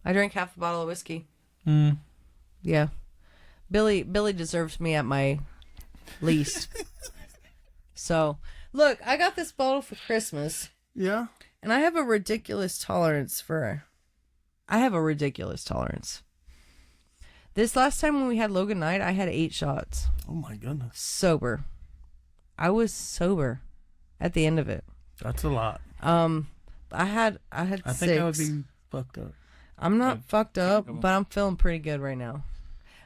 I drank half a bottle of whiskey. Mm. Yeah. Billy deserves me at my least. So, look, I got this bottle for Christmas. Yeah. And I have a ridiculous tolerance. This last time when we had Logan night, I had 8 shots. Oh my goodness. Sober. I was sober at the end of it. That's a lot. I had 6. I think I would be fucked up. I'm not fucked up, but I'm feeling pretty good right now.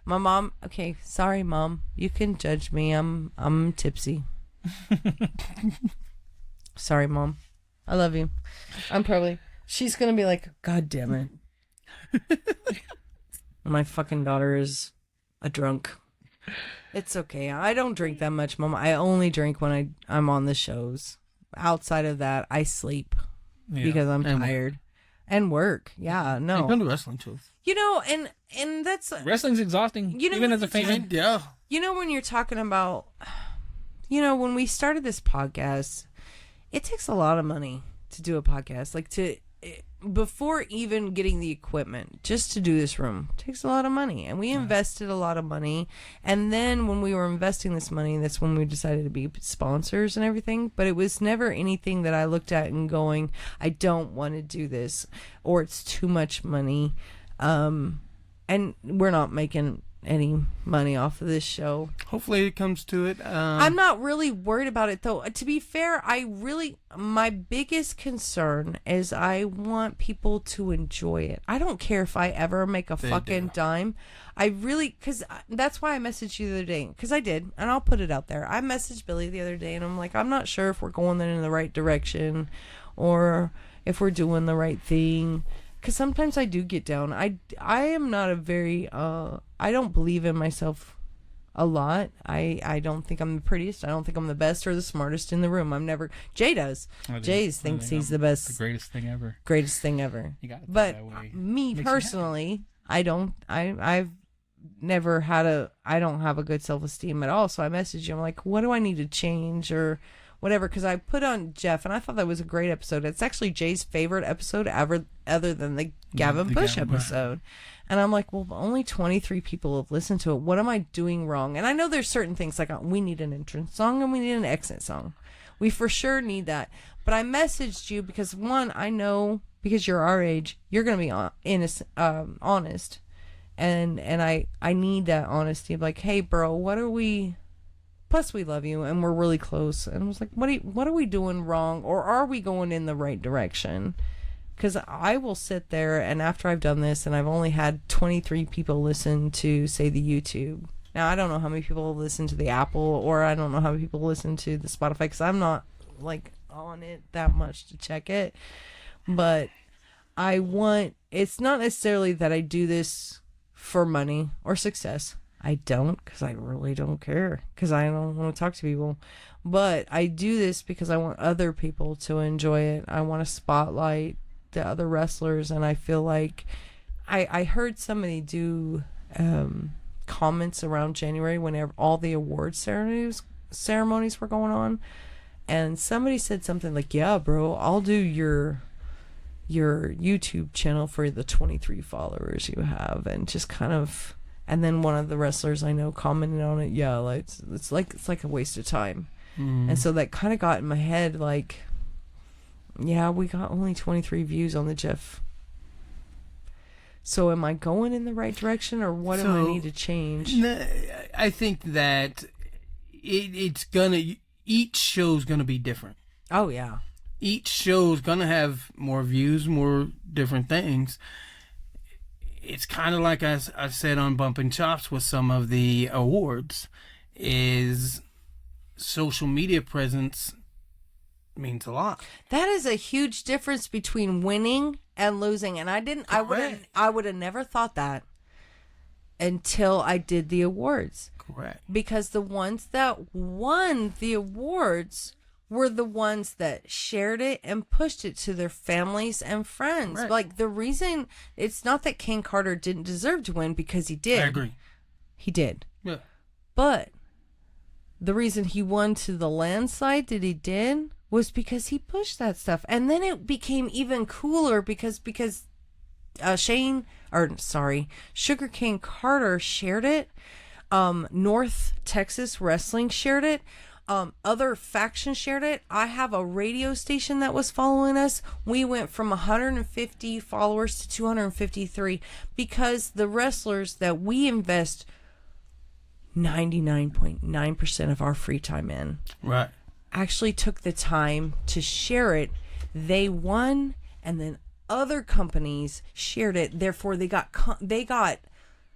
My mom, okay, sorry mom, you can judge me. I'm tipsy. Sorry mom. I love you. She's gonna be like, God damn it. My fucking daughter is a drunk. It's okay. I don't drink that much, mom. I only drink when I'm on the shows. Outside of that, I sleep because I'm tired. And work. Yeah, no. You come to wrestling too. You know, and that's... Wrestling's exhausting, even as a fan. Yeah. You know, when you're talking about... You know, when we started this podcast, it takes a lot of money to do a podcast. Like, before even getting the equipment, just to do this room, takes a lot of money. And we invested a lot of money. And then when we were investing this money, that's when we decided to be sponsors and everything. But it was never anything that I looked at and going, I don't want to do this, or it's too much money. And we're not making any money off of this show. Hopefully it comes to it. I'm not really worried about it though. To be fair, my biggest concern is I want people to enjoy it. I don't care if I ever make a fucking dime. Because that's why I messaged you the other day. Because I did, and I'll put it out there. I messaged Billy the other day, and I'm like, I'm not sure if we're going in the right direction, or if we're doing the right thing. Because sometimes I do get down. I am not a very, I don't believe in myself a lot. I don't think I'm the prettiest. I don't think I'm the best or the smartest in the room. I'm never, Jay does. Jay thinks he's the best. The greatest thing ever. Greatest thing ever. You got it but that way. Me Makes personally, I don't, I've never had I don't have a good self-esteem at all. So I messaged you. I'm like, what do I need to change or whatever, because I put on Jeff, and I thought that was a great episode. It's actually Jay's favorite episode ever, other than the Gavin Bush episode. And I'm like, well, only 23 people have listened to it. What am I doing wrong? And I know there's certain things, like we need an entrance song and we need an exit song. We for sure need that. But I messaged you because, one, I know, because you're our age, you're going to be honest. And I need that honesty of like, hey, bro, what are we... Plus, we love you, and we're really close. And I was like, what are we doing wrong? Or are we going in the right direction? Because I will sit there, and after I've done this, and I've only had 23 people listen to, say, the YouTube. Now, I don't know how many people listen to the Apple, or I don't know how many people listen to the Spotify, because I'm not, like, on it that much to check it. But it's not necessarily that I do this for money or success. I don't, because I really don't care, because I don't want to talk to people. But I do this because I want other people to enjoy it. I want to spotlight the other wrestlers, and I feel like I heard somebody do comments around January whenever all the award ceremonies were going on, and somebody said something like, yeah, bro, I'll do your YouTube channel for the 23 followers you have, and just kind of... And then one of the wrestlers I know commented on it. Yeah, like it's like a waste of time. And so that kind of got in my head, like, yeah, we got only 23 views on the Jeff. So am I going in the right direction, or what do I need to change? I think that each show's gonna be different. Oh yeah. Each show's gonna have more views, more different things. It's kind of like I said on Bumpin' Chops with some of the awards, is social media presence means a lot. That is a huge difference between winning and losing. And I would have never thought that until I did the awards. Correct. Because the ones that won the awards were the ones that shared it and pushed it to their families and friends. Right. Like, the reason, it's not that Ken Carter didn't deserve to win, because he did. I agree. He did. Yeah. But the reason he won to the landslide that he did was because he pushed that stuff. And then it became even cooler because Sugarcane Carter shared it. North Texas Wrestling shared it. Other factions shared it. I have a radio station that was following us. We went from 150 followers to 253 because the wrestlers that we invest 99.9% of our free time in actually took the time to share it. They won, and then other companies shared it. Therefore,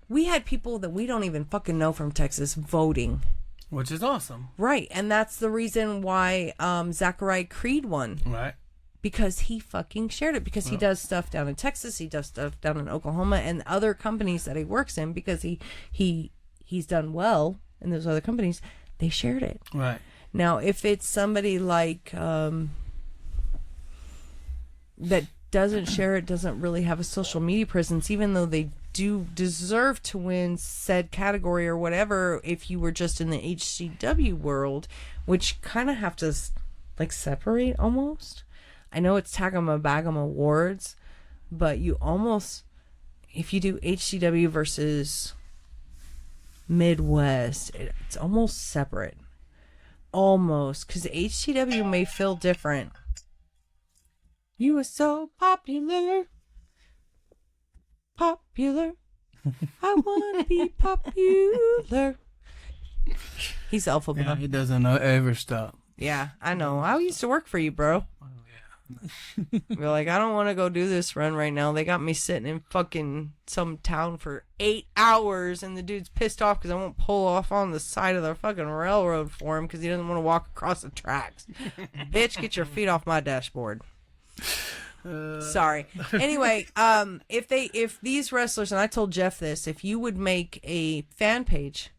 we had people that we don't even fucking know from Texas voting. Which is awesome. Right. And that's the reason why Zachariah Creed won. Right. Because he fucking shared it. Because he does stuff down in Texas. He does stuff down in Oklahoma and other companies that he works in, because he's done well in those other companies. They shared it. Right. Now, if it's somebody like that doesn't share it, doesn't really have a social media presence, even though they do deserve to win said category or whatever, if you were just in the HCW world, which kind of have to like separate almost. I know it's Tagama Bagam Awards, but you almost, if you do HCW versus Midwest, it's almost separate. Almost, because HCW may feel different. You are so popular. Popular. I want to be popular. He's alpha. Yeah, he doesn't ever stop. Yeah, I know. I used to work for you, bro. Oh, yeah. We're like, I don't want to go do this run right now. They got me sitting in fucking some town for 8 hours, and the dude's pissed off because I won't pull off on the side of the fucking railroad for him because he doesn't want to walk across the tracks. Bitch, get your feet off my dashboard. Sorry. Anyway, if these wrestlers, and I told Jeff this, if you would make a fan page,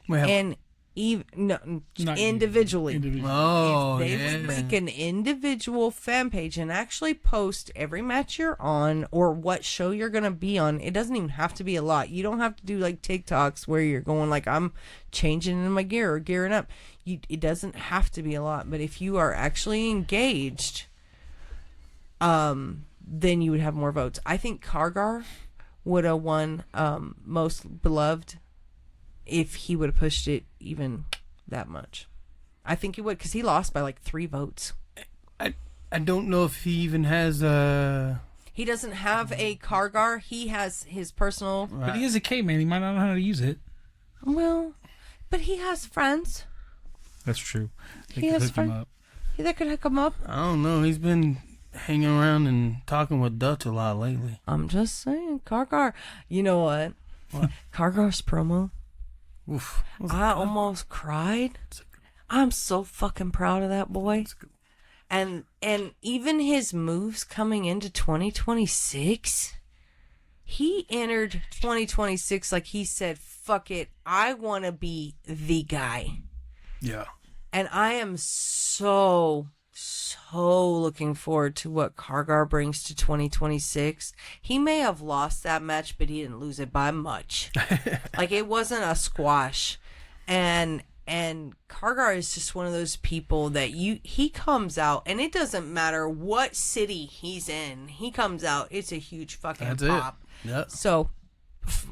and individually, oh, if they would make an individual fan page and actually post every match you're on or what show you're gonna be on, it doesn't even have to be a lot. You don't have to do like TikToks where you're going like, I'm changing in my gear or gearing up. It doesn't have to be a lot, but if you are actually engaged, then you would have more votes. I think Kargar would have won most beloved if he would have pushed it even that much. I think he would, because he lost by like 3 votes. I don't know if he even has He doesn't have a Kargar. He has his personal. Right. But he is a caveman. He might not know how to use it. Well, but he has friends. That's true. He has friends. That could hook him up. I don't know. He's been hanging around and talking with Dutch a lot lately. I'm just saying, Kargar. You know what? Kargar's promo. Oof. I almost cried. I'm so fucking proud of that boy. And even his moves coming into 2026, he entered 2026 like he said, fuck it, I want to be the guy. Yeah. And I am so looking forward to what Kargar brings to 2026. He may have lost that match, but he didn't lose it by much. Like, it wasn't a squash. And Kargar is just one of those people that he comes out, and it doesn't matter what city he's in. He comes out, it's a huge fucking That's pop. It. Yep. So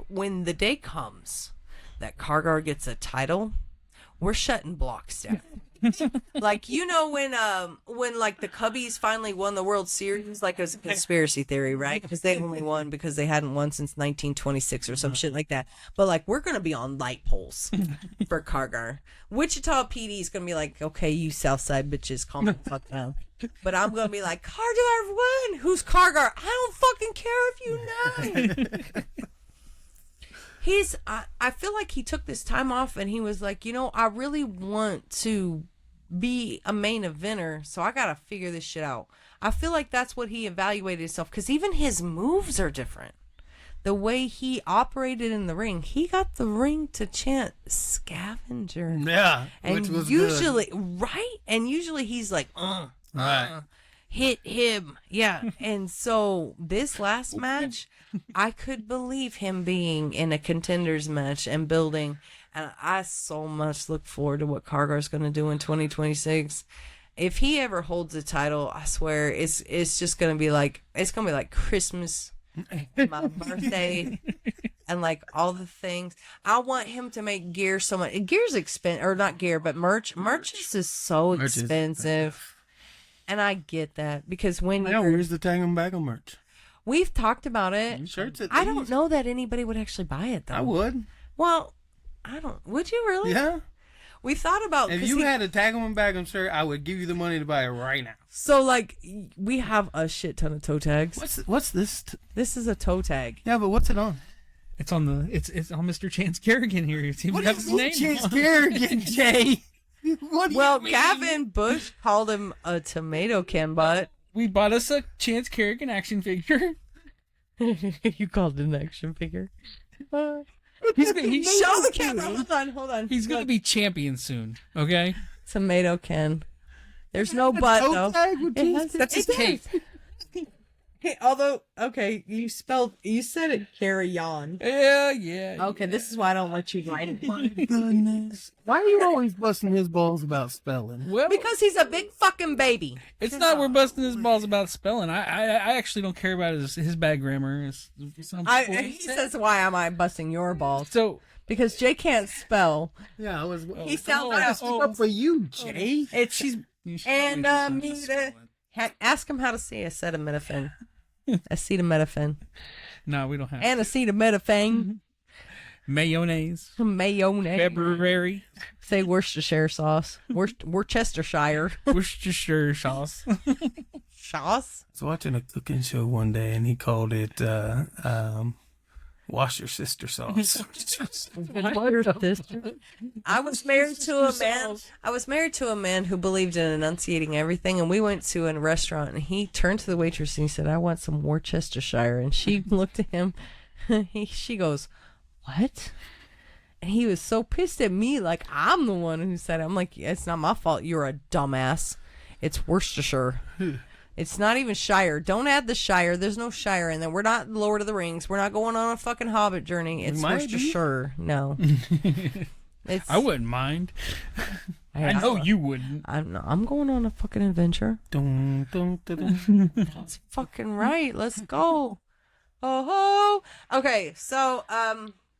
when the day comes that Kargar gets a title, we're shutting blocks down. Like, you know, when like the Cubbies finally won the World Series, like, it was a conspiracy theory, right? Because they only won because they hadn't won since 1926 or some shit like that. But like, we're gonna be on light poles for Kargar. Wichita PD is gonna be like, okay, you Southside bitches, calm the fuck down. But I'm gonna be like, Kargar won. Who's Kargar? I don't fucking care if you know. I feel like he took this time off and he was like, you know, I really want to be a main eventer, so I gotta figure this shit out. I feel like that's what he evaluated himself, because even his moves are different. The way he operated in the ring, he got the ring to chant scavenger. Yeah, and which was usually good. Right, and usually he's like, right. Hit him. Yeah. And so this last match, I could believe him being in a contenders match and building. And I so much look forward to what Kargar's going to do in 2026. If he ever holds a title, I swear it's just going to be like, it's going to be like Christmas and my birthday, and like all the things. I want him to make gear so much. Gear's expensive, or not gear, but merch. Merch is so expensive, and I get that because when where's the tag and bag of merch? We've talked about it. Shirts. I don't know that anybody would actually buy it though. I would. Well, I don't. Would you really? Yeah. We thought about if you had a tag 'em and bag 'em shirt, I would give you the money to buy it right now. So like we have a shit ton of toe tags. What's this? This is a toe tag. Yeah, but what's it on? It's on it's on Mr. Chance Kerrigan here. It's even What got is his name Chance on. Kerrigan, Jay? What do you mean? Gavin Bush called him a tomato can butt. We bought us a Chance Kerrigan action figure. You called it an action figure. Show the camera. Hold on. He's gonna be champion soon. Okay. Tomato can. There's no butt though. That's his cape. Hey, although, okay, you said it carry on. Yeah. Okay, this is why I don't let you write it. My goodness. Why are you always busting his balls about spelling? Well, Because he's a big fucking baby. it's not we're busting his balls about spelling. I actually don't care about his bad grammar. He says, why am I busting your balls? So Because Jay can't spell. Yeah, I was. He sounds like Up for you, Jay. It's and ask him how to say acetaminophen. Acetaminophen. No, we don't have And acetaminophen. mayonnaise. Mayonnaise. February. Say Worcestershire sauce. Worcestershire. Worcestershire sauce. Sauce? I was watching a cooking show one day, and he called it "Wash Your Sister Sauce." I was married to a man. I was married to a man who believed in enunciating everything, and we went to a restaurant, and he turned to the waitress and he said, "I want some Worcestershire," and she looked at him. She goes, "What?" And he was so pissed at me, like I'm the one who said it. I'm like, "It's not my fault. You're a dumbass. It's Worcestershire." It's not even Shire. Don't add the Shire. There's no Shire in there. We're not Lord of the Rings. We're not going on a fucking Hobbit journey. It's Worcestershire. No. I wouldn't mind. I know you wouldn't. I'm going on a fucking adventure. Dun, dun, dun, dun. That's fucking right. Let's go. Oh ho. Okay, so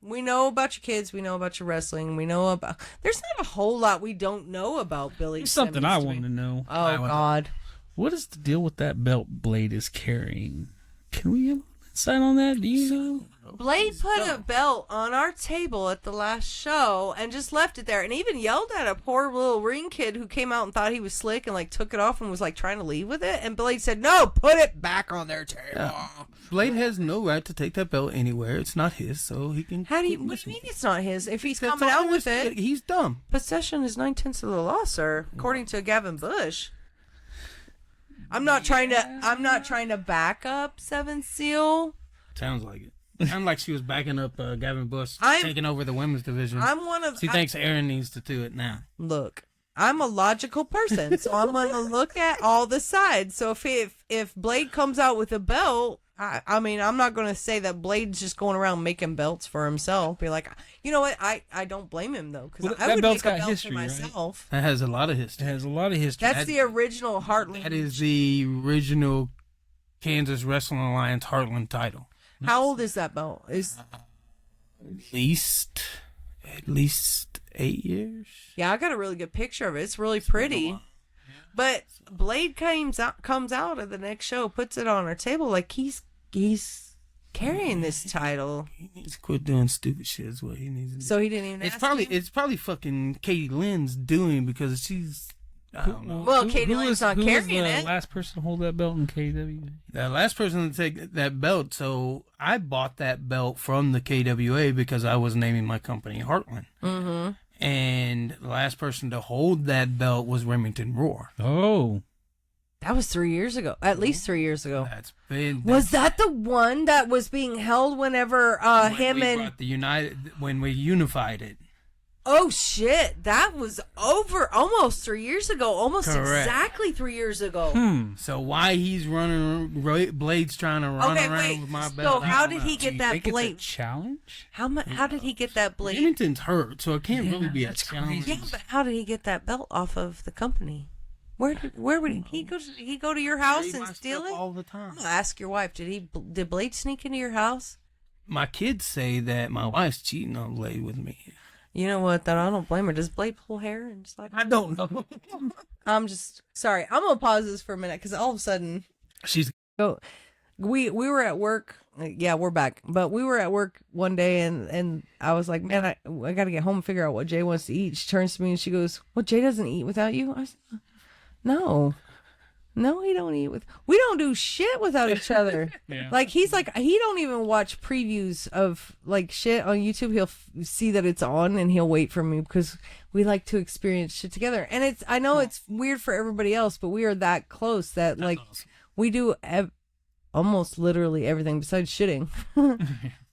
we know about your kids. We know about your wrestling. We know about. There's not a whole lot we don't know about Billy. There's something Simmons I to want me. to know. Oh God. What is the deal with that belt Blade is carrying? Can we have insight on that? Do you know? Blade put a belt on our table at the last show and just left it there, and even yelled at a poor little ring kid who came out and thought he was slick and like took it off and was like trying to leave with it. And Blade said, "No, put it back on their table." Yeah. Blade has no right to take that belt anywhere. It's not his, so he can. What do you mean it's not his? If he's coming out with it, he's dumb. possession is 9/10 of the law, sir, according to Gavin Bush. I'm not trying to back up Seven Seal. Sounds like it. Sounds like she was backing up Gavin Bush taking over the women's division. She thinks Aaron needs to do it now. Look, I'm a logical person, so I'm gonna look at all the sides. So if Blade comes out with a belt, I mean, I'm not gonna say that Blade's just going around making belts for himself. Be like, you know what? I don't blame him though, because I would make a belt for myself. That has a lot of history. That's the original Heartland. That is the original Kansas Wrestling Alliance Heartland title. How old is that belt? At least 8 years. Yeah, I got a really good picture of it. It's really pretty. But Blade comes out at the next show, puts it on our table like he's carrying this title. He needs to quit doing stupid shit. Is what he needs to do. So he didn't even. It's probably fucking Katie Lynn's doing because she's. I don't know. Well, Katie Lynn's not carrying it. it. The last person to hold that belt in KW. The last person to take that belt. So I bought that belt from the KWA because I was naming my company Heartland. Mm-hmm. And the last person to hold that belt was Remington Roar. Oh. That was 3 years ago. At least 3 years ago. That's been. Was that the one that was being held whenever when we unified it? Oh shit! That was over almost 3 years ago. Almost Correct. Exactly 3 years ago. So why he's running? Blade's trying to run around with my belt. So how did he get that blade? It's a challenge? How did he get that blade? Remington's hurt, so it can't really be a challenge. Yeah, but how did he get that belt off of the company? Where would he go? Did he go to your house and steal it? All the time. I'm gonna ask your wife. Did Blade sneak into your house? My kids say that my wife's cheating on Blade with me. You know what? That I don't blame her. Does Blade pull hair and just like? I don't know. I'm just sorry. I'm gonna pause this for a minute because all of a sudden, we were at work. Yeah, we're back. But we were at work one day, and I was like, man, I got to get home and figure out what Jay wants to eat. She turns to me and she goes, "Well, Jay doesn't eat without you." I said, "No, he don't eat with. We don't do shit without each other." Yeah. Like he don't even watch previews of like shit on YouTube. He'll see that it's on and he'll wait for me because we like to experience shit together. And I know it's weird for everybody else, but we are that close that like we do almost literally everything besides shitting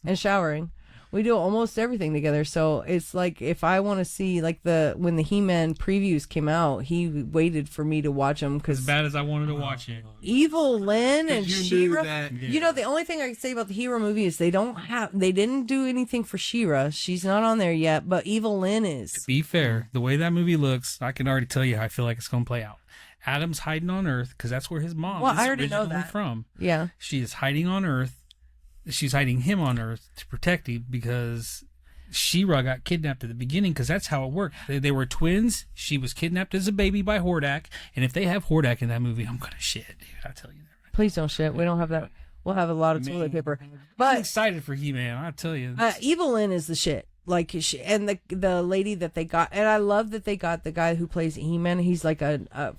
and showering. We do almost everything together. So it's like if I want to see like when the He-Man previews came out, he waited for me to watch them because as bad as I wanted to watch it. Evil Lynn and She-Ra. Yeah. You know, the only thing I can say about the He-Ra movie is they didn't do anything for She-Ra. She's not on there yet, but Evil Lynn is. To be fair, the way that movie looks, I can already tell you how I feel like it's going to play out. Adam's hiding on Earth because that's where his mom is I already know originally that. from. Yeah. She is hiding on Earth. She's hiding him on Earth to protect him because She-Ra got kidnapped at the beginning because that's how it worked. They were twins. She was kidnapped as a baby by Hordak. And if they have Hordak in that movie, I'm going to shit, dude. I'll tell you that. Please don't shit. We don't have that. We'll have a lot of toilet paper. I'm But excited for He-Man. I'll tell you. Evil Lynn is the shit. Like, and the lady that they got, and I love that they got the guy who plays He-Man. He's like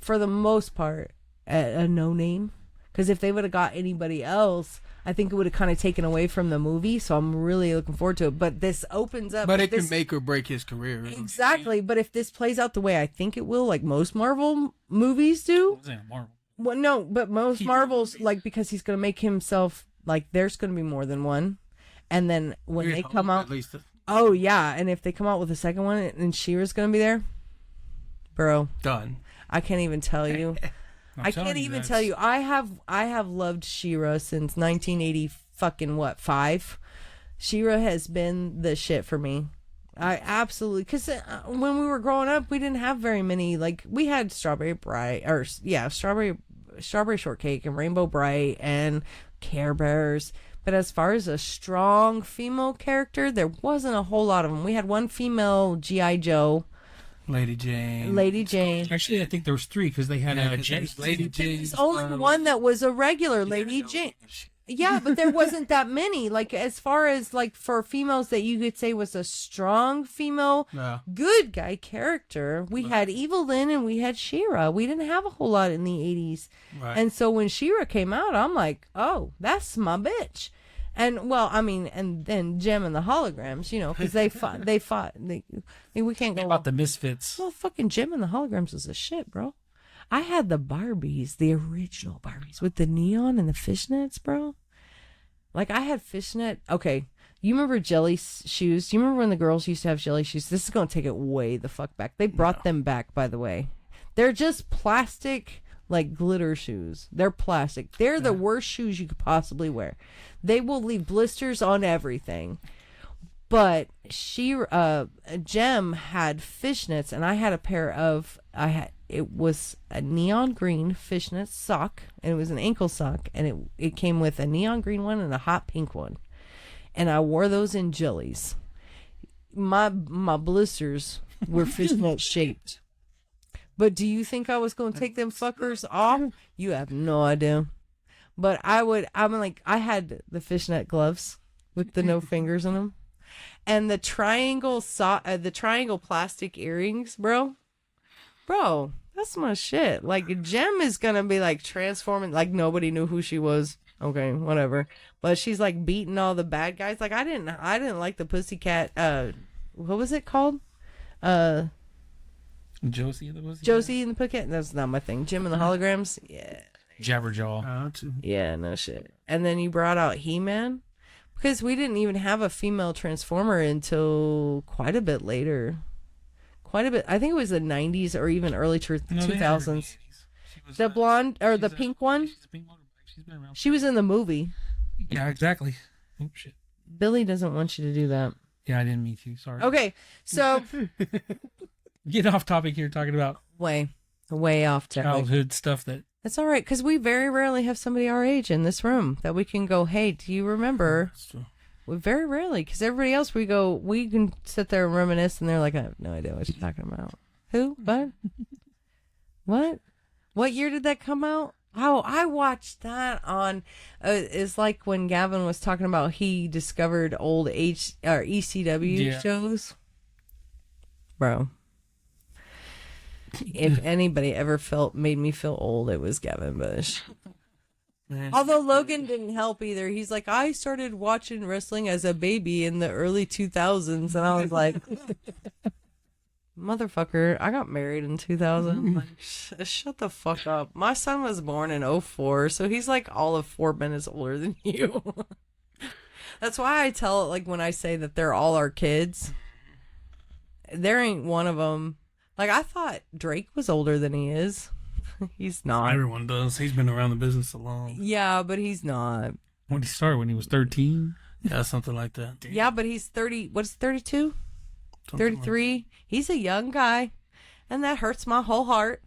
for the most part, a no name. Because if they would have got anybody else, I think it would have kind of taken away from the movie. So I'm really looking forward to it. But this opens up. But it can make or break his career. Exactly. But if this plays out the way I think it will, like most Marvel movies do. Marvel. Well, no, but most Marvels, like, because he's going to make himself, like, there's going to be more than one. And then when they come out. Oh, yeah. And if they come out with a second one and She-Ra's going to be there, bro. Done. I can't even tell you. I can't even tell you. I have loved She-Ra since 1980 fucking what, 5? She-Ra has been the shit for me. I absolutely, because when we were growing up, we didn't have very many, like, we had Strawberry Shortcake and Rainbow Bright and Care Bears. But as far as a strong female character, there wasn't a whole lot of them. We had one female G.I. Joe. Lady Jane. Actually, I think there was 3 because they had a Jane. Lady Jane. There's only one that was a regular Lady Jane. Yeah, but there wasn't that many. Like, as far as, like, for females that you could say was a strong female, good guy character, we had Evil Lynn and we had She-Ra. We didn't have a whole lot in the 80s. Right. And so when She-Ra came out, I'm like, oh, that's my bitch. And, well, I mean, and then Jem and the Holograms, you know, because we can't go about the Misfits. Well, fucking Jem and the Holograms was a shit, bro. I had the Barbies, the original Barbies with the neon and the fishnets, bro. Like, I had fishnet. Okay, you remember jelly shoes? Do you remember when the girls used to have jelly shoes? This is going to take it way the fuck back. They brought them back, by the way. They're just plastic, like, glitter shoes. They're plastic. They're the worst shoes you could possibly wear. They will leave blisters on everything. But Jem had fishnets, and I had a pair of, it was a neon green fishnet sock, and it was an ankle sock, and it came with a neon green one and a hot pink one. And I wore those in jellies. My blisters were fishnet shaped. But do you think I was going to take them fuckers off? You have no idea. But I had the fishnet gloves with the no fingers in them. And the triangle plastic earrings, bro, that's my shit. Like, Jem is gonna be like transforming, like nobody knew who she was. Okay, whatever. But she's like beating all the bad guys. Like, I didn't like the Pussycat. What was it called? Josie and the Pussycat. Josie and the Pussycat. That's not my thing. Jem and the Holograms. Yeah. Jabberjaw. Yeah, no shit. And then you brought out He-Man. Because we didn't even have a female Transformer until quite a bit later. Quite a bit. I think it was the 90s or even early 2000s. The blonde, or the pink one? She was in the movie. Yeah, exactly. Oh, shit. Billy doesn't want you to do that. Yeah, I didn't mean to. Sorry. Okay, so... Get off topic here talking about... Way. way off topic. childhood stuff that It's all right because we very rarely have somebody our age in this room that we can go, hey, do you remember? That's true. We very rarely, because everybody else we can sit there and reminisce, and they're like, I have no idea what you're talking about. Who? What? What year did that come out? Oh, I watched that on. It's like when Gavin was talking about he discovered old ECW shows. Bro, if anybody ever made me feel old, it was Gavin Bush. Man. Although Logan didn't help either. He's like, I started watching wrestling as a baby in the early 2000s. And I was like, motherfucker, I got married in 2000. Like, shut the fuck up. My son was born in 04, so he's like all of 4 minutes older than you. That's why I tell it, like, when I say that they're all our kids, there ain't one of them. Like, I thought Drake was older than he is. He's not. Everyone does. He's been around the business so long. Yeah, but he's not. when he started, when he was 13. Yeah, something like that. Yeah, but he's 30. What's 32? 33. He's a young guy, and that hurts my whole heart.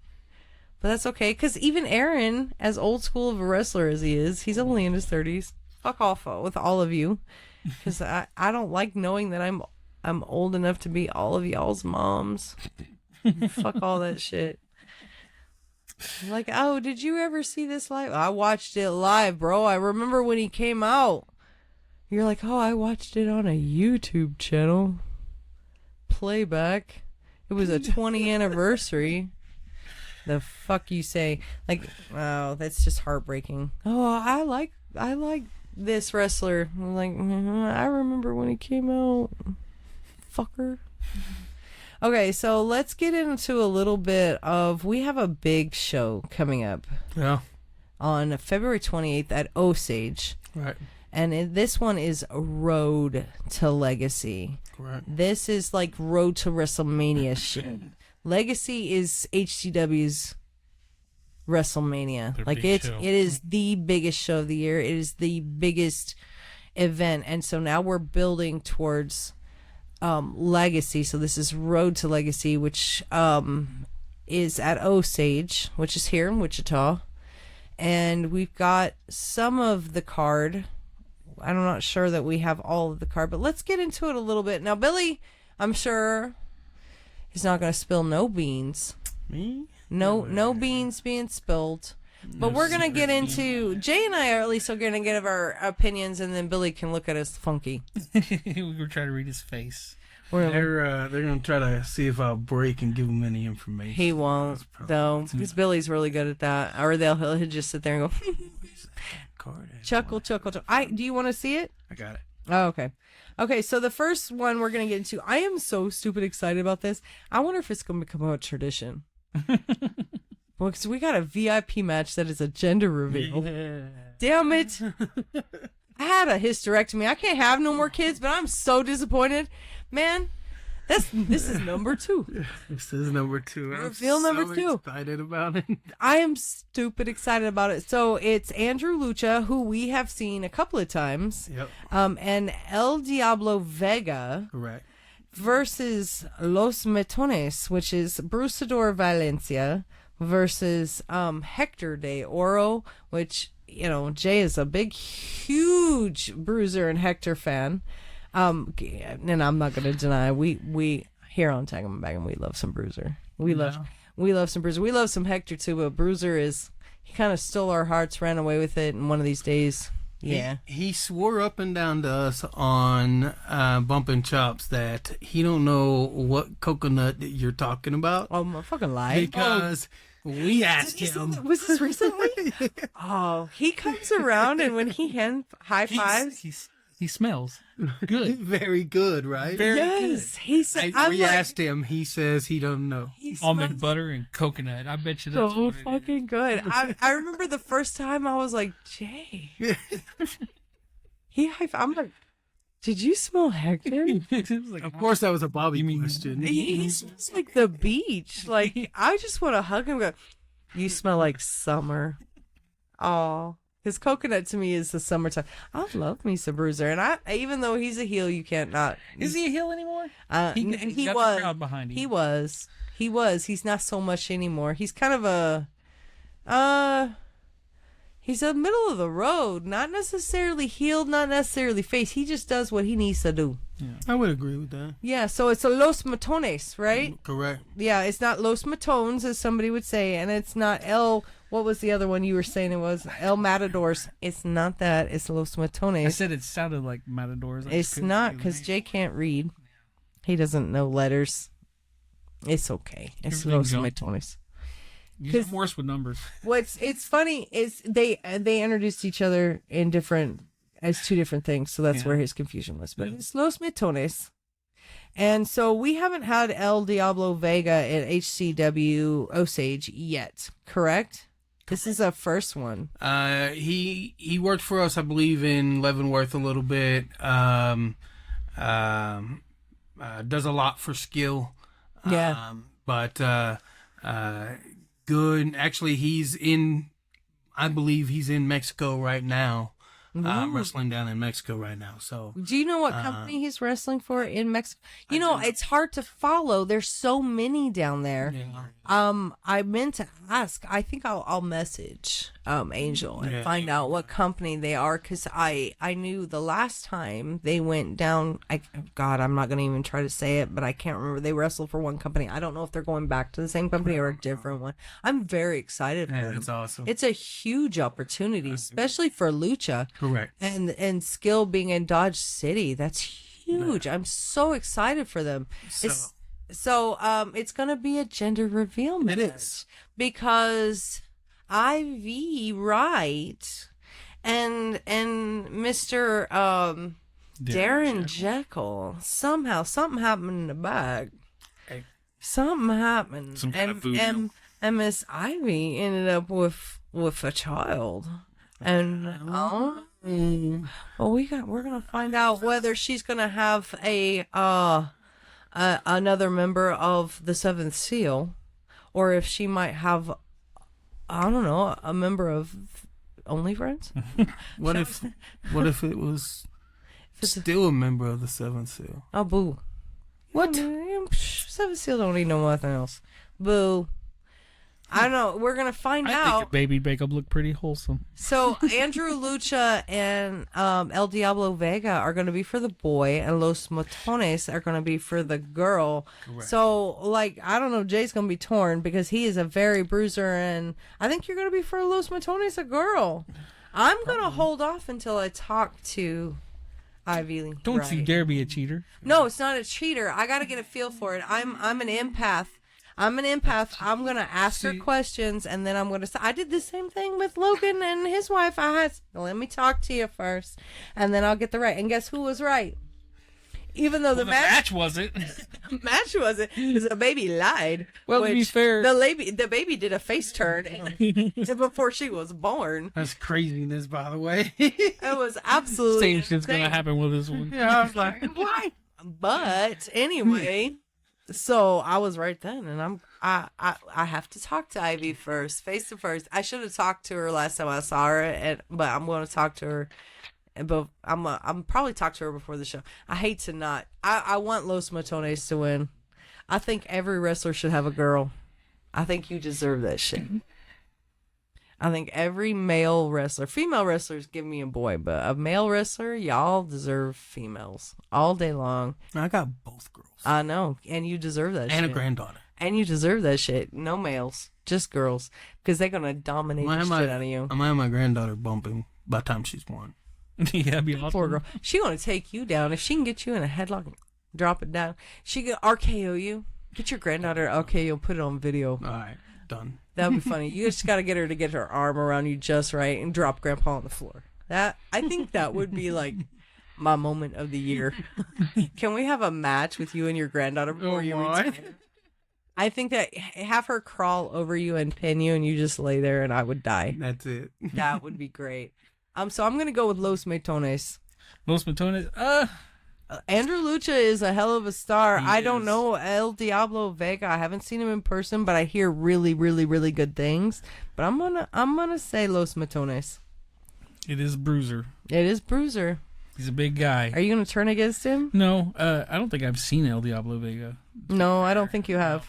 But that's okay, because even Aaron, as old school of a wrestler as he is, he's only in his 30s. Fuck off with all of you, because I don't like knowing that I'm old enough to be all of y'all's moms. Fuck all that shit. Like, oh, did you ever see this live? I watched it live, bro. I remember when he came out. You're like, oh, I watched it on a YouTube channel. Playback. It was a 20th anniversary. The fuck you say? Like, oh, that's just heartbreaking. Oh, I like this wrestler. I'm like, I remember when he came out. Fucker. Okay, so let's get into a little bit of, we have a big show coming up. Yeah. On February 28th at Osage. Right. And this one is Road to Legacy. Correct. This is like Road to WrestleMania shit. Legacy is HCW's WrestleMania. Their Like big it show. is the biggest show of the year. It is the biggest event. And so now we're building towards Legacy. So this is Road to Legacy, which is at Osage, which is here in Wichita. And we've got some of the card. I'm not sure that we have all of the card, but let's get into it a little bit. Now, Billy, I'm sure he's not going to spill no beans. Me? No beans being spilled. But we're going to get into, Jay and I are at least going to give our opinions, and then Billy can look at us funky. We were trying to read his face. They're going to try to see if I'll break and give them any information. He won't, though, because Billy's really good at that. Or he'll just sit there and go, chuckle. Do you want to see it? I got it. Oh, okay. Okay, so the first one we're going to get into, I am so stupid excited about this. I wonder if it's going to become a tradition. Well, because we got a VIP match that is a gender reveal. Yeah. Damn it. I had a hysterectomy. I can't have no more kids, but I'm so disappointed. Man, this is number 2. This is number 2. Reveal number 2. Excited about it. I am stupid excited about it. So it's Andrew Lucha, who we have seen a couple of times. Yep. And El Diablo Vega. Correct. Versus Los Metones, which is Brusador Valencia, versus Hector de Oro, which, you know, Jay is a big, huge Bruiser and Hector fan. And I'm not going to deny, we here on Tag 'em Bag 'em, we love some Bruiser. We love some Bruiser. We love some Hector too, but Bruiser he kind of stole our hearts, ran away with it, and one of these days, yeah. He swore up and down to us on Bumpin' Chops that he don't know what coconut you're talking about. Oh, my fucking lie. Because we asked him. Was this recently? Oh, he comes around, and when he high fives, He smells good. Very good, right? Very yes, good. he said. We asked him. He says he doesn't know. Almond butter and coconut. I bet you that's so what it fucking good. I remember the first time I was like, Jay. I'm like, did you smell Hector? Of course, that was a Bobby question. He smells like the beach. Like, I just want to hug him and go, you smell like summer. Oh, his coconut to me is the summertime. I love me some Bruiser. And even though he's a heel, you can't not. Is he a heel anymore? He got was. the crowd behind him. He was. He was. He's not so much anymore. He's kind of he's a middle of the road. Not necessarily healed, not necessarily face. He just does what he needs to do. Yeah. I would agree with that. Yeah, so it's a Los Matones, right? Correct. Yeah, it's not Los Matones, as somebody would say, and it's not what was the other one you were saying it was? El Matadors. It's not that. It's Los Matones. I said it sounded like Matadors. It's not, because Jay can't read. He doesn't know letters. It's okay. It's Los Matones. You're worse with numbers. It's funny is they introduced each other in as two different things, so that's where his confusion was. But it's Los Matones. And so we haven't had El Diablo Vega at HCW Osage yet, correct? This is our first one. He worked for us, I believe, in Leavenworth a little bit. Does a lot for skill. Yeah. But good. Actually, I believe he's in Mexico right now. Wrestling down in Mexico right now. So, do you know what company he's wrestling for in Mexico? It's hard to follow. There's so many down there. Yeah. I meant to ask. I think I'll message Angel and find out what company they are, because I knew the last time they went down. I'm not gonna even try to say it, but I can't remember. They wrestled for one company. I don't know if they're going back to the same company or a different one. I'm very excited for them. That's awesome. It's a huge opportunity, especially for lucha. Correct. And skill being in Dodge City. That's huge. I'm so excited for them. So it's going to be a gender reveal match. It is. Because Ivy Wright and Mr. Darren Jekyll, somehow something happened in the back. Hey. Something happened. Some kind of voodoo. And Miss Ivy ended up with a child. And we're gonna find out whether she's gonna have another member of the Seventh Seal, or if she might have, I don't know, a member of Only Friends. What if it was still a member of the Seventh Seal? Oh, boo! What? Seventh Seal don't need no nothing else. Boo! I don't know. We're gonna find out. I think a baby makeup look pretty wholesome. So Andrew Lucha and El Diablo Vega are gonna be for the boy, and Los Matones are gonna be for the girl. Correct. So, I don't know. Jay's gonna be torn because he is a very bruiser, and I think you're gonna be for Los Matones, a girl. I'm gonna hold off until I talk to Ivy. Don't you dare be a cheater. No, it's not a cheater. I gotta get a feel for it. I'm an empath. I'm going to ask her questions, and then I'm going to say, I did the same thing with Logan and his wife. Let me talk to you first, and then I'll get the right. And guess who was right? Even though the match wasn't. Match wasn't, because the baby lied. Well, to be fair, the baby did a face turn before she was born. That's craziness, by the way. It was absolutely same shit's going to happen with this one. Yeah, I was like, why? But anyway... So I was right then, and I have to talk to Ivy first, face to face. I should have talked to her last time I saw her, but I'm going to talk to her. But I'm probably talk to her before the show. I hate to not. I want Los Matones to win. I think every wrestler should have a girl. I think you deserve that shit. I think every male wrestler, female wrestlers give me a boy, but a male wrestler, y'all deserve females all day long. I got both girls. I know, and you deserve that shit. And a granddaughter. And you deserve that shit. No males, just girls, because they're going to dominate the shit out of you. I might have my granddaughter bumping by the time she's born. Yeah, that'd be awesome. Poor girl. She's going to take you down. If she can get you in a headlock and drop it down, she can RKO you. Get your granddaughter RKO, put it on video. All right, done. That'd be funny. You just got to get her to get her arm around you just right and drop Grandpa on the floor. I think that would be my moment of the year. Can we have a match with you and your granddaughter before you retire? I think that have her crawl over you and pin you, and you just lay there, and I would die. That's it. That would be great. So I'm gonna go with Los Matones. Los Matones. Andrew Lucha is a hell of a star. I don't is. know El Diablo Vega. I haven't seen him in person, but I hear really, really, really good things. But I'm gonna say Los Matones. It is Bruiser. It is Bruiser. He's a big guy. Are you gonna turn against him? No, I don't think I've seen El Diablo Vega. No, I don't think you have.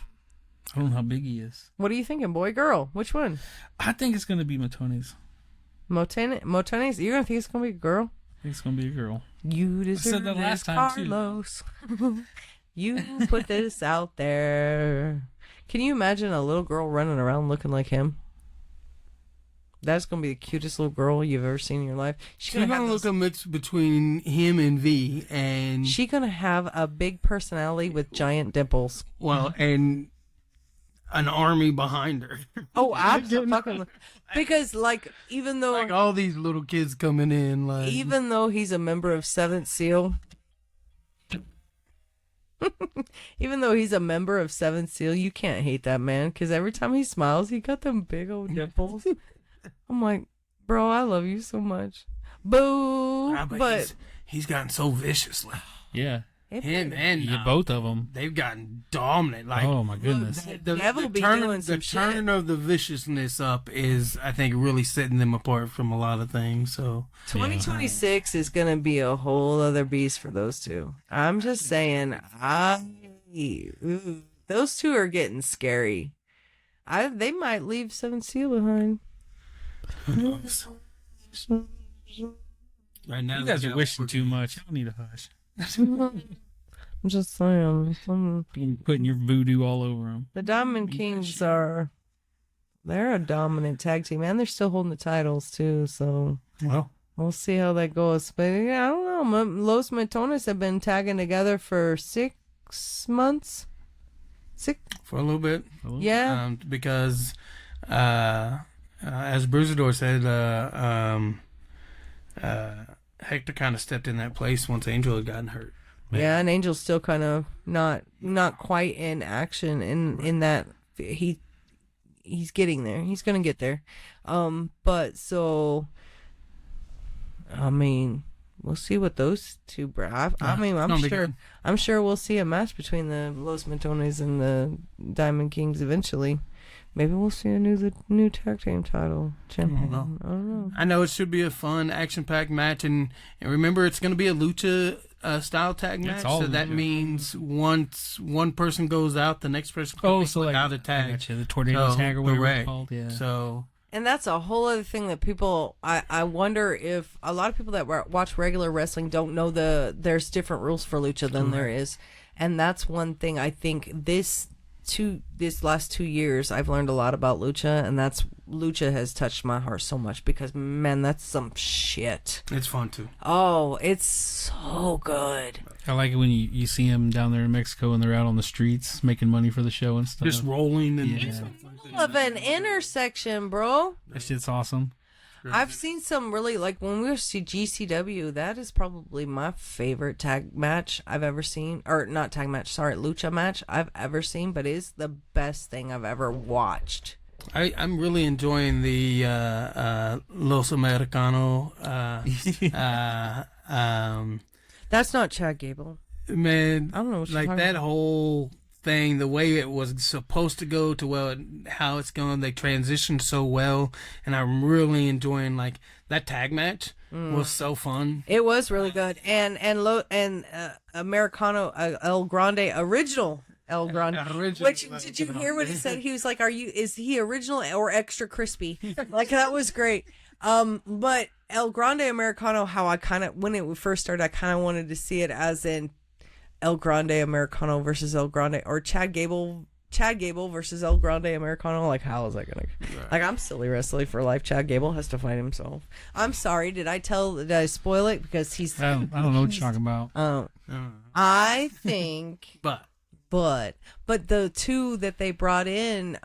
I don't know how big he is. What are you thinking, boy, girl? Which one? I think it's gonna be Matones. Motones? You're gonna think it's gonna be a girl? I think it's gonna be a girl. You deserve said that last this, time, too. Carlos. You put this out there. Can you imagine a little girl running around looking like him? That's gonna be the cutest little girl you've ever seen in your life. She's gonna look a mix between him and V, and She's gonna have a big personality with giant dimples. well, and an army behind her. Oh, absolutely. Because, like, even though Like all these little kids coming in, like even though he's a member of Seventh Seal, even though he's a member of Seventh Seal, you can't hate that man because every time he smiles, he got them big old dimples. I'm like, bro, I love you so much. Boo! But he's gotten so vicious. Like Yeah. him and Both of them. they've gotten dominant. Like Oh my goodness. the Devil be turn, doing the some turn of the viciousness up is, I think, really setting them apart from a lot of things. So 2026 is gonna be a whole other beast for those two. I'm just saying, those two are getting scary. They might leave Seventh Seal behind. right now, You guys are wishing too much. Y'all need a hush. I'm just saying. Putting your voodoo all over them. The Diamond Kings they're a dominant tag team, and they're still holding the titles too. So Well, we'll see how that goes. But yeah, I don't know. Los Matones have been tagging together for 6 months. for a little bit. Yeah. Because as Bruisador said, Hector kind of stepped in that place once Angel had gotten hurt. Yeah, and Angel's still kind of not quite in action in that he's getting there. He's gonna get there. But so I mean, we'll see what those two bring. I'm sure we'll see a match between the Los Matones and the Diamond Kings eventually. Maybe we'll see a new tag team title champion. I don't know. I know it should be a fun, action-packed match, and remember, it's going to be a lucha style tag match. all So that lucha. means once one person goes out, the next person can So like out a tag. gotcha, the tornado tag or whatever it's called. Yeah. So And that's a whole other thing that people, I wonder if a lot of people that watch regular wrestling don't know there's different rules for lucha than there is. And that's one thing I think this last 2 years I've learned a lot about lucha, and lucha has touched my heart so much because, man, that's some shit. it's fun too. Oh, it's so good. I like it when you see them down there in Mexico and they're out on the streets making money for the show and stuff. Just rolling and Yeah. Of an intersection, bro. That shit's awesome. I've seen some really, like when we were to GCW, that is probably my favorite tag match I've ever seen. Or not tag match, sorry, lucha match I've ever seen, but it is the best thing I've ever watched. I'm really enjoying the Los Americano. That's not Chad Gable. Man, I don't know what you're like talking that about. whole thing, the way it was supposed to go to how it's going, they transitioned so well, and I'm really enjoying like that tag match was so fun. It was really good, and Americano El Grande original El Grande. Original. Which did you hear what he said? He was like, is he original or extra crispy?" Like that was great. But El Grande Americano, how I kind of when it first started, I kind of wanted to see it as in El Grande Americano versus El Grande, or Chad Gable versus El Grande Americano. Like, how is that gonna? Like, I'm silly wrestling for life. Chad Gable has to fight himself. I'm sorry. Did I spoil it? Because he's. I don't know what you're talking about. I think, But but the two that they brought in,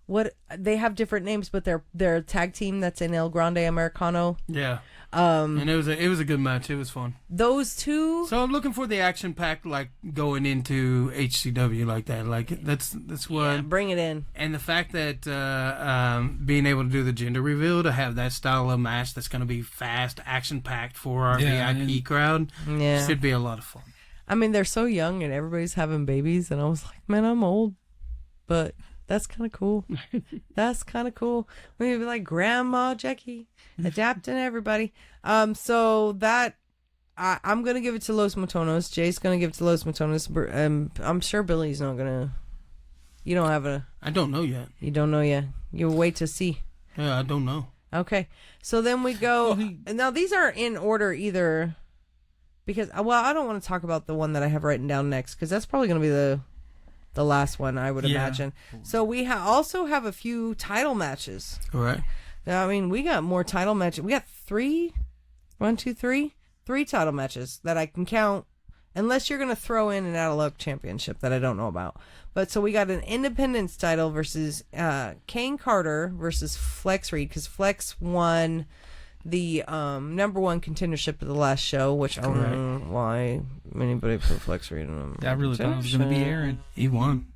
what they have different names, but they're a tag team that's in El Grande Americano. yeah, and it was a good match. It was fun. Those two. So I'm looking for the action pack, like going into HCW like that. Like that's what. Yeah, bring it in. And the fact that being able to do the gender reveal, to have that style of match that's going to be fast, action packed for our VIP crowd, Yeah. should be a lot of fun. I mean, they're so young and everybody's having babies, and I was like, man, I'm old, but that's kind of cool. That's kind of cool. We would be like Grandma Jackie, adapting everybody. So that I'm gonna give it to Los Matonos. Jay's gonna give it to Los Matonos. I'm sure Billy's not gonna You don't have a. I don't know yet. You don't know yet. You'll wait to see. Yeah, I don't know. Okay, so then we go. Now these aren't in order either, because I don't want to talk about the one that I have written down next because that's probably going to be the last one I would imagine. So we also have a few title matches. All right. I mean, we got more title matches. We got three title matches that I can count, unless you're going to throw in an out of luck championship that I don't know about. But so we got an independence title versus Kane Carter versus Flex Reed, because Flex won the number one contendership of the last show, which I don't know why anybody put Flex Reed in. I really thought it was going to be Aaron. He won.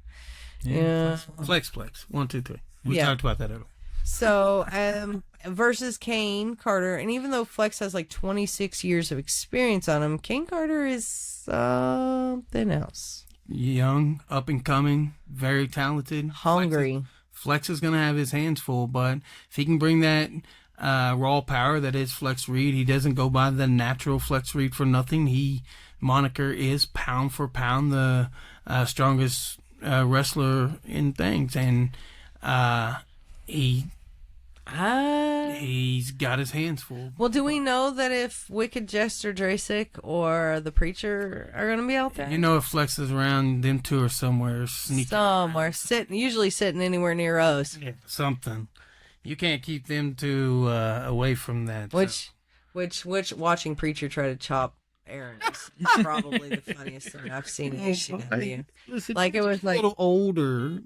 Yeah. Flex. 1, 2, 3. We talked about that earlier. So, versus Kane Carter, and even though Flex has like 26 years of experience on him, Kane Carter is something else. Young, up and coming, very talented. Hungry. Flex is going to have his hands full, but if he can bring that raw power that is Flex Reed, he doesn't go by the natural Flex Reed for nothing. Moniker is pound for pound the strongest wrestler in things, and he's got his hands full. Well, do we know that if Wicked Jester Drasic or the Preacher are going to be out there? You know, if Flex is around, them two are somewhere sneaking. Usually sitting anywhere near us. Yeah, something. You can't keep them two away from that. Which watching Preacher try to chop Aaron is probably the funniest thing I've seen in HCW. Like, it was like a little older.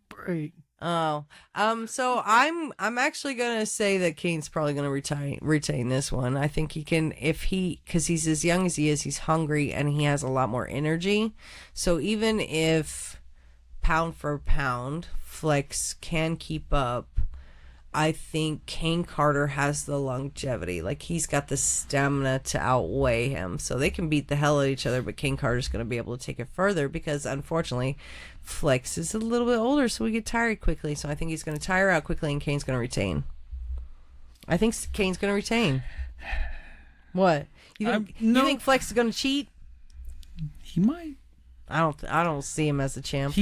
Break. Oh, so I'm actually gonna say that Kane's probably gonna retain this one. I think he can, because he's as young as he is, he's hungry and he has a lot more energy. So even if pound for pound Flex can keep up, I think Kane Carter has the longevity. Like, he's got the stamina to outweigh him. So they can beat the hell out of each other, but Kane Carter's going to be able to take it further because, unfortunately, Flex is a little bit older, so we get tired quickly. So I think he's going to tire out quickly, and Kane's going to retain. I think Kane's going to retain. What? You think Flex is going to cheat? He might. I don't see him as a champ.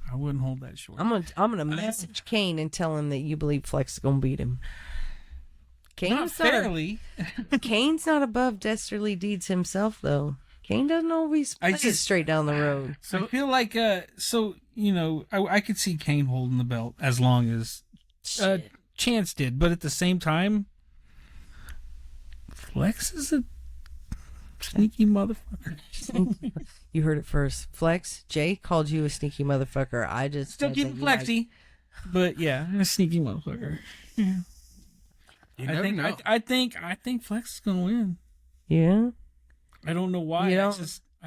I wouldn't hold that short. I'm gonna message Kane and tell him that you believe Flex is gonna beat him. Not fairly. Kane's not above Dastardly Deeds himself, though. Kane doesn't always play it straight down the road. So I feel like, I could see Kane holding the belt as long as Chance did, but at the same time, Flex is a sneaky motherfucker. You heard it first. Flex, Jay called you a sneaky motherfucker. I just still keep it flexy, but yeah, a sneaky motherfucker. Yeah. I think Flex is gonna win. Yeah. I don't know why.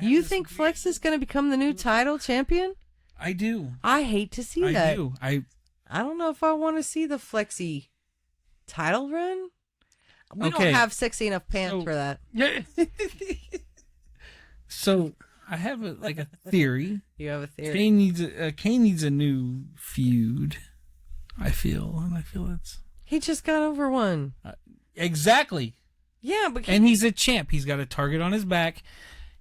You think Flex is gonna become the new title champion? I do. I hate to see that. I do. I don't know if I want to see the Flexy title run. We don't have sexy enough pants for that. Yeah. So I have a theory. You have a theory. Kane needs a new feud. I feel it's. He just got over one. Exactly. Yeah, but he's a champ. He's got a target on his back.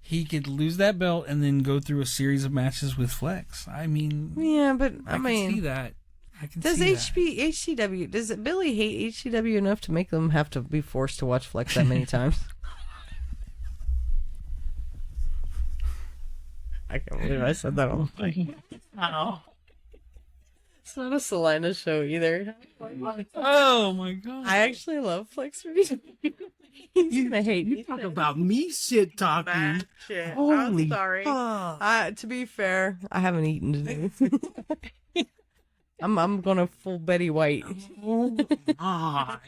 He could lose that belt and then go through a series of matches with Flex. I mean. Yeah, but I can see that. Does HCW, does Billy hate HCW enough to make them have to be forced to watch Flex that many times? I can't believe I said that on the thing. Oh. It's not a Selena show either. Oh my god. I actually love Flex Reed. He's gonna hate me. You talk about me shit talking. Shit. Holy I'm sorry. To be fair, I haven't eaten today. I'm gonna full Betty White. Oh my.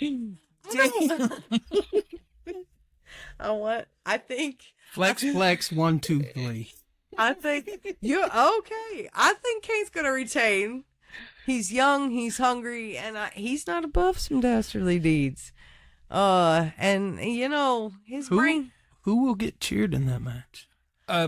What? I think Flex 1, 2, 3. I think you're okay. I think Kane's gonna retain. He's young, he's hungry, and he's not above some dastardly deeds. And his brain. Who will get cheered in that match?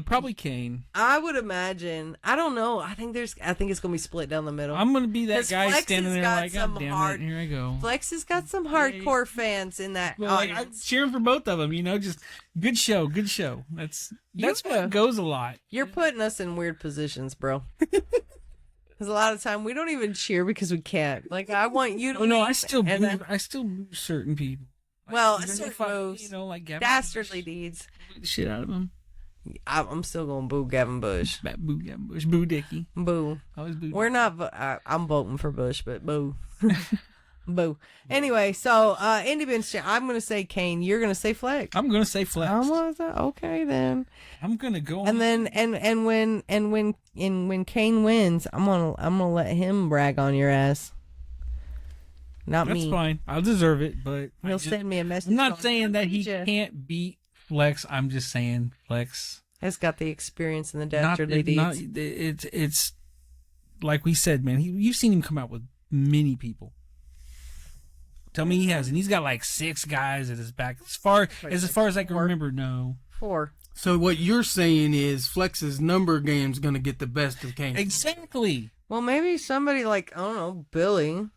Probably Kane. I would imagine. I don't know. I think it's gonna be split down the middle. I'm gonna be that 'Cause guy Flex standing has there got like, some God damn hard- it, here I go. Flex has got some hardcore fans in that Well, like, I'm audience. cheering for both of them, just good show. That's Yeah. what goes a lot. You're putting us in weird positions, bro. Because a lot of time we don't even cheer because we can't. Like, I want you to. Oh no, win, I still and then- boo certain people. Well, Even certain if I, moves. like Gavin Dastardly Bush, deeds. boo the shit out of him. I'm still going to boo Gavin Bush. Boo Gavin Bush, boo Dickie. Boo. Always boo. We're not. I'm voting for Bush, but boo. Boo. Anyway, so Indie Bench, I'm going to say Kane. You're going to say Flex. I'm gonna say Flex. I'm gonna say, okay then. I'm gonna go. And then when Kane wins, I'm gonna let him brag on your ass. Not That's me. fine. I'll deserve it, but He'll send me a message. I'm not going, saying that he "Yeah." can't beat Flex. I'm just saying Flex. Has got the experience and the Not, dastardly not deeds. it's like we said, man. You've seen him come out with many people. Tell me he hasn't. He's got like 6 guys at his back. As far as I can remember, no. 4. So what you're saying is Flex's number game's gonna get the best of Kane. Exactly. Well, maybe somebody like, I don't know, Billy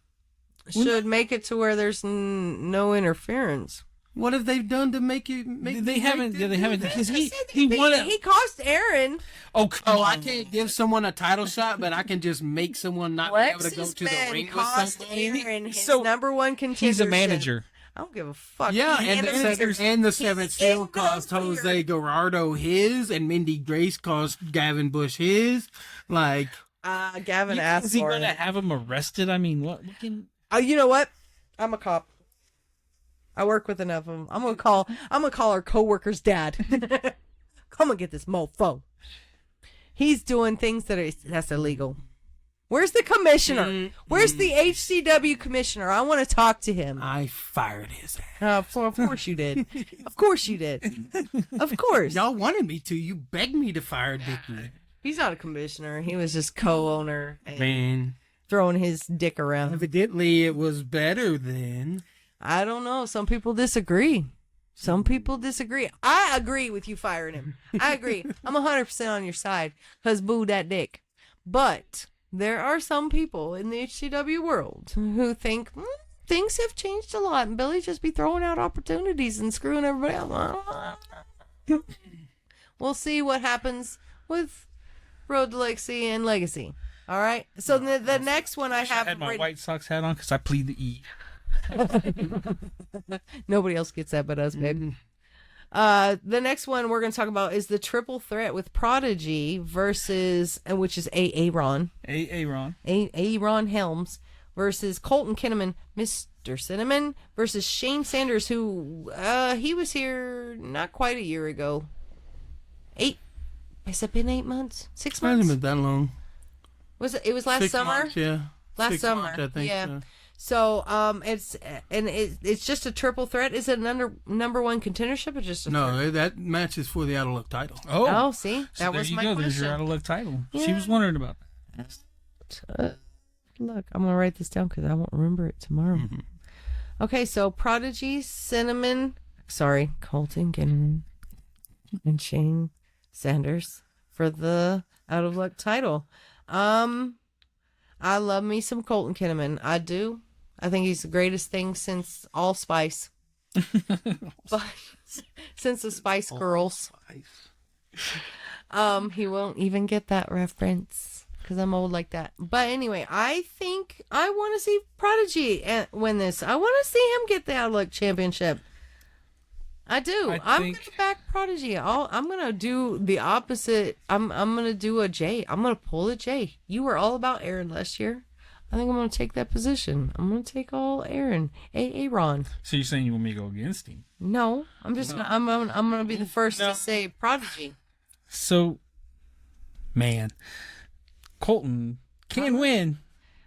should make it to where there's no interference. What have they done to make it? They haven't because he He won it. He cost Aaron. Oh, come Oh, on. I can't give someone a title shot, but I can just make someone not be able to go Lex's to the men ring with cost somebody. Aaron his So, number one contender. He's a manager. I don't give a fuck. Yeah, He's and the seventh still cost Jose Gerardo his, and Mindy Grace cost Gavin Bush his. Like, Gavin asked Is he for gonna it. have him arrested? I mean, what can? You know what? I'm a cop. I work with enough of them. I'm gonna call our coworker's dad. Come and get this mofo. He's doing things that's illegal. Where's the commissioner? Where's the HCW commissioner? I want to talk to him. I fired his ass. Of course you did. Of course you did. Of course. Y'all wanted me to. You begged me to fire Dickie. He's not a commissioner. He was just co-owner and Man, throwing his dick around. evidently it was better then. I don't know. Some people disagree. I agree with you firing him. I agree. I'm 100% on your side because boo that dick. But there are some people in the HCW world who think things have changed a lot and Billy just be throwing out opportunities and screwing everybody else. We'll see what happens with Road to Legacy and Legacy. All right. So the next one I have had my written- White Sox hat on because I plead the E. Nobody else gets that but us, babe. The next one we're going to talk about is the triple threat with Prodigy versus, which is Aaron Helms versus Colton Kinnaman, Mr. Cinnamon versus Shane Sanders, who he was here not quite a year ago. Has it been 8 monds? 6 It hasn't months? been that long. Was it? It was last 6 summer. months, yeah. Last 6 summer, months, I think, yeah. So it's just a triple threat. Is it an number one contendership or just a No, that match is for the Out of Luck title. Oh, see, So that there was you my go. There's question. your out of luck title. She Yeah. was wondering about that. Look, I'm gonna write this down because I won't remember it tomorrow. Mm-hmm. Okay, so Prodigy, Colton Kinnaman, and Shane Sanders for the Out of Luck title. I love me some Colton Kinnaman. I do. I think he's the greatest thing since Allspice. But since the Spice Girls. He won't even get that reference because I'm old like that. But anyway, I think I want to see Prodigy win this. I want to see him get the Out of Luck Championship. I do. I'm going to back Prodigy. I'm going to do the opposite. I'm going to do a J. I'm going to pull a J. You were all about Aaron last year. I think I'm going to take that position. I'm going to take all Aaron. Aaron. So you're saying you want me to go against him? No, I'm just I'm going to be the first to say Prodigy. So, man, Colton can win.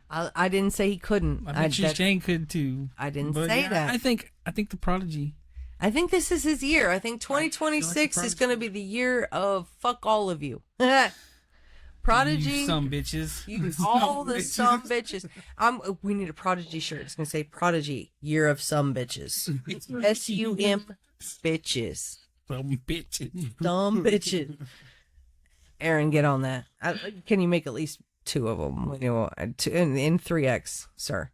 I didn't say he couldn't. I bet you Shane could too. I didn't But say yeah, that. I think the Prodigy. I think this is his year. I think 2026 is going to be the year of fuck all of you. Prodigy. You some bitches. You all the some bitches. We need a Prodigy shirt. It's going to say Prodigy, year of some bitches. SUM bitches. Dumb bitches. Dumb bitches. Aaron, get on that. Can you make at least 2 of them? You know, in 3X, sir.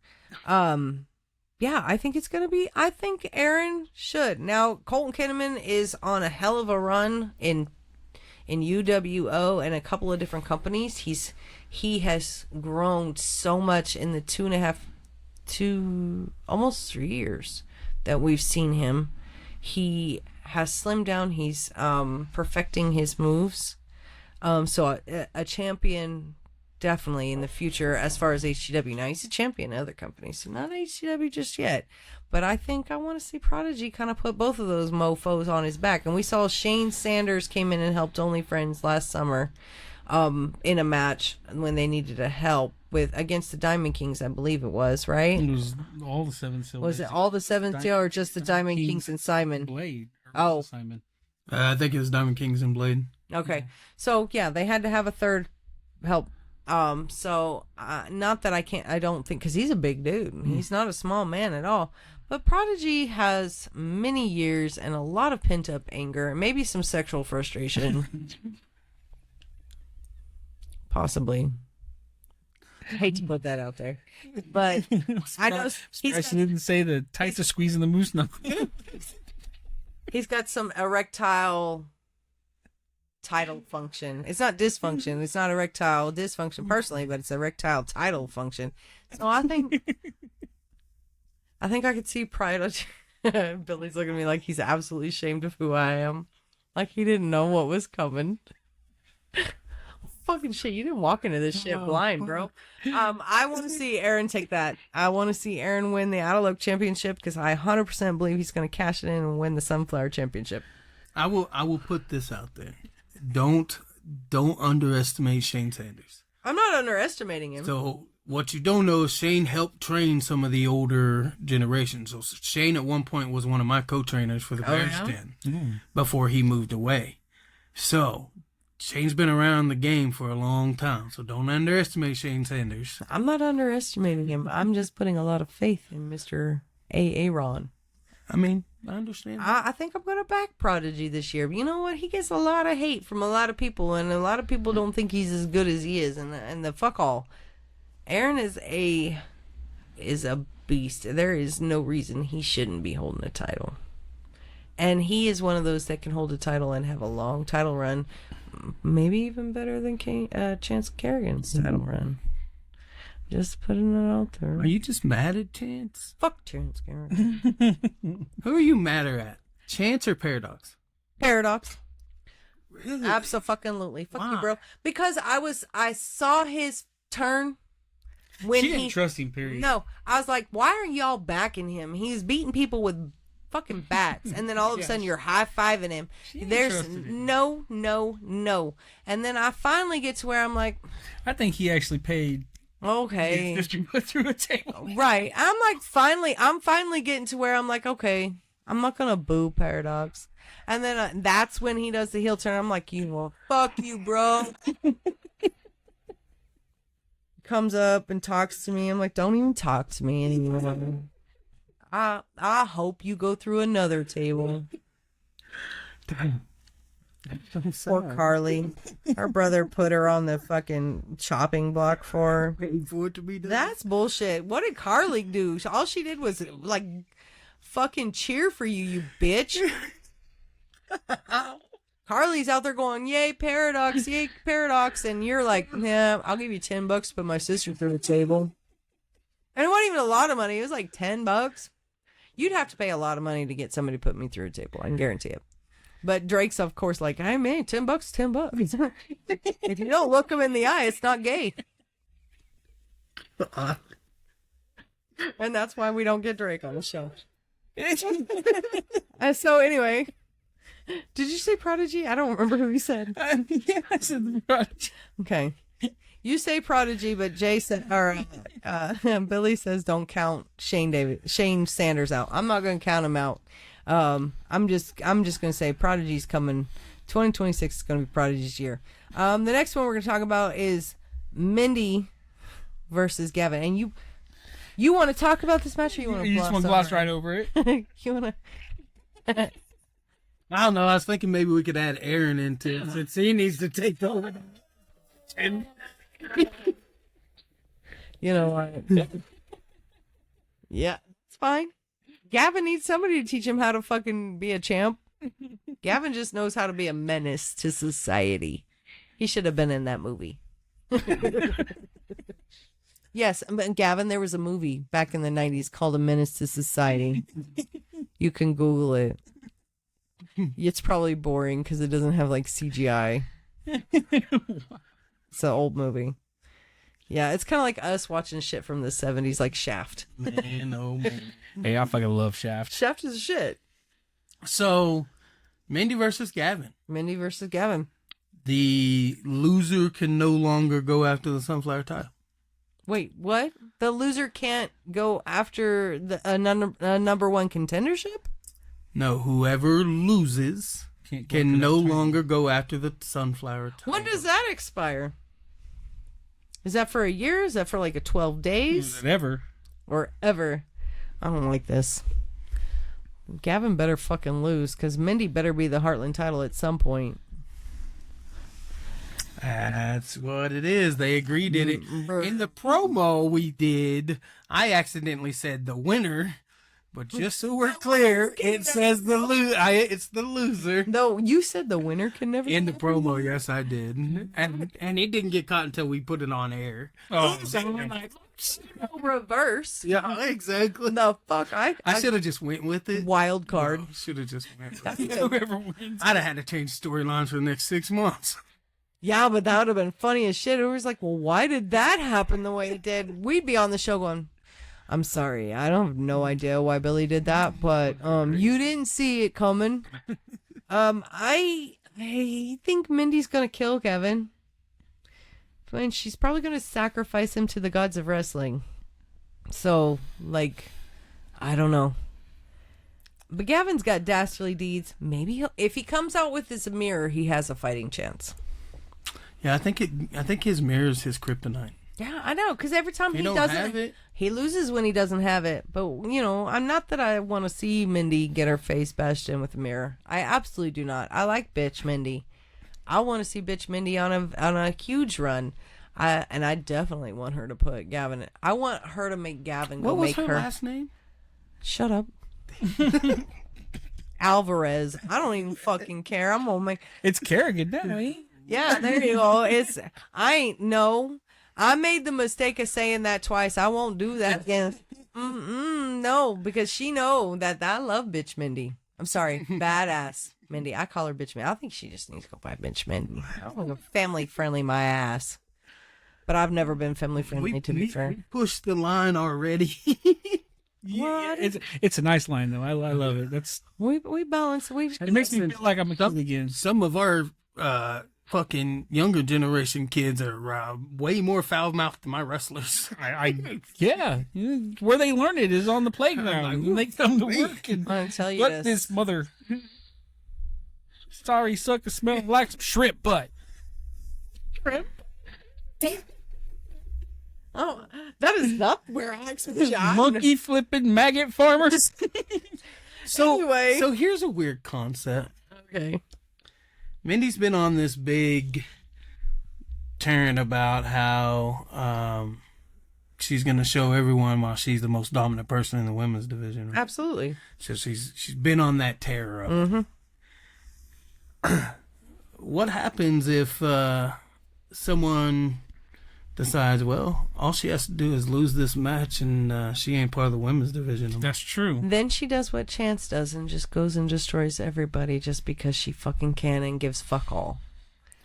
Yeah, I think it's gonna be. I think Aaron should. Now, Colton Kinnaman is on a hell of a run in UWO and a couple of different companies. He has grown so much in the 2.5 almost 3 years that we've seen him. He has slimmed down. He's perfecting his moves. So a champion definitely in the future as far as HGW. Now he's a champion in other companies, so not HGW just yet. But I think I want to see Prodigy kind of put both of those mofos on his back. And we saw Shane Sanders came in and helped Only Friends last summer in a match when they needed a help against the Diamond Kings, I believe it was, right? It was all the 7 silver. Was it all the 7 silver or just the Diamond Kings and Simon? Blade. Oh. Simon. I think it was Diamond Kings and Blade. Okay. So, yeah, they had to have a third help. So, not that I don't think, because he's a big dude. He's not a small man at all. But Prodigy has many years and a lot of pent-up anger, and maybe some sexual frustration. Possibly. I hate to put that out there. But I know I didn't say the tights are squeezing the moose knuckle. He's got some erectile tidal function. It's not dysfunction. It's not erectile dysfunction personally, but it's erectile tidal function. So I think I could see Prodigy. Billy's looking at me like he's absolutely ashamed of who I am. Like he didn't know what was coming. Fucking shit, you didn't walk into this shit blind, bro. I want to see Aaron take that. I want to see Aaron win the Outlook Championship because I 100% believe he's going to cash it in and win the Sunflower Championship. I will put this out there. Don't underestimate Shane Sanders. I'm not underestimating him. So what you don't know is Shane helped train some of the older generations. So Shane at one point was one of my co-trainers for the Bears Den before he moved away. So Shane's been around the game for a long time, so don't underestimate Shane Sanders. I'm not underestimating him. I'm just putting a lot of faith in Mr. Aaron. I mean, I understand. I think I'm going to back Prodigy this year. But you know what? He gets a lot of hate from a lot of people, and a lot of people don't think he's as good as he is, and the fuck all. Aaron is a beast. There is no reason he shouldn't be holding a title. And he is one of those that can hold a title and have a long title run. Maybe even better than Chance Kerrigan's title run. Just putting it out there. Are you just mad at Chance? Fuck Chance Kerrigan. Who are you madder at? Chance or Paradox? Paradox. Really? Absolutely. Fuck Why? you, bro. Because I saw his turn when She didn't trust him, period. No. I was like, why are y'all backing him? He's beating people with fucking bats, and then all of a sudden you're high-fiving him. There's no. And then I finally get to where I'm like, I think he actually paid okay, his distributor through a table. right. I'm finally getting to where I'm like, okay, I'm not gonna boo Paradox. And then that's when he does the heel turn. I'm like, fuck you, bro. Comes up and talks to me. I'm like, don't even talk to me anymore. I hope you go through another table. Poor Carly. Her brother put her on the fucking chopping block for her. Paid for it to be done. That's bullshit. What did Carly do? All she did was like fucking cheer for you, you bitch. Carly's out there going, yay, Paradox, and you're like, yeah, I'll give you $10 to put my sister through the table. And it wasn't even a lot of money. It was like $10. You'd have to pay a lot of money to get somebody to put me through a table. I can guarantee it. But Drake's, of course, like, hey, man, $10, $10. If you don't look him in the eye, it's not gay. And that's why we don't get Drake on the show. So anyway, did you say Prodigy? I don't remember who you said. Yeah, I said Prodigy. Okay. You say Prodigy, but Jay said, or Billy says, don't count Shane Sanders out. I'm not going to count him out. I'm just going to say Prodigy's coming. 2026 is going to be Prodigy's year. The next one we're going to talk about is Mindy versus Gavin. And you want to talk about this match, or you want to You just want to gloss right over it? You want to? I don't know. I was thinking maybe we could add Aaron into it since he needs to take over. And You know what? Yeah, it's fine. Gavin needs somebody to teach him how to fucking be a champ. Gavin just knows how to be a menace to society. He should have been in that movie. Yes, but Gavin, there was a movie back in the 90s called A Menace to Society. You can Google it. It's probably boring because it doesn't have like CGI. It's an old movie. Yeah, it's kind of like us watching shit from the 70s, like Shaft. man, oh man. Hey, I fucking love Shaft. Shaft is shit. So, Mindy versus Gavin. Mindy versus Gavin. The loser can no longer go after the sunflower title. Wait, what? The loser can't go after a number one contendership? No, whoever loses can no longer go after the sunflower title. When does that expire? Is that for a year? Is that for like a 12 days? Whatever. Or ever? I don't like this. Gavin better fucking lose, because Mindy better be the Heartland title at some point. That's what it is. They agreed in it. In the promo we did, I accidentally said the winner, but just so we're clear, it says the it's the loser. No, you said the winner can never. In the promo, yes, I did, and it didn't get caught until we put it on air. Oh, So I'm like, reverse. yeah, exactly. The fuck, I should have just went with it. wild card. Should have just went with it. whoever wins. I'd have had to change storylines for the next 6 months. Yeah, but that would have been funny as shit. It was like, well, why did that happen the way it did? We'd be on the show going, I'm sorry, I don't have no idea why Billy did that, but you didn't see it coming. I think Mindy's gonna kill Gavin. And she's probably gonna sacrifice him to the gods of wrestling. So, like, I don't know. But Gavin's got dastardly deeds. Maybe if he comes out with his mirror, he has a fighting chance. Yeah, I think his mirror is his kryptonite. Yeah, I know, because every time he don't doesn't have it. he loses when he doesn't have it. But, you know, I'm not that I want to see Mindy get her face bashed in with a mirror. I absolutely do not. I like bitch Mindy. I want to see bitch Mindy on a huge run. And I definitely want her to put Gavin in. I want her to make Gavin go What was make her her. last name? Shut up. Alvarez. I don't even fucking care. I'm gonna make. It's Kerrigan now, eh? Yeah, there you go. I made the mistake of saying that twice. I won't do that again. No, because she know that I love bitch Mindy. I'm sorry, badass Mindy. I call her bitch Mindy. I think she just needs to go by bitch Mindy. I'm family friendly my ass. But I've never been family friendly, to be fair. We pushed the line already. What? It's a nice line though. I love it. That's We balance. it makes me feel like I'm a kid again. Some of our fucking younger generation kids are way more foul-mouthed than my wrestlers. Yeah, where they learn it is on the playground. When they come to work and I'm gonna tell you what this mother. Sorry, sucker, smell like shrimp butt. Shrimp. Oh, that is not where I expected. Monkey flipping maggot farmers. Anyway. So here's a weird concept. Okay. Mindy's been on this big turn about how she's going to show everyone why she's the most dominant person in the women's division. Right? Absolutely. So she's been on that tear of What happens if someone decides, well, all she has to do is lose this match and she ain't part of the women's division? That's true. Then she does what Chance does and just goes and destroys everybody just because she fucking can and gives fuck all.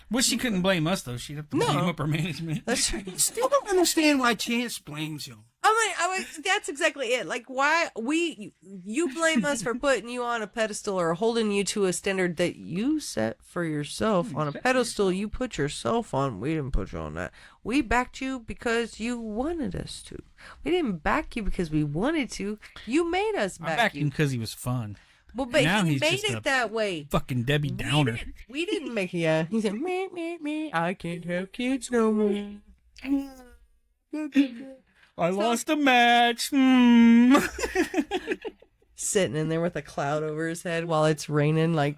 Well, she couldn't blame us though. She'd have to blame up her management. That's right. Still don't understand why Chance blames you. I mean, that's exactly it. Like, why you blame us for putting you on a pedestal or holding you to a standard that you set for yourself on a pedestal you put yourself on. We didn't put you on that. We backed you because you wanted us to. We didn't back you because we wanted to. You made us I back backed you. him because he was fun. Well, but Now he he's made just it that way. Fucking Debbie Downer. We didn't make it. Yeah. He said, me, I can't have kids no more. I lost a match. Sitting in there with a cloud over his head while it's raining like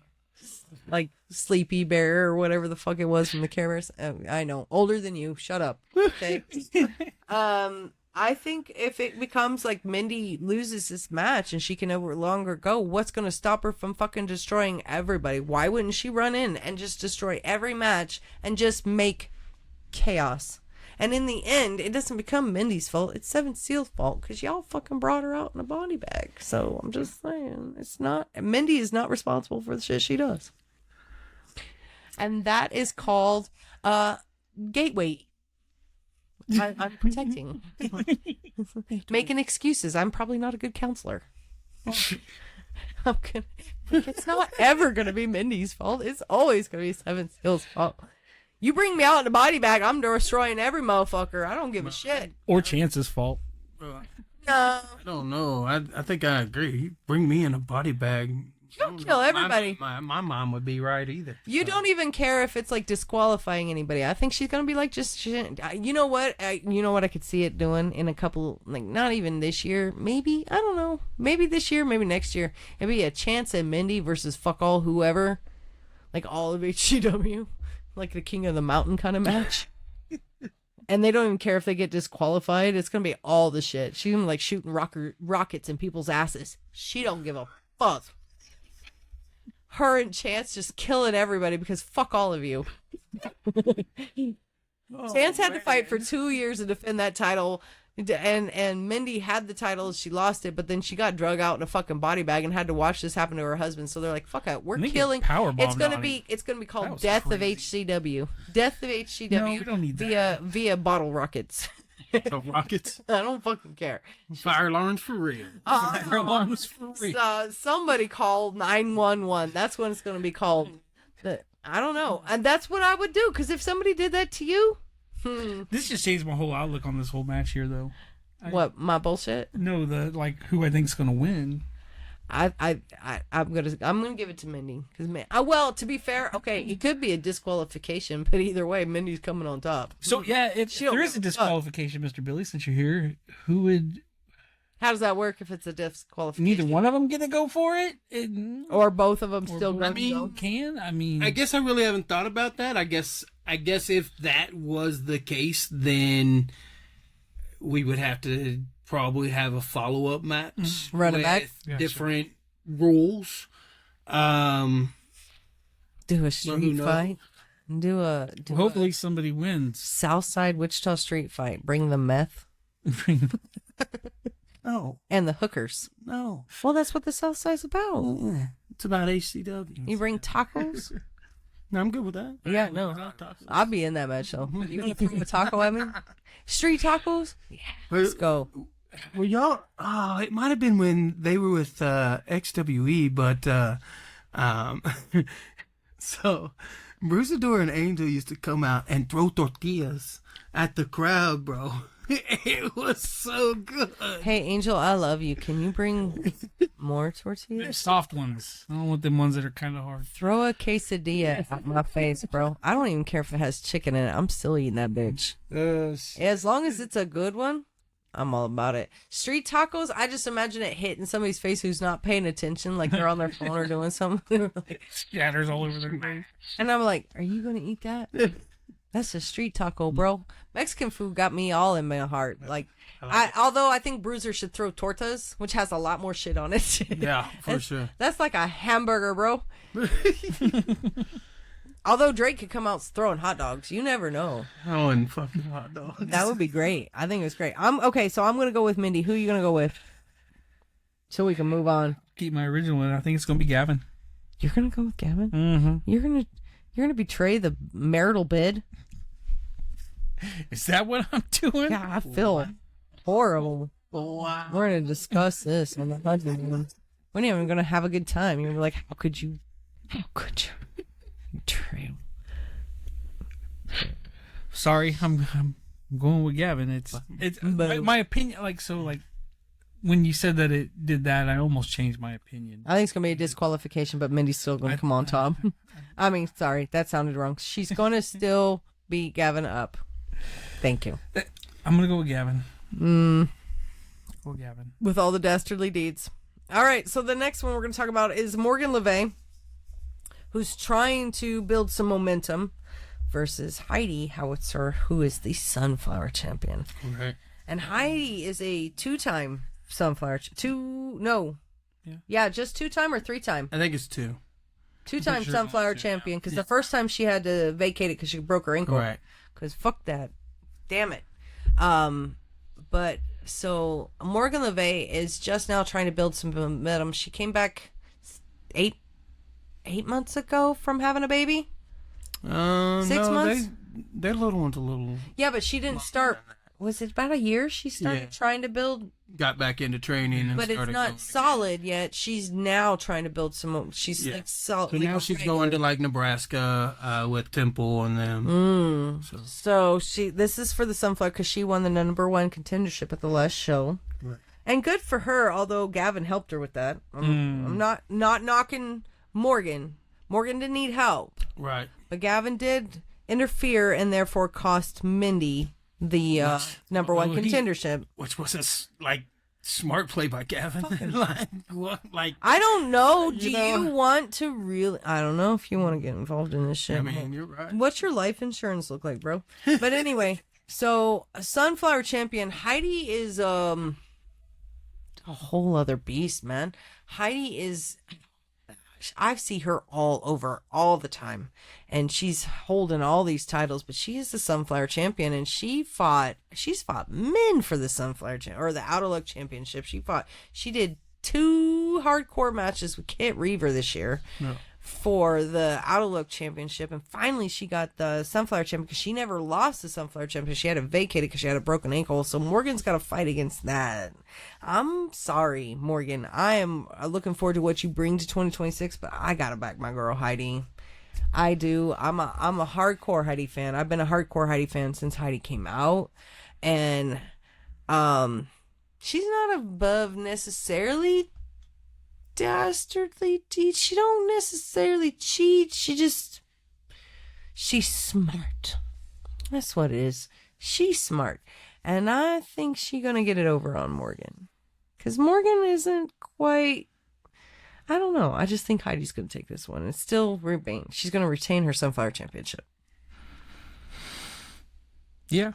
like Sleepy Bear or whatever the fuck it was from the cameras. I know, older than you. Shut up. Okay. I think if it becomes like Mindy loses this match and she can no longer go, what's going to stop her from fucking destroying everybody? Why wouldn't she run in and just destroy every match and just make chaos? And in the end, it doesn't become Mindy's fault. It's Seven Seal's fault because y'all fucking brought her out in a body bag. So I'm just saying, it's not, Mindy is not responsible for the shit she does. And that is called gateway. I'm protecting. Making excuses. I'm probably not a good counselor. It's not ever going to be Mindy's fault. It's always going to be Seven Seal's fault. You bring me out in a body bag, I'm destroying every motherfucker. I don't give a shit. Or Chance's fault. No. I don't know. I think I agree. You bring me in a body bag. You don't kill everybody. My mom would be right either. You don't even care if it's like disqualifying anybody. I think she's gonna be like, you know what? I could see it doing in a couple, like not even this year, maybe. I don't know. Maybe this year, maybe next year. It'd be a Chance and Mindy versus fuck all whoever, like all of HCW, like the King of the Mountain kind of match. And they don't even care if they get disqualified. It's gonna be all the shit. She's gonna be like shooting rockets in people's asses. She don't give a fuck. Her and Chance just killing everybody because fuck all of you. Chance had to fight for 2 years to defend that title, and Mindy had the title. She lost it, but then she got drug out in a fucking body bag and had to watch this happen to her husband. So they're like, "Fuck it, we're killing." It's gonna be called Death of HCW. Death of HCW. No, we don't need that. via bottle rockets. The rockets. I don't fucking care. Fire alarms for real. Fire alarms for real. Somebody called 911. That's what it's going to be called. I don't know. And that's what I would do. Because if somebody did that to you. This just changed my whole outlook on this whole match here, though. What, my bullshit? No, who I think's going to win. I'm gonna give it to Mindy because to be fair, okay, it could be a disqualification, but either way, Mindy's coming on top. So yeah, if there is a disqualification, Mr. Billy, since you're here, who would? How does that work if it's a disqualification? Neither one of them gonna go for it, or both of them still going to go? I guess I really haven't thought about that. I guess if that was the case, then we would have to probably have a follow-up match Run it back. Different rules. Do a street fight. Hopefully somebody wins. Southside Wichita street fight. Bring the meth. No. And the hookers. No. Well, that's what the Southside's about. It's about HCW. You bring tacos. No, I'm good with that. Yeah, no. I'll be in that match though. You want to throw a taco at me? Street tacos? Yeah. Let's go. Well, y'all, it might have been when they were with XWE, but so Bruisador and Angel used to come out and throw tortillas at the crowd, bro. It was so good. Hey, Angel, I love you. Can you bring more tortillas? Soft ones. I don't want them ones that are kind of hard. Throw a quesadilla at my face, bro. I don't even care if it has chicken in it. I'm still eating that bitch. As long as it's a good one, I'm all about it. Street tacos, I just imagine it hitting somebody's face who's not paying attention, like they're on their phone or doing something. Scatters all over their face. And I'm like, are you going to eat that? That's a street taco, bro. Mexican food got me all in my heart. Although I think Bruiser should throw tortas, which has a lot more shit on it. Yeah, for sure. That's like a hamburger, bro. Although Drake could come out throwing hot dogs. You never know. Oh, and fucking hot dogs. That would be great. I think it was great. Okay, so I'm going to go with Mindy. Who are you going to go with? So we can move on. Keep my original one. I think it's going to be Gavin. You're going to go with Gavin? Mm-hmm. You're going to betray the marital bid? Is that what I'm doing? Yeah, I feel horrible. Wow. We're going to discuss this on the honeymoon. We're not even going to have a good time. You're like, how could you betray him? Sorry, I'm going with Gavin. It's my opinion. When you said that it did that, I almost changed my opinion. I think it's going to be a disqualification, but Mindy's still going to come on top. I mean, sorry, that sounded wrong. She's going to still beat Gavin up. Thank you. I'm going to go with Gavin. Go with Gavin. With all the dastardly deeds. All right, so the next one we're going to talk about is Morgan LeVay, who's trying to build some momentum, versus Heidi Howitzer, who is the Sunflower Champion. Right. And Heidi is a two-time Sunflower. Just two-time or three-time. I think it's 2. Two-time Sunflower Champion, because the first time she had to vacate it because she broke her ankle. Right. Because fuck that. Damn it. But so Morgan LeVay is just now trying to build some momentum. She came back 8 months ago from having a baby. 6 months. Their little one's a little. Yeah, but she didn't start. Was it about a year she started trying to build? Got back into training, and but it's not solid yet. She's now trying to build some. She's like solid. So now she's going to like Nebraska with Temple and them. So this is for the Sunflower because she won the number 1 contendership at the last show, right. And good for her. Although Gavin helped her with that. I'm not knocking Morgan. Morgan didn't need help, right? But Gavin did interfere and therefore cost Mindy the number 1 contendership, which was a smart play by Gavin. like I don't know. Do you want to really? I don't know if you want to get involved in this shit. I mean, you're right. What's your life insurance look like, bro? But anyway, so Sunflower Champion Heidi is a whole other beast, man. Heidi is. I see her all over all the time, and she's holding all these titles, but she is the Sunflower Champion, and she's fought men for the Sunflower or the Out of Luck Championship. She did 2 hardcore matches with Kit Reaver this year for the Out of Luck Championship, and finally she got the Sunflower Champion because she never lost the Sunflower Champion. She had to vacate it because she had a broken ankle, so Morgan's got to fight against that. I'm sorry, Morgan. I am looking forward to what you bring to 2026, but I gotta back my girl Heidi. I do. I'm a hardcore Heidi fan. I've been a hardcore Heidi fan since Heidi came out, and she's not above necessarily dastardly deeds. She don't necessarily cheat. She's smart. That's what it is. She's smart, and I think she's gonna get it over on Morgan. Because Morgan isn't quite... I don't know. I just think Heidi's going to take this one. It's still remain. She's going to retain her Sunflower Championship. Yeah.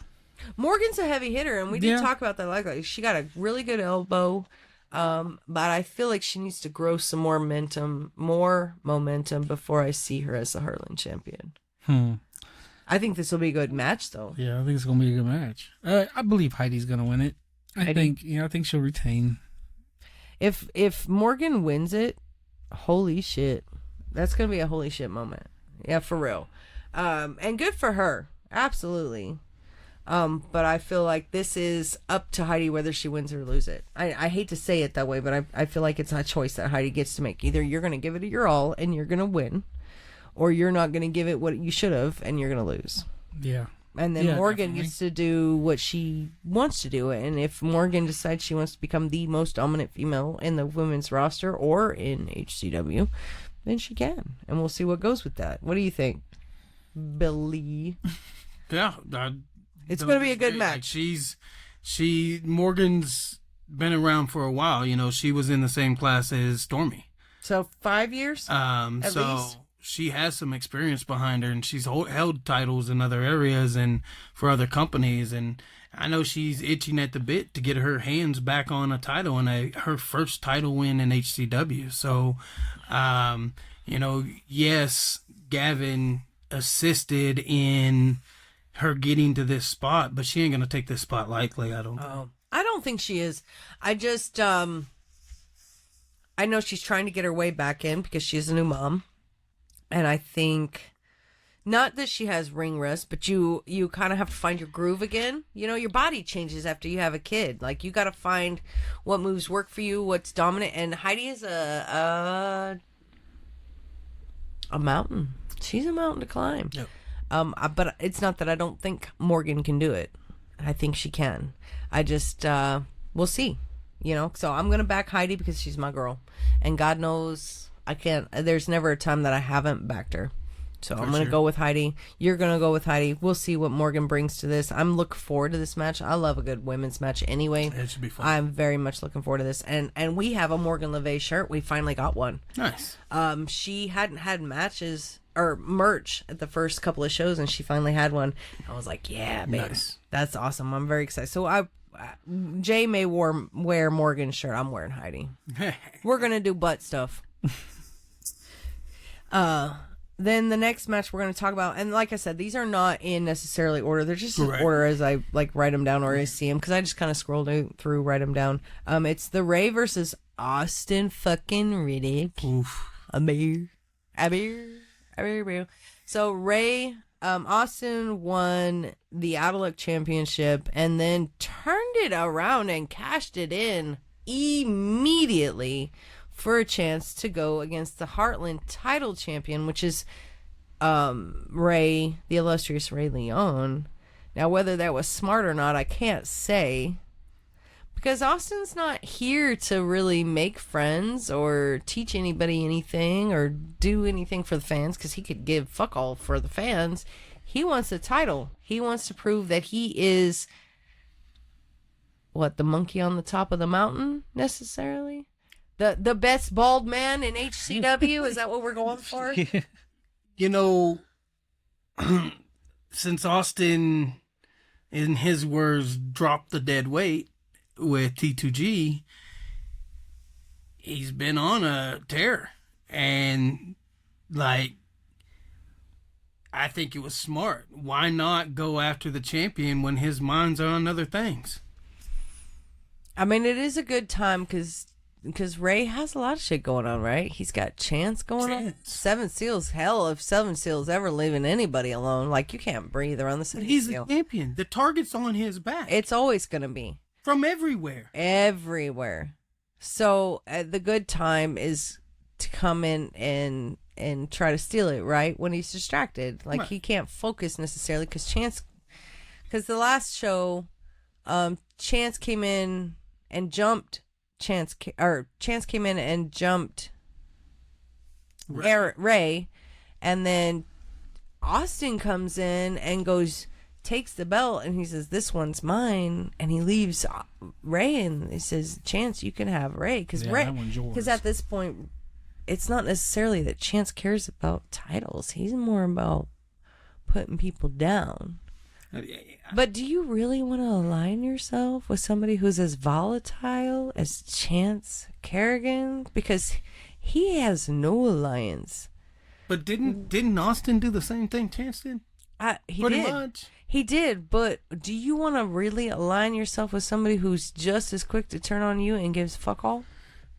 Morgan's a heavy hitter, and we did talk about that. Like, she got a really good elbow, but I feel like she needs to grow some more momentum before I see her as the Heartland champion. I think this will be a good match, though. Yeah, I think it's going to be a good match. I believe Heidi's going to win it. I think she'll retain. If Morgan wins it, holy shit. That's going to be a holy shit moment. Yeah, for real. And good for her. Absolutely. But I feel like this is up to Heidi whether she wins or lose it. I hate to say it that way, but I feel like it's a choice that Heidi gets to make. Either you're going to give it your all and you're going to win, or you're not going to give it what you should have and you're going to lose. Yeah. And then Morgan gets to do what she wants to do. And if Morgan decides she wants to become the most dominant female in the women's roster or in HCW, then she can. And we'll see what goes with that. What do you think, Billy? Yeah. It's going to be a good match. Like Morgan's been around for a while. You know, she was in the same class as Stormy. So 5 years? At least? She has some experience behind her, and she's held titles in other areas and for other companies. And I know she's itching at the bit to get her hands back on a title and her first title win in HCW. So, yes, Gavin assisted in her getting to this spot, but she ain't going to take this spot lightly, I don't think. I don't think she is. I just, I know she's trying to get her way back in because she's a new mom. And I think, not that she has ring rust, but you kind of have to find your groove again. You know, your body changes after you have a kid. Like, you got to find what moves work for you, what's dominant. And Heidi is a mountain. She's a mountain to climb. Yep. But it's not that I don't think Morgan can do it. I think she can. I just, we'll see. You know, so I'm going to back Heidi because she's my girl. And God knows... I can't. There's never a time that I haven't backed her. So For I'm going to sure. go with Heidi. You're going to go with Heidi. We'll see what Morgan brings to this. I'm looking forward to this match. I love a good women's match anyway. It should be fun. I'm very much looking forward to this. And we have a Morgan LeVay shirt. We finally got one. Nice. She hadn't had matches or merch at the first couple of shows, and she finally had one. I was like, yeah, babe. Nice. That's awesome. I'm very excited. So Jay may wear Morgan's shirt. I'm wearing Heidi. We're going to do butt stuff. Then the next match we're going to talk about, and like I said, these are not in necessarily order. They're just in Right. order as I like write them down or I see them, because I just kind of scrolled through, write them down. It's the Ray versus Austin fucking Riddick. Oof. Abir. So Ray, Austin won the Out of Luck Championship and then turned it around and cashed it in immediately for a chance to go against the Heartland title champion, which is Ray, the illustrious Ray Leon. Now, whether that was smart or not, I can't say, because Austin's not here to really make friends or teach anybody anything or do anything for the fans, because he could give fuck all for the fans. He wants the title. He wants to prove that he is, the monkey on the top of the mountain, necessarily? The best bald man in HCW? Is that what we're going for? You know, since Austin, in his words, dropped the dead weight with T2G, he's been on a tear. And, like, I think it was smart. Why not go after the champion when his mind's on other things? I mean, it is a good time because Ray has a lot of shit going on, right? He's got Chance going on. Seven Seals. Hell, if Seven Seals ever leaving anybody alone, like, you can't breathe around the Seven He's Seal. the champion. The target's on his back. It's always going to be. From everywhere. Everywhere. So the good time is to come in and try to steal it, right? When he's distracted. Like, Right. he can't focus necessarily because the last show, Chance came in and jumped. Chance came in and jumped Ray, and then Austin comes in and takes the belt, and he says, "This one's mine," and he leaves Ray, and he says, "Chance, you can have Ray," because that one's yours. because at this point, it's not necessarily that Chance cares about titles. He's more about putting people down. But do you really want to align yourself with somebody who's as volatile as Chance Kerrigan? Because he has no alliance. But didn't Austin do the same thing Chance did? He Pretty did. much. He did, but do you want to really align yourself with somebody who's just as quick to turn on you and gives fuck all?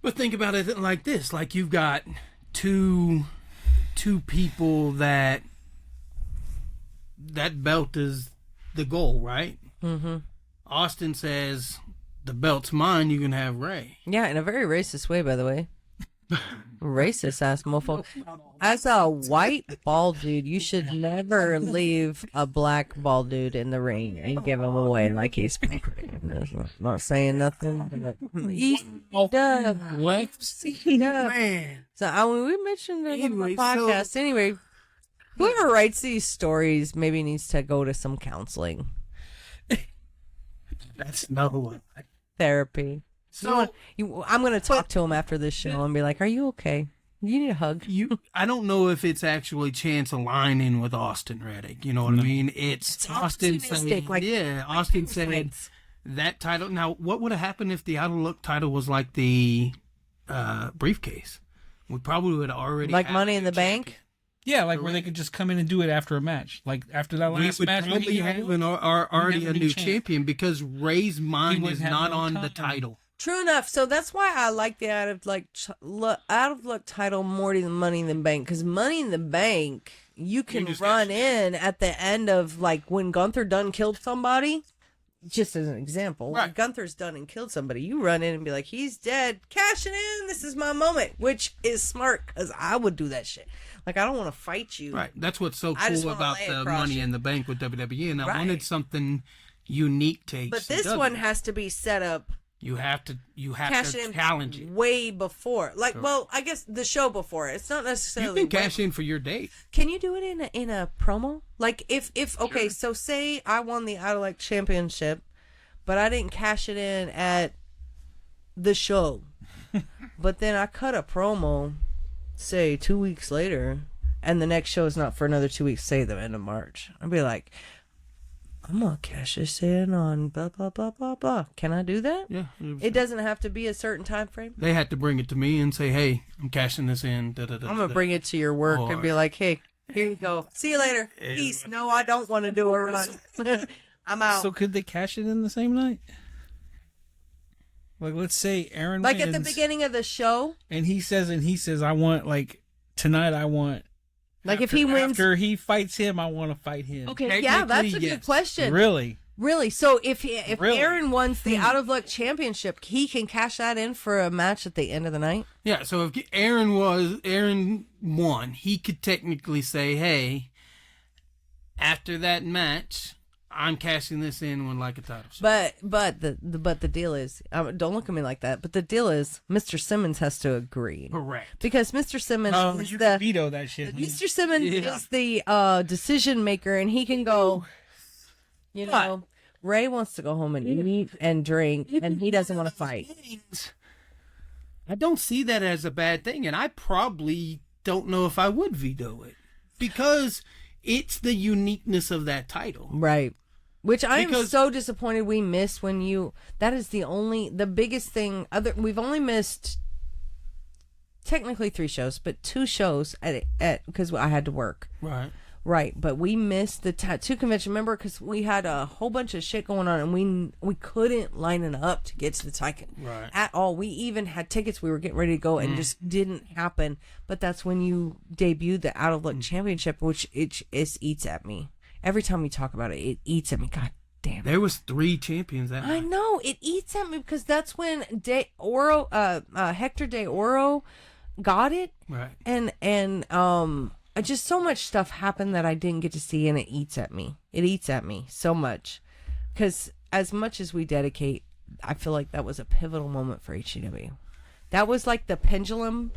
But think about it like this: like, you've got two people that belt is the goal, right? Mm-hmm. Austin says, "The belt's mine. You can have Ray." Yeah, in a very racist way, by the way. Racist ass mofo. As a white bald dude, you should never leave a black bald dude in the ring and give him away like he's not saying nothing. Eat up. What? Eat up. Man, So we mentioned it in the Anyway, podcast. Anyway, whoever writes these stories maybe needs to go to some counseling, that's another one. therapy. So I'm going to talk to him after this show and be like, "Are you okay? You need a hug." I don't know if it's actually Chance aligning with Austin Riddick. You know what I mean? It's Austin saying, Austin said that title. Now, what would have happened if the Out of Luck title was like the briefcase? We probably would have already Like had Money in a the Bank. Yeah, like where they could just come in and do it after a match. Like after that We last would match, probably have already a new champion because Ray's mind wouldn't is have not no on the time. title. True enough. So that's why I like the Out of Luck title more than Money in the Bank, because Money in the Bank you can just run got- in at the end of, like, when Gunther done killed somebody. Just as an example, when Right. Gunther's done and killed somebody, you run in and be like, "He's dead, cashing in. This is my moment," which is smart because I would do that shit. Like, I don't want to fight you. Right. That's what's so I just cool wanna about lay the across Money you. in the Bank with WWE. And I Right. wanted something unique to HCW. But this one has to be set up You have to cash to in challenge it. way before. Like, Correct. well, I guess the show before. It's not You necessarily. can cash in for your date. Can you do it in a promo? Like if okay, so say I won the Out of Luck Championship, but I didn't cash it in at the show, but then I cut a promo, say 2 weeks later, and the next show is not for another 2 weeks. Say the end of March. I'd be like, I'm gonna cash this in on blah blah blah blah blah. Can I do that? Yeah. It doesn't have to be a certain time frame. They had to bring it to me and say, "Hey, I'm cashing this in." Da, da, da, I'm gonna bring it to your work and be like, "Hey, here you go. See you later. Peace." No, I don't want to do a run. I'm out. So could they cash it in the same night? Like, let's say Aaron Like wins, at the beginning of the show, and he says, I want, like, tonight I want. like if he wins, After he fights him, I want to fight him. okay, yeah, that's a Technically, good yes. question. Really? Really? So if Really? Aaron wins the Out of Luck Championship, he can cash that in for a match at the end of the night. Yeah. So if Aaron won, he could technically say, "Hey, after that match, I'm cashing this in when like a title shot." But the deal is, don't look at me like that. But the deal is, Mr. Simmons has to agree. Correct. Because Mr. Simmons is You the can veto that shit. Mr. Simmons Yeah. is the decision maker, and he can go. You know, Ray wants to go home and eat and drink, and he doesn't want to fight. I don't see that as a bad thing, and I probably don't know if I would veto it because it's the uniqueness of that title. Right. Which I am Because- so disappointed we missed when you. That is the biggest thing. We've only missed technically 3 shows, but 2 shows at because I had to work. Right. Right, but we missed the tattoo convention. Remember, because we had a whole bunch of shit going on, and we couldn't line it up to get to the tattoo Right. at all. We even had tickets. We were getting ready to go, and just didn't happen. But that's when you debuted the Out of Luck Championship, which it eats at me every time we talk about it. It eats at me. God damn it! There was 3 champions that I night. know it eats at me because that's when Hector De Oro got it, Right. and just so much stuff happened that I didn't get to see, and it eats at me. It eats at me so much because as much as we dedicate, I feel like that was a pivotal moment for HCW. That was like the pendulum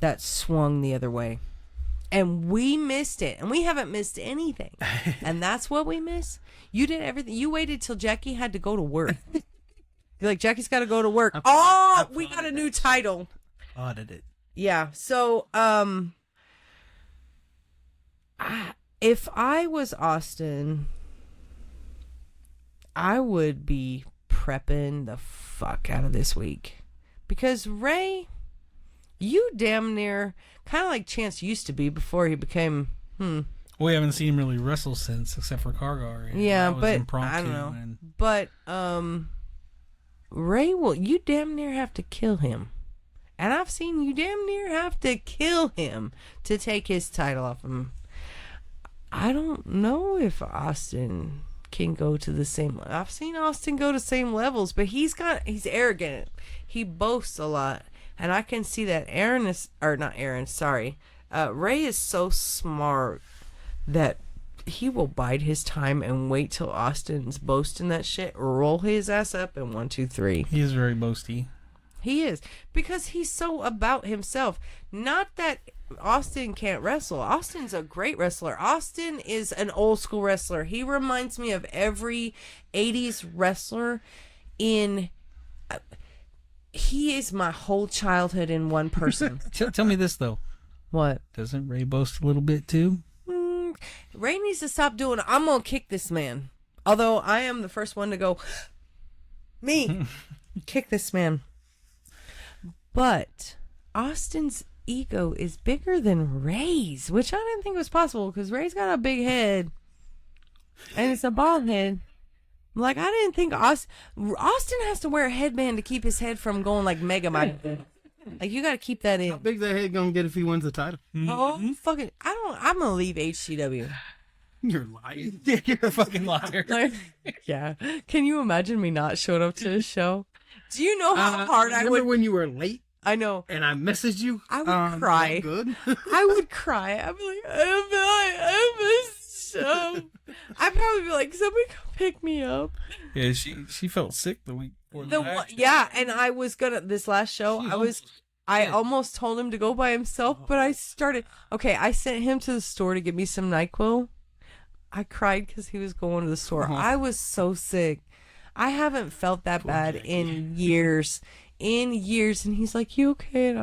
that swung the other way, and we missed it, and we haven't missed anything, and that's what we miss. You did everything. You waited till Jackie had to go to work. You're like, Jackie's got to go to work. We got a new title. Audit it. Yeah. So, if I was Austin, I would be prepping the fuck out of this week. Because Ray, you damn near, kind of like Chance used to be before he became, We haven't seen him really wrestle since, except for Kargar. Yeah, That was but impromptu, I don't know. and- But, Ray you damn near have to kill him. And I've seen you damn near have to kill him to take his title off him. I don't know if Austin can go to the same. I've seen Austin go to same levels, but he's arrogant. He boasts a lot, and I can see that Ray is so smart that he will bide his time and wait till Austin's boasting that shit, roll his ass up, and 1, 2, 3. He is very boasty. He is, because he's so about himself. Not that Austin can't wrestle. Austin's a great wrestler. Austin is an old school wrestler. He reminds me of every 80s wrestler in... he is my whole childhood in one person. Tell me this, though. What? Doesn't Ray boast a little bit, too? Ray needs to stop doing it. I'm going to kick this man. Although I am the first one to go, me, kick this man. But Austin's ego is bigger than Ray's, which I didn't think was possible because Ray's got a big head and it's a bald head. Like, I didn't think Austin has to wear a headband to keep his head from going like Mega Man. Like, you got to keep that in. How big's that head gonna get if he wins the title? Oh, fucking, I'm going to leave HCW. You're lying. You're a fucking liar. Yeah. Can you imagine me not showing up to a show? Do you know how hard I remember would? when you were late I know. and I messaged you? I would cry. Good. I would cry. I'd be like, I missed the show. I'd probably be like, somebody come pick me up. Yeah, she felt sick the week before yeah, and I was gonna this last show. I almost told him to go by himself, but I started. Okay, I sent him to the store to get me some NyQuil. I cried because he was going to the store. I was so sick. I haven't felt that bad in years. And he's like, "You okay?" And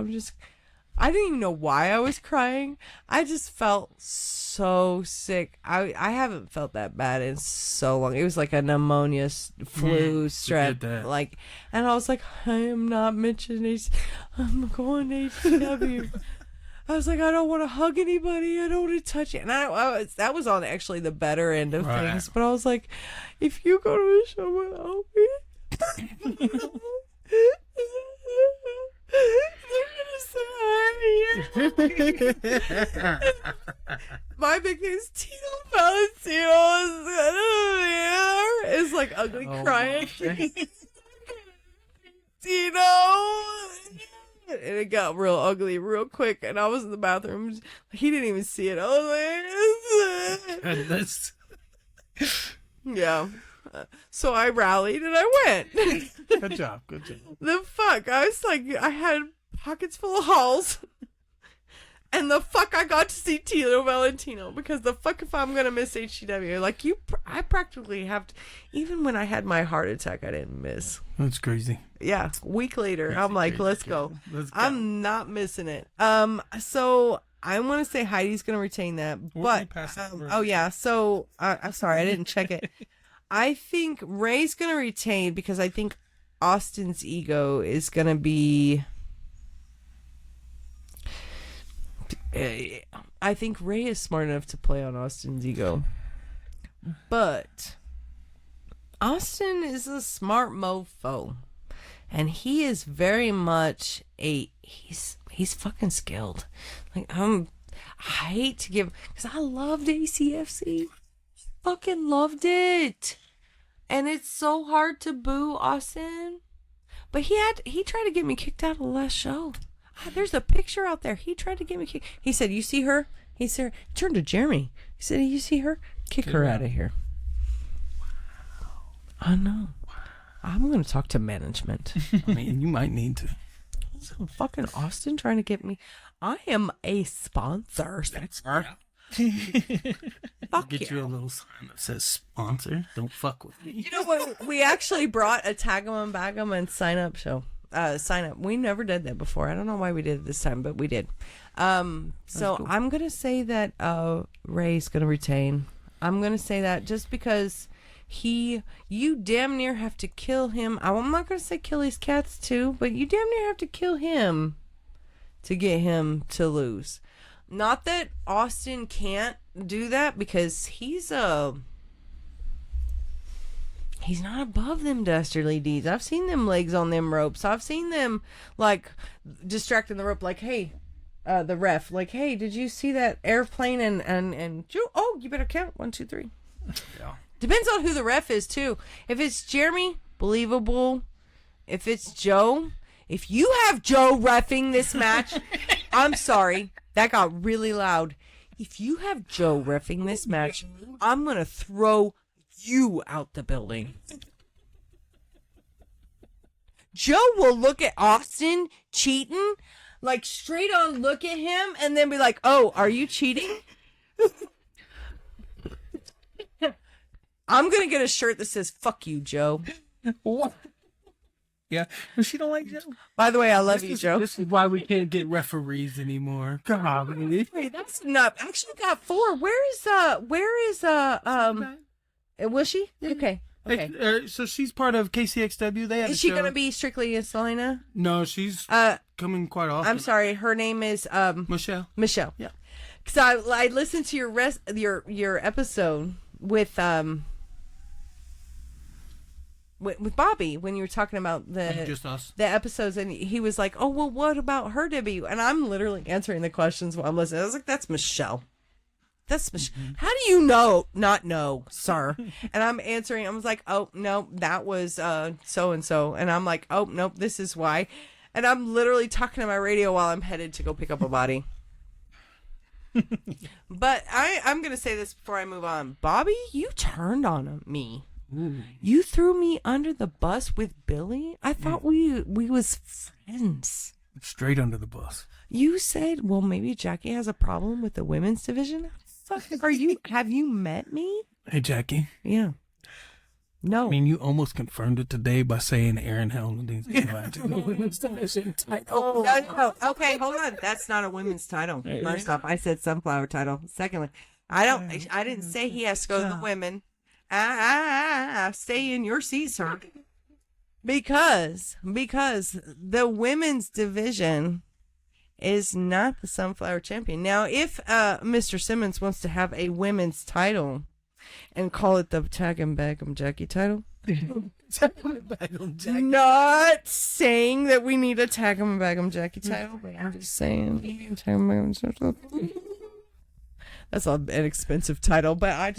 I didn't even know why I was crying. I just felt so sick. I haven't felt that bad in so long. It was like a pneumonia, flu, strep, like, and I was like, I am not mentioning. I'm going to HW. I was like, I don't want to hug anybody. I don't want to touch it. And that was on actually the better end of things. But I was like, if you go to a show without me, my big thing is Tino Valentino is like ugly crying. Tino, and it got real ugly real quick, and I was in the bathroom. He didn't even see it. I was like, yeah. So I rallied and I went. Good job. The fuck? I was like, I had pockets full of halls. And the fuck I got to see Tino Valentino. Because the fuck if I'm going to miss HCW. Like, I practically have to. Even when I had my heart attack, I didn't miss. That's crazy. Yeah. A week later, I'm like, let's go. I'm not missing it. So I want to say Heidi's going to retain that. But, oh yeah. So, I'm sorry, I didn't check it. I think Ray's going to retain because I think Austin's ego is going to be... I think Ray is smart enough to play on Austin's ego. But Austin is a smart mofo. And he is very much he's fucking skilled. Like, I hate to give... Because I loved ACFC. Fucking loved it. And it's so hard to boo Austin. But he tried to get me kicked out of the last show. There's a picture out there. He tried to get me kicked. He said, "You see her?" He said, turn to Jeremy. He said, "You see her? Kick her out of here." Wow. I know. Wow. I'm going to talk to management. I mean, you might need to. So fucking Austin trying to get me. I am a sponsor. Fuck Get you a little sign that says sponsor. Don't fuck with me. You know what? We actually brought a Tag 'em and Bag 'em and sign up show. Sign up. We never did that before. I don't know why we did it this time, but we did. So cool. I'm going to say that Ray's going to retain. I'm going to say that just because you damn near have to kill him. I'm not going to say kill his cats too, but you damn near have to kill him to get him to lose. Not that Austin can't do that because he's not above them dastardly deeds. I've seen them legs on them ropes. I've seen them like distracting the rope like, hey, the ref, like, hey, did you see that airplane and oh, you better count 1, 2, 3. Yeah. Depends on who the ref is too. If it's Jeremy, believable. If it's Joe, if you have Joe reffing this match, I'm sorry. That got really loud. If you have Joe reffing this match, I'm going to throw you out the building. Joe will look at Austin cheating, like straight on look at him, and then be like, "Oh, are you cheating?" I'm going to get a shirt that says, "Fuck you, Joe." What? Yeah, but she don't like Joe. By the way, I love you, Joe. This is why we can't get referees anymore. God, wait, that's not actually got 4. Where is was she? Okay. Hey, so she's part of KCXW. They have is she going to be strictly a Selena? No, she's coming quite often. I'm sorry, her name is Michelle. Michelle. Yeah. Because I listened to your episode with Bobby when you were talking about just us. The episodes, and he was like, "Oh well, what about her debut?" And I'm literally answering the questions while I'm listening. I was like, "That's Michelle. That's Michelle. Mm-hmm. How do you not know, sir?" And I'm answering. I was like, "Oh no, that was so and so," and I'm like, "Oh nope, this is why." And I'm literally talking to my radio while I'm headed to go pick up a body. But I'm gonna say this before I move on. Bobby, you turned on me Ooh. You threw me under the bus with Billy? I thought we was friends. Straight under the bus. You said, well, maybe Jackie has a problem with the women's division. Fuck, are you? Have you met me? Hey, Jackie. Yeah. No. I mean, you almost confirmed it today by saying Aaron Helen needs to go to the women's division title. No. Okay, hold on. That's not a women's title. First off, I said sunflower title. Secondly, I didn't say he has to go to the women. Stay in your seat, sir. Because the women's division is not the sunflower champion. Now, if Mr. Simmons wants to have a women's title and call it the Tag and Bag'em Jackie title, not saying that we need a Tag and Bag'em Jackie title, but I'm just saying Tag and Bag'em title. That's an expensive title, but I'll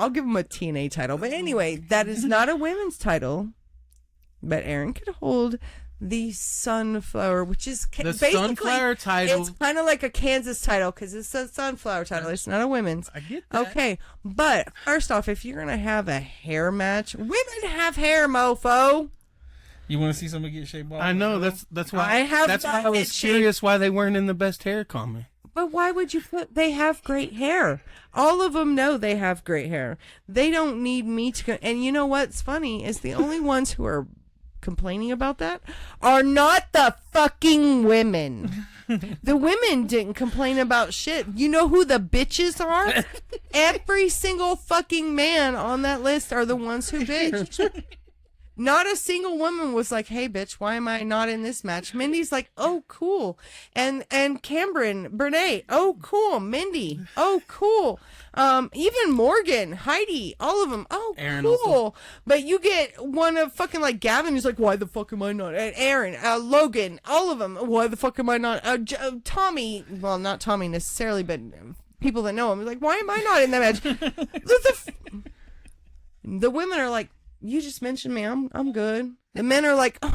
give him a TNA title. But anyway, that is not a women's title. But Aaron could hold the sunflower, which is the sunflower title. It's kind of like a Kansas title because it's a sunflower title. It's not a women's. I get that. Okay, but first off, if you're gonna have a hair match, women have hair, mofo. You want to see somebody get shaved bald? I know that's why I was curious why they weren't in the best hair comment. But why would you they have great hair. All of them know they have great hair. They don't need me to, and you know what's funny is the only ones who are complaining about that are not the fucking women. The women didn't complain about shit. You know who the bitches are? Every single fucking man on that list are the ones who bitch. Not a single woman was like, hey, bitch, why am I not in this match? Mindy's like, oh, cool. And Cameron, Brene, oh, cool. Mindy, oh, cool. Even Morgan, Heidi, all of them, oh, Aaron cool. also. But you get one of fucking like Gavin who's like, why the fuck am I not? And Aaron, Logan, all of them, why the fuck am I not? Tommy, well, not Tommy necessarily, but people that know him, like, why am I not in that match? The women are like, you just mentioned me. I'm good. The men are like, oh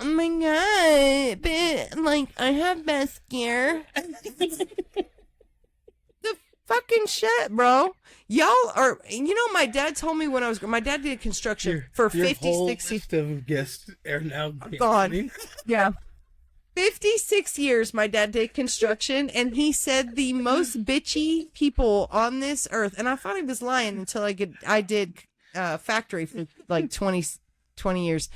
my god, but like I have best gear. The fucking shit, bro. Y'all are. You know, my dad told me when I was. My dad did construction for 50, 60. Of guests are now gone. Yeah. 56 years my dad did construction, and he said the most bitchy people on this earth, and I thought he was lying until I did factory for like 20 years.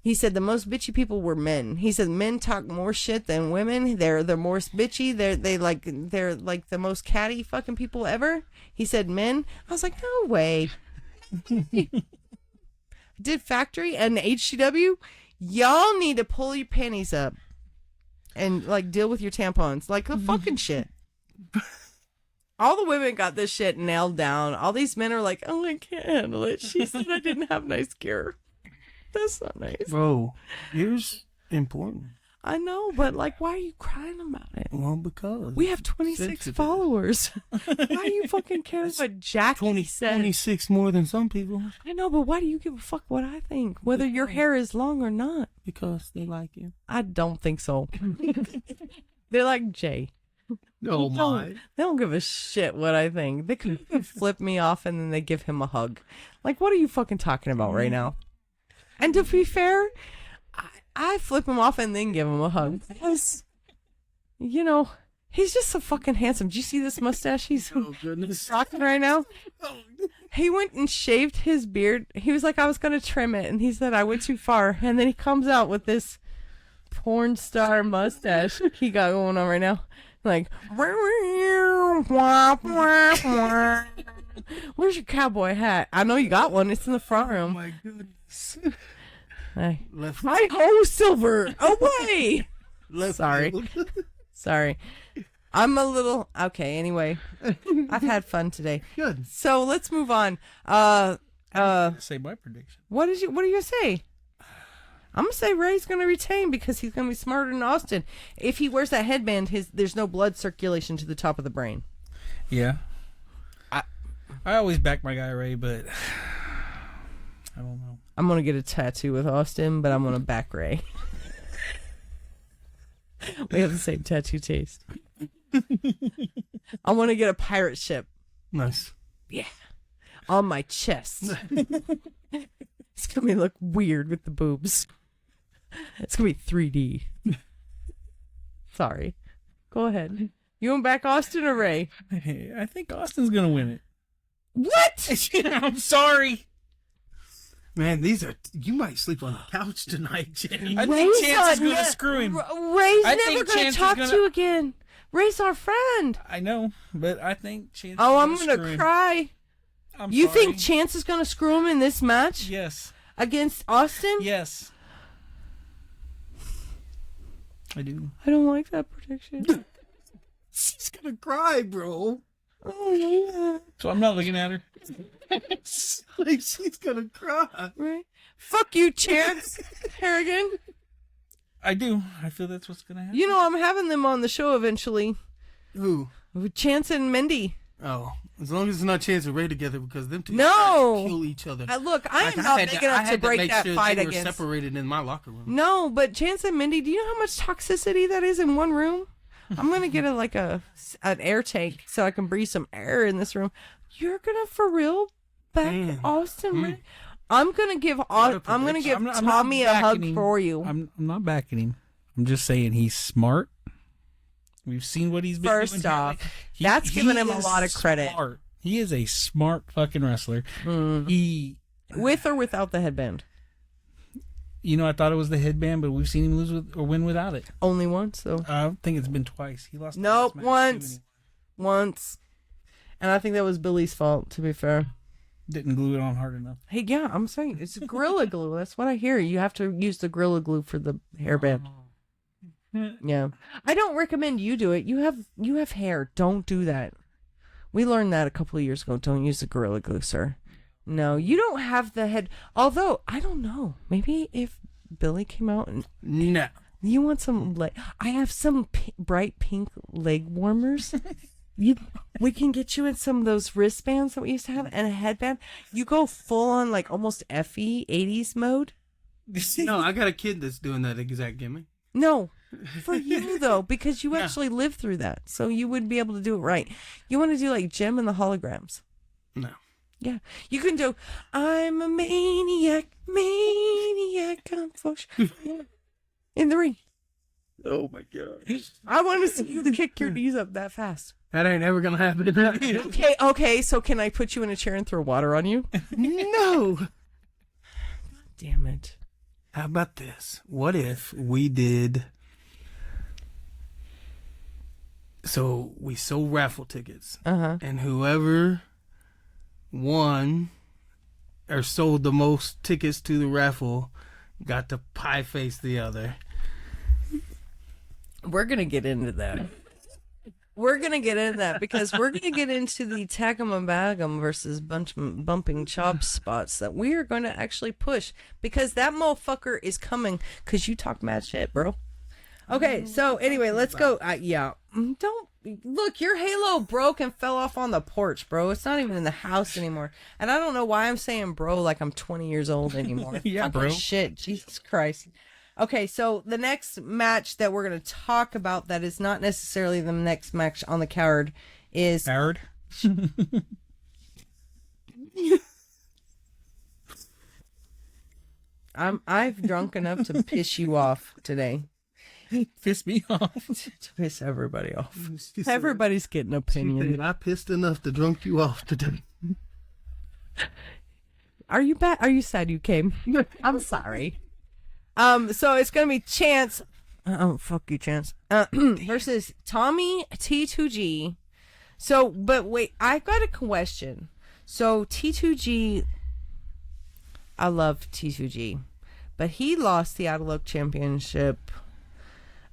He said the most bitchy people were men. He said men talk more shit than women. They're the most bitchy. They're like the most catty fucking people ever. He said men. I was like, no way. Did factory and HCW. Y'all need to pull your panties up and like deal with your tampons, like the fucking shit. All the women got this shit nailed down. All these men are like, oh, I can't handle it. She said I didn't have nice gear. That's not nice. Bro, gear's important. I know, but like, why are you crying about it? Well, because we have 26 followers. Why are you fucking caring what Jackie said? 26 more than some people. I know, but why do you give a fuck what I think? Whether your hair is long or not. Because they like you. I don't think so. They're like Jay. Oh my. They don't give a shit what I think. They could flip me off and then they give him a hug. Like, what are you fucking talking about right now? And to be fair, I flip him off and then give him a hug. Because, you know, he's just so fucking handsome. Do you see this mustache he's rocking right now? He went and shaved his beard. He was like, I was going to trim it. And he said, I went too far. And then he comes out with this porn star mustache he got going on right now. Like, where's your cowboy hat? I know you got one. It's in the front room. Oh my goodness. Hey. Hi ho, Silver. Away. Sorry. I'm a little okay. Anyway, I've had fun today. Good. So let's move on. Say my prediction. What are you gonna say? I'm gonna say Ray's gonna retain because he's gonna be smarter than Austin. If he wears that headband, there's no blood circulation to the top of the brain. Yeah. I always back my guy Ray, but I don't know. I'm gonna get a tattoo with Austin, but I'm gonna back Ray. We have the same tattoo taste. I want to get a pirate ship. Nice. Yeah. on my chest. It's going to look weird with the boobs. It's going to be 3D. Sorry. Go ahead. You want back Austin or Ray? Hey, I think Austin's going to win it. What? I'm sorry. Man, you might sleep on the couch tonight, Jen. I think Chance is going to screw him. Ray's never going to talk to you again. Ray's our friend. I know, but I think Chance I'm going to cry. You think Chance is going to screw him in this match? Yes. Against Austin? Yes. I do. I don't like that prediction. She's going to cry, bro. Oh, yeah. So I'm not looking at her. Like she's gonna cry. Right? Fuck you, Chance. Harrigan. I do. I feel that's what's gonna happen. You know I'm having them on the show eventually. Who? With Chance and Mindy. Oh, as long as it's not Chance and Ray together, because them two kill each other. Look, I am not big enough to break that fight they were against. separated in my locker room. No, but Chance and Mindy, do you know how much toxicity that is in one room? I'm gonna get an air tank so I can breathe some air in this room. You're gonna for real back Austin Ray? I'm gonna give Tommy a hug for you. I'm not backing him. I'm just saying he's smart. We've seen what he's been doing. First off, that's giving him a lot of credit. Smart. He is a smart fucking wrestler. He with or without the headband. You know, I thought it was the headband, but we've seen him lose or win without it. Only once, though. I think it's been twice. He lost. Nope, once. And I think that was Billy's fault, to be fair. Didn't glue it on hard enough. Hey, yeah, I'm saying it's Gorilla Glue. That's what I hear. You have to use the Gorilla Glue for the hairband. Yeah, I don't recommend you do it. You have hair. Don't do that. We learned that a couple of years ago. Don't use the Gorilla Glue, sir. No, you don't have the head. Although I don't know. Maybe if Billy came out and no, you want some I have some bright pink leg warmers. We can get you in some of those wristbands that we used to have and a headband. You go full on like almost FE 80s mode. No, I got a kid that's doing that exact gimmick. No, for you though, because you actually lived through that, so you would be able to do it right. You want to do like Jim and the holograms? No. Yeah, you can do. I'm a maniac, I'm for sure. In the ring. Oh my god! I want to see you kick your knees up that fast. That ain't ever gonna happen. Okay. So can I put you in a chair and throw water on you? No. God damn it! How about this? What if we did? So we sold raffle tickets, and whoever won or sold the most tickets to the raffle got to pie face the other. We're gonna get into that. We're gonna get into that because we're gonna get into the Tag'em versus bumping chop spots that we are going to actually push because that motherfucker is coming. Cause you talk mad shit, bro. Okay, so anyway, let's go. Don't look. Your halo broke and fell off on the porch, bro. It's not even in the house anymore. And I don't know why I'm saying bro like I'm 20 years old anymore. Yeah, bro. Shit, Jesus Christ. Okay, so the next match that we're going to talk about that is not necessarily the next match on the card is... Card? I've drunk enough to piss you off today. Piss me off. To piss everybody off. Everybody's getting opinion. I pissed enough to drunk you off today. Are you bad? Are you sad you came? I'm sorry. So it's gonna be Chance. Oh, fuck you, Chance. Versus Tommy T2G. So, but wait, I've got a question. So T2G, I love T2G, but he lost the Out of Luck Championship,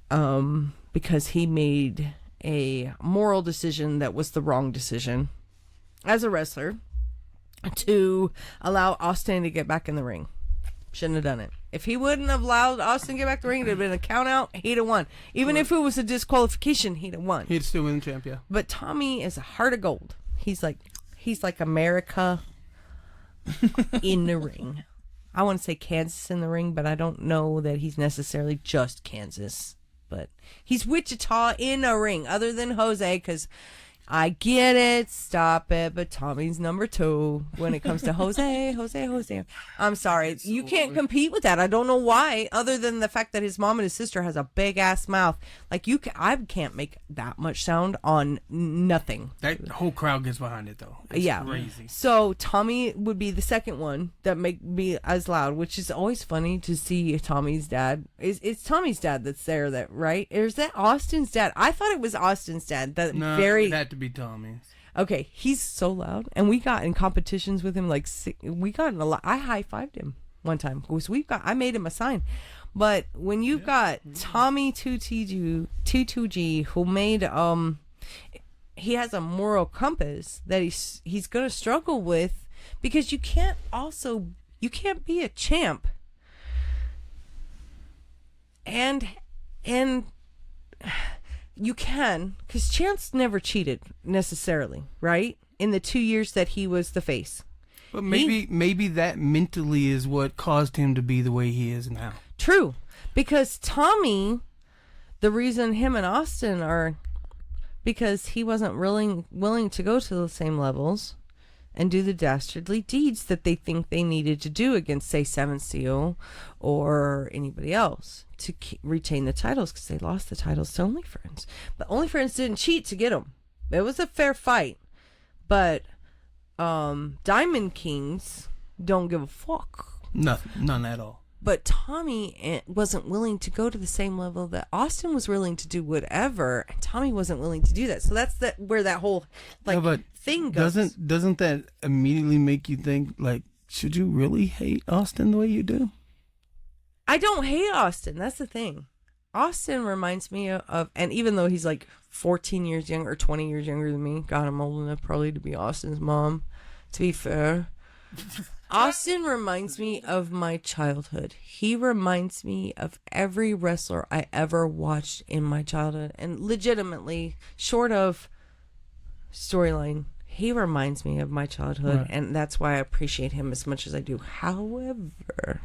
because he made a moral decision that was the wrong decision as a wrestler to allow Austin to get back in the ring. Shouldn't have done it. If he wouldn't have allowed Austin to get back to the ring, it'd have been a count out. He'd have won. Even if it was a disqualification, he'd have won. He'd still win the champ, yeah. But Tommy is a heart of gold. He's like America in the ring. I want to say Kansas in the ring, but I don't know that he's necessarily just Kansas. But he's Wichita in a ring, other than Jose, because I get it. Stop it. But Tommy's number 2 when it comes to Jose. I'm sorry. You can't compete with that. I don't know why, other than the fact that his mom and his sister has a big ass mouth. Like I can't make that much sound on nothing. That whole crowd gets behind it though. It's crazy. So Tommy would be the second one that make me as loud, which is always funny to see Tommy's dad. It's Tommy's dad that's there, that right? Or is that Austin's dad? I thought it was Austin's dad. That No, very. it had to be Tommy's. Okay, he's so loud, and we got in competitions with him. Like we got in a lot. I high-fived him one time. I made him a sign. But when you've got Tommy 22G, who made he has a moral compass that he's gonna struggle with, because you can't be a champ and you can, because Chance never cheated necessarily, right? In the 2 years that he was the face. But maybe that mentally is what caused him to be the way he is now. True. Because Tommy, the reason him and Austin are, because he wasn't willing to go to the same levels and do the dastardly deeds that they think they needed to do against, say, Seven Seal or anybody else to retain the titles, because they lost the titles to OnlyFriends. But OnlyFriends didn't cheat to get them. It was a fair fight. But Diamond Kings don't give a fuck. None at all. But Tommy wasn't willing to go to the same level that Austin was willing to do whatever, and Tommy wasn't willing to do that. So that's where that whole thing goes. Doesn't that immediately make you think, like, should you really hate Austin the way you do? I don't hate Austin. That's the thing. Austin reminds me of, and even though he's like 14 years younger or 20 years younger than me, God, I'm old enough probably to be Austin's mom, to be fair. Austin reminds me of my childhood. He reminds me of every wrestler I ever watched in my childhood. And legitimately, short of storyline, he reminds me of my childhood. Right. And that's why I appreciate him as much as I do. However,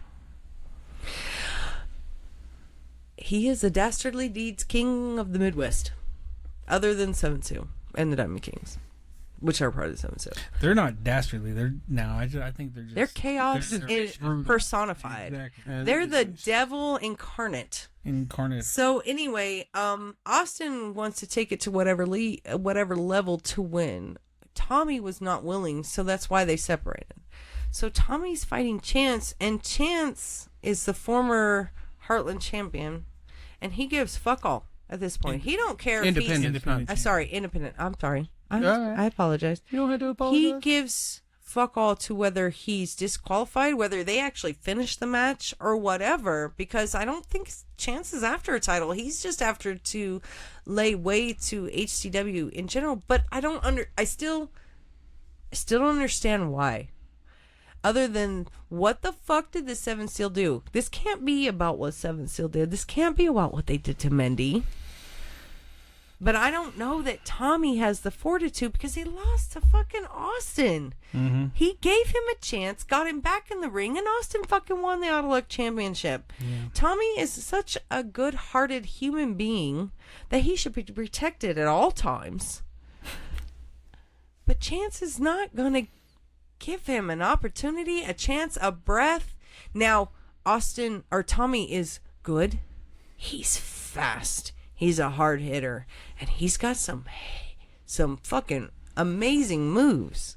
he is a dastardly deeds king of the Midwest, other than Seven Seal and the Diamond Kings, which are part of the Seven Seal. They're not dastardly. I think they're chaos personified. Exactly. They're the devil incarnate. So anyway, Austin wants to take it to whatever level to win. Tommy was not willing, so that's why they separated. So Tommy's fighting Chance, and Chance is the former Heartland champion, and he gives fuck all at this point. He don't care if he's independent. Independent. I'm sorry. I apologize. You don't have to apologize. He gives fuck all to whether he's disqualified, whether they actually finish the match or whatever, because I don't think Chance is after a title. He's just after to lay way to HCW in general, but I still don't understand why. Other than, what the fuck did the Seven Seal do? This can't be about what Seven Seal did. This can't be about what they did to Mindy. But I don't know that Tommy has the fortitude, because he lost to fucking Austin. Mm-hmm. He gave him a chance, got him back in the ring, and Austin fucking won the Out of Luck Championship. Yeah. Tommy is such a good-hearted human being that he should be protected at all times. But Chance is not going to give him an opportunity, a chance, a breath. Now, Tommy is good. He's fast. He's a hard hitter, and he's got some fucking amazing moves.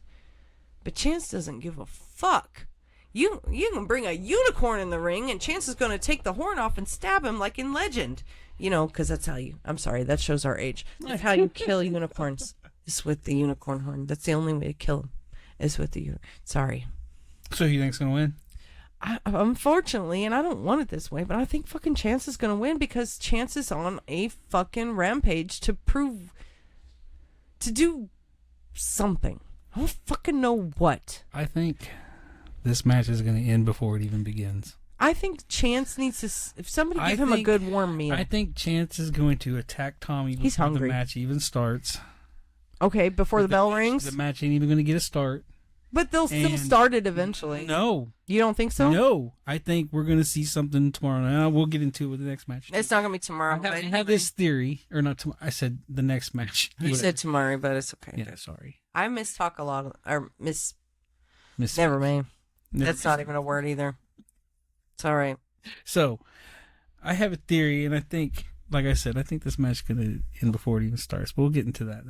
But Chance doesn't give a fuck. You can bring a unicorn in the ring, and Chance is going to take the horn off and stab him like in Legend. You know, because that's how I'm sorry, that shows our age. That's how you kill unicorns, is with the unicorn horn. That's the only way to kill them, is with the unicorn. Sorry. So you think's going to win? Unfortunately, and I don't want it this way, but I think fucking Chance is going to win, because Chance is on a fucking rampage to do something. I don't fucking know what. I think this match is going to end before it even begins. I think Chance needs to, if somebody give him a good warm meal. I think Chance is going to attack Tommy before the match even starts. Okay, before the bell rings? The match ain't even going to get a start. But they'll still And start it eventually. No. You don't think so? No. I think we're going to see something tomorrow. Now we'll get into it with the next match. It's not going to be tomorrow. I have this theory, or not tomorrow. I said the next match. You said tomorrow, but it's okay. Yeah, sorry. I mistalk a lot. Or miss. Miss. Never mind. That's not even a word either. It's all right. So, I have a theory, and I think, like I said, I think this match is going to end before it even starts. But we'll get into that.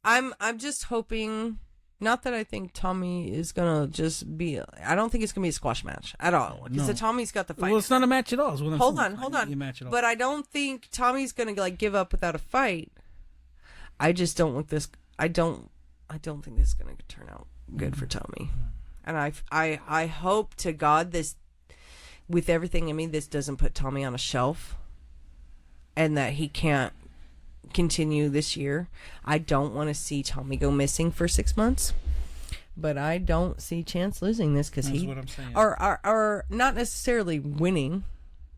I'm just hoping. Not that I think Tommy is gonna just be. I don't think it's gonna be a squash match at all. Because the Tommy's got the fight. Well, it's not a match at all. Hold on. But I don't think Tommy's gonna like give up without a fight. I just don't want this. I don't think this is gonna turn out good for Tommy. And I hope to God this, with everything in me, this doesn't put Tommy on a shelf, and that he can't continue this year. I don't want to see Tommy go missing for 6 months, but I don't see Chance losing this because he what I'm saying. Are not necessarily winning,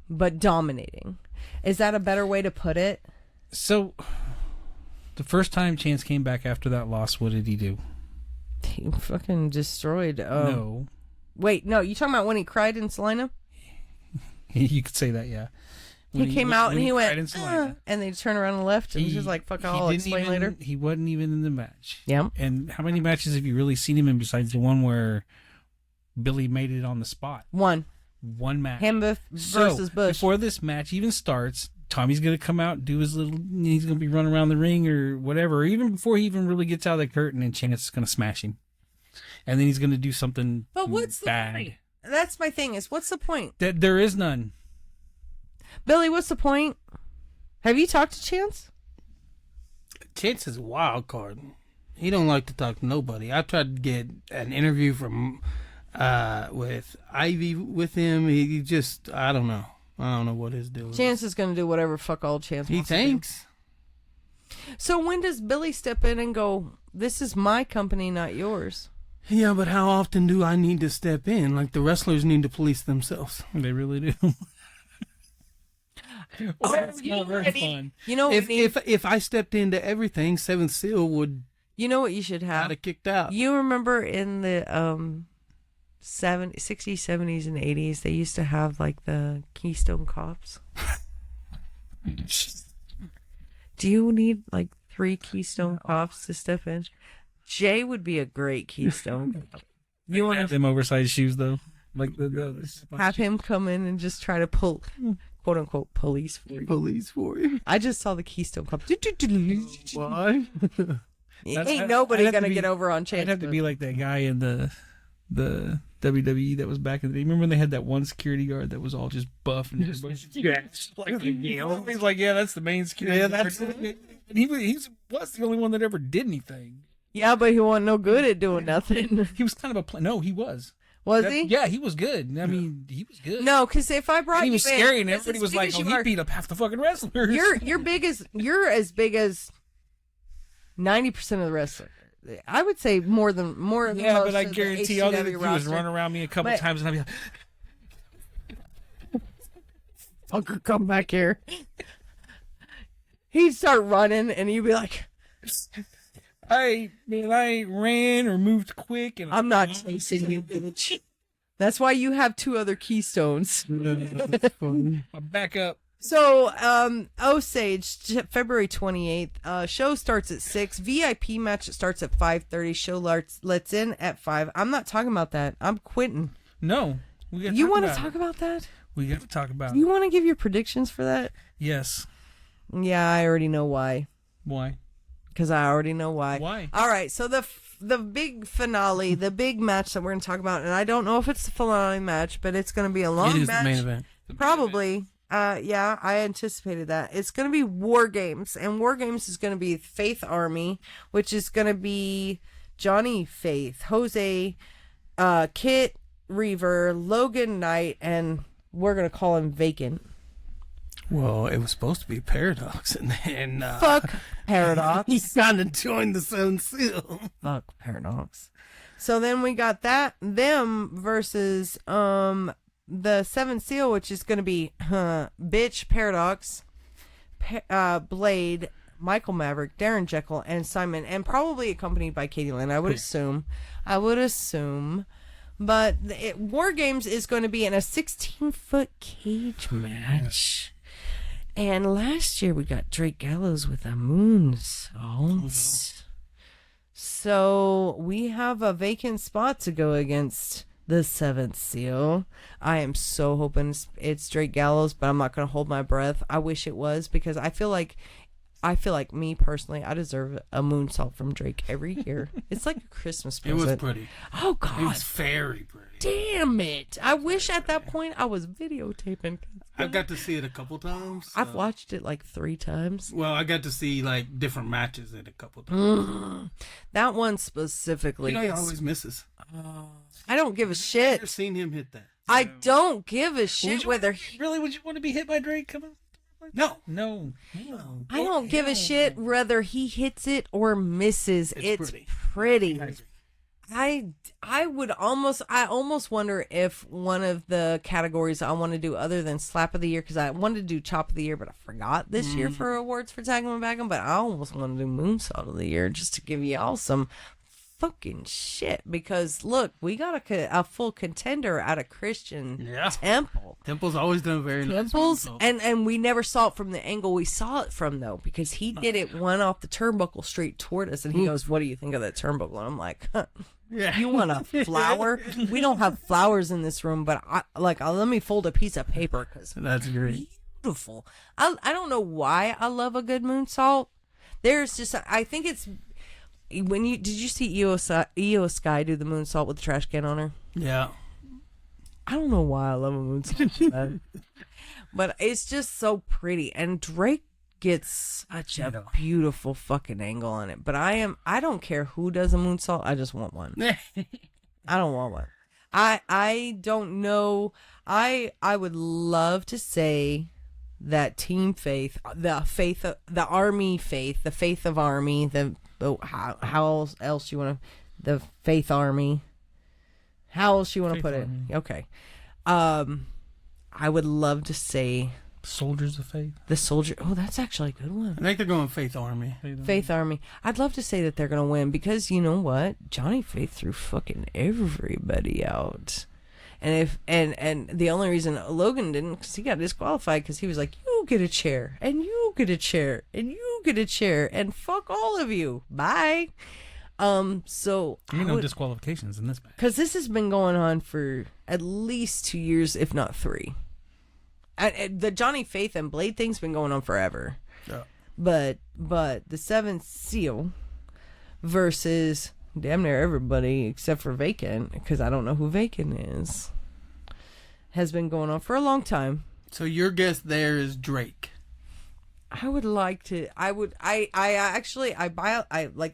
but dominating. Is that a better way to put it? So, the first time Chance came back after that loss, what did he do? He fucking destroyed. No. Wait, no. You talking about when he cried in Salina? You could say that, yeah. He came out and he went, and and they turned around and left, and he's just like, fuck, I'll explain later. He wasn't even in the match. Yeah. And how many matches have you really seen him in besides the one where Billy made it on the spot? One match. Him versus Bush. Before this match even starts, Tommy's going to come out, do his little, he's going to be running around the ring or whatever, or even before he even really gets out of the curtain, and Chance is going to smash him. And then he's going to do something But what's bad. the point? That's my thing, is what's the point? That there is none. Billy, what's the point? Have you talked to Chance? Chance is a wild card. He don't like to talk to nobody. I tried to get an interview from with Ivy with him. He just, I don't know what his deal is. Chance is going to do whatever fuck all Chance He wants to thinks. do. So when does Billy step in and go, this is my company, not yours? Yeah, but how often do I need to step in? Like the wrestlers need to police themselves. They really do. That's not very fun. You know, If I stepped into everything, Seventh Seal would you know what you should have? have kicked out. You remember in the 60s, 70s, and 80s, they used to have like the Keystone Cops. Do you need like 3 Keystone Cops to step in? Jay would be a great Keystone. You want to have them oversized shoes though, like the have him come in and just try to pull, quote unquote, police for you. Police for you. I just saw the Keystone Cops. Why? Ain't nobody gonna get over on Chance. I'd have to be like that guy in the WWE that was back in the day. Remember when they had that one security guard that was all just buff and just like he's like, yeah, that's the main security. Yeah, and he was the only one that ever did anything. Yeah, but he wasn't no good at doing nothing. He was kind of no, he was. Was he? Yeah, he was good. I mean, he was good. No, because if I brought and he you was in, scary, and everybody was like, "Oh, he are, beat up half the fucking wrestlers." You're as big as 90% of the wrestlers. I would say more than Yeah, most but I of the guarantee all the HCW was roster. run around me a couple times, and I'd be like, "Fucker, come back here." He'd start running, and you'd be like, I ran or moved quick, and I'm not chasing you, bitch. That's why you have 2 other Keystones. I back up. So, Osage, February 28th. Show starts at 6. VIP match starts at 5:30. Show lets in at 5. I'm not talking about that. I'm quitting. No, You want to talk about that? We got to talk about. You want to give your predictions for that? Yes. Yeah, I already know why. Why? Because I already know why. Why? All right, so the big finale, the big match that we're going to talk about, and I don't know if it's the finale match, but it's going to be a long It is match. the main event. Probably. Yeah, I anticipated that. It's going to be War Games, and War Games is going to be Faith Army, which is going to be Johnny Faith, Jose, Kit Reaver, Logan Knight, and we're going to call him Vacant. Well, it was supposed to be Paradox, and Fuck Paradox. he kind of joined the Seventh Seal. Fuck Paradox. So then we got them versus the Seventh Seal, which is going to be Bitch, Paradox, Blade, Michael Maverick, Darren Jekyll, and Simon, and probably accompanied by Katie Lynn. I would assume. But War Games is going to be in a 16-foot cage match. And last year we got Drake Gallows with a moonsault. So we have a vacant spot to go against the Seventh Seal. I am so hoping it's Drake Gallows, but I'm not going to hold my breath. I wish it was, because I feel like me personally, I deserve a moonsault from Drake every year. It's like a Christmas present. It was pretty. Oh, God. It was very pretty. Damn it. I wish at that point I was videotaping. I've got to see it a couple times. So. I've watched it like 3 times. Well, I got to see like different matches in a couple times. That one specifically. He always misses. I don't give a shit. I've never seen him hit that. I don't give a shit whether really would you want to be hit by Drake? Come on. No. I don't give a shit whether he hits it or misses. It's pretty. I almost wonder if one of the categories I want to do other than slap of the year, because I wanted to do chop of the year, but I forgot this year for awards for Tag 'em and Bag 'em, but I almost want to do moonsault of the year just to give y'all some fucking shit, because look, we got a full contender out of Christian Temple. Temple's always done very nice. And we never saw it from the angle we saw it from, though, because he did it one off the turnbuckle straight toward us, and he goes, "What do you think of that turnbuckle?" And I'm like, huh. Yeah. You want a flower? We don't have flowers in this room, but let me fold a piece of paper, because that's great. Beautiful. I don't know why I love a good moonsault. There's just, I think it's did you see Io Sky do the moonsault with the trash can on her? Yeah. I don't know why I love a moonsault, but it's just so pretty, and Drake gets such a beautiful fucking angle on it. But I don't care who does a moonsault. I just want one. I don't want one. I don't know. I would love to say that Team Faith, the faith of the Army faith, the faith of Army, how else you want to, the Faith Army. How else you want to put it? Okay. I would love to say Soldiers of Faith. The soldier. Oh, that's actually a good one. I think they're going Faith Army. Faith Army. I'd love to say that they're going to win, because you know what? Johnny Faith threw fucking everybody out. And and the only reason Logan didn't, because he got disqualified, because he was like, you get a chair, and you get a chair, and you get a chair, and fuck all of you. Bye. So no disqualifications in this match, because this has been going on for at least 2 years, if not 3. The Johnny Faith and Blade thing's been going on forever. Yeah. But the Seventh Seal versus damn near everybody except for Vacant, because I don't know who Vacant is, has been going on for a long time. So your guess there is Drake. I would like to. I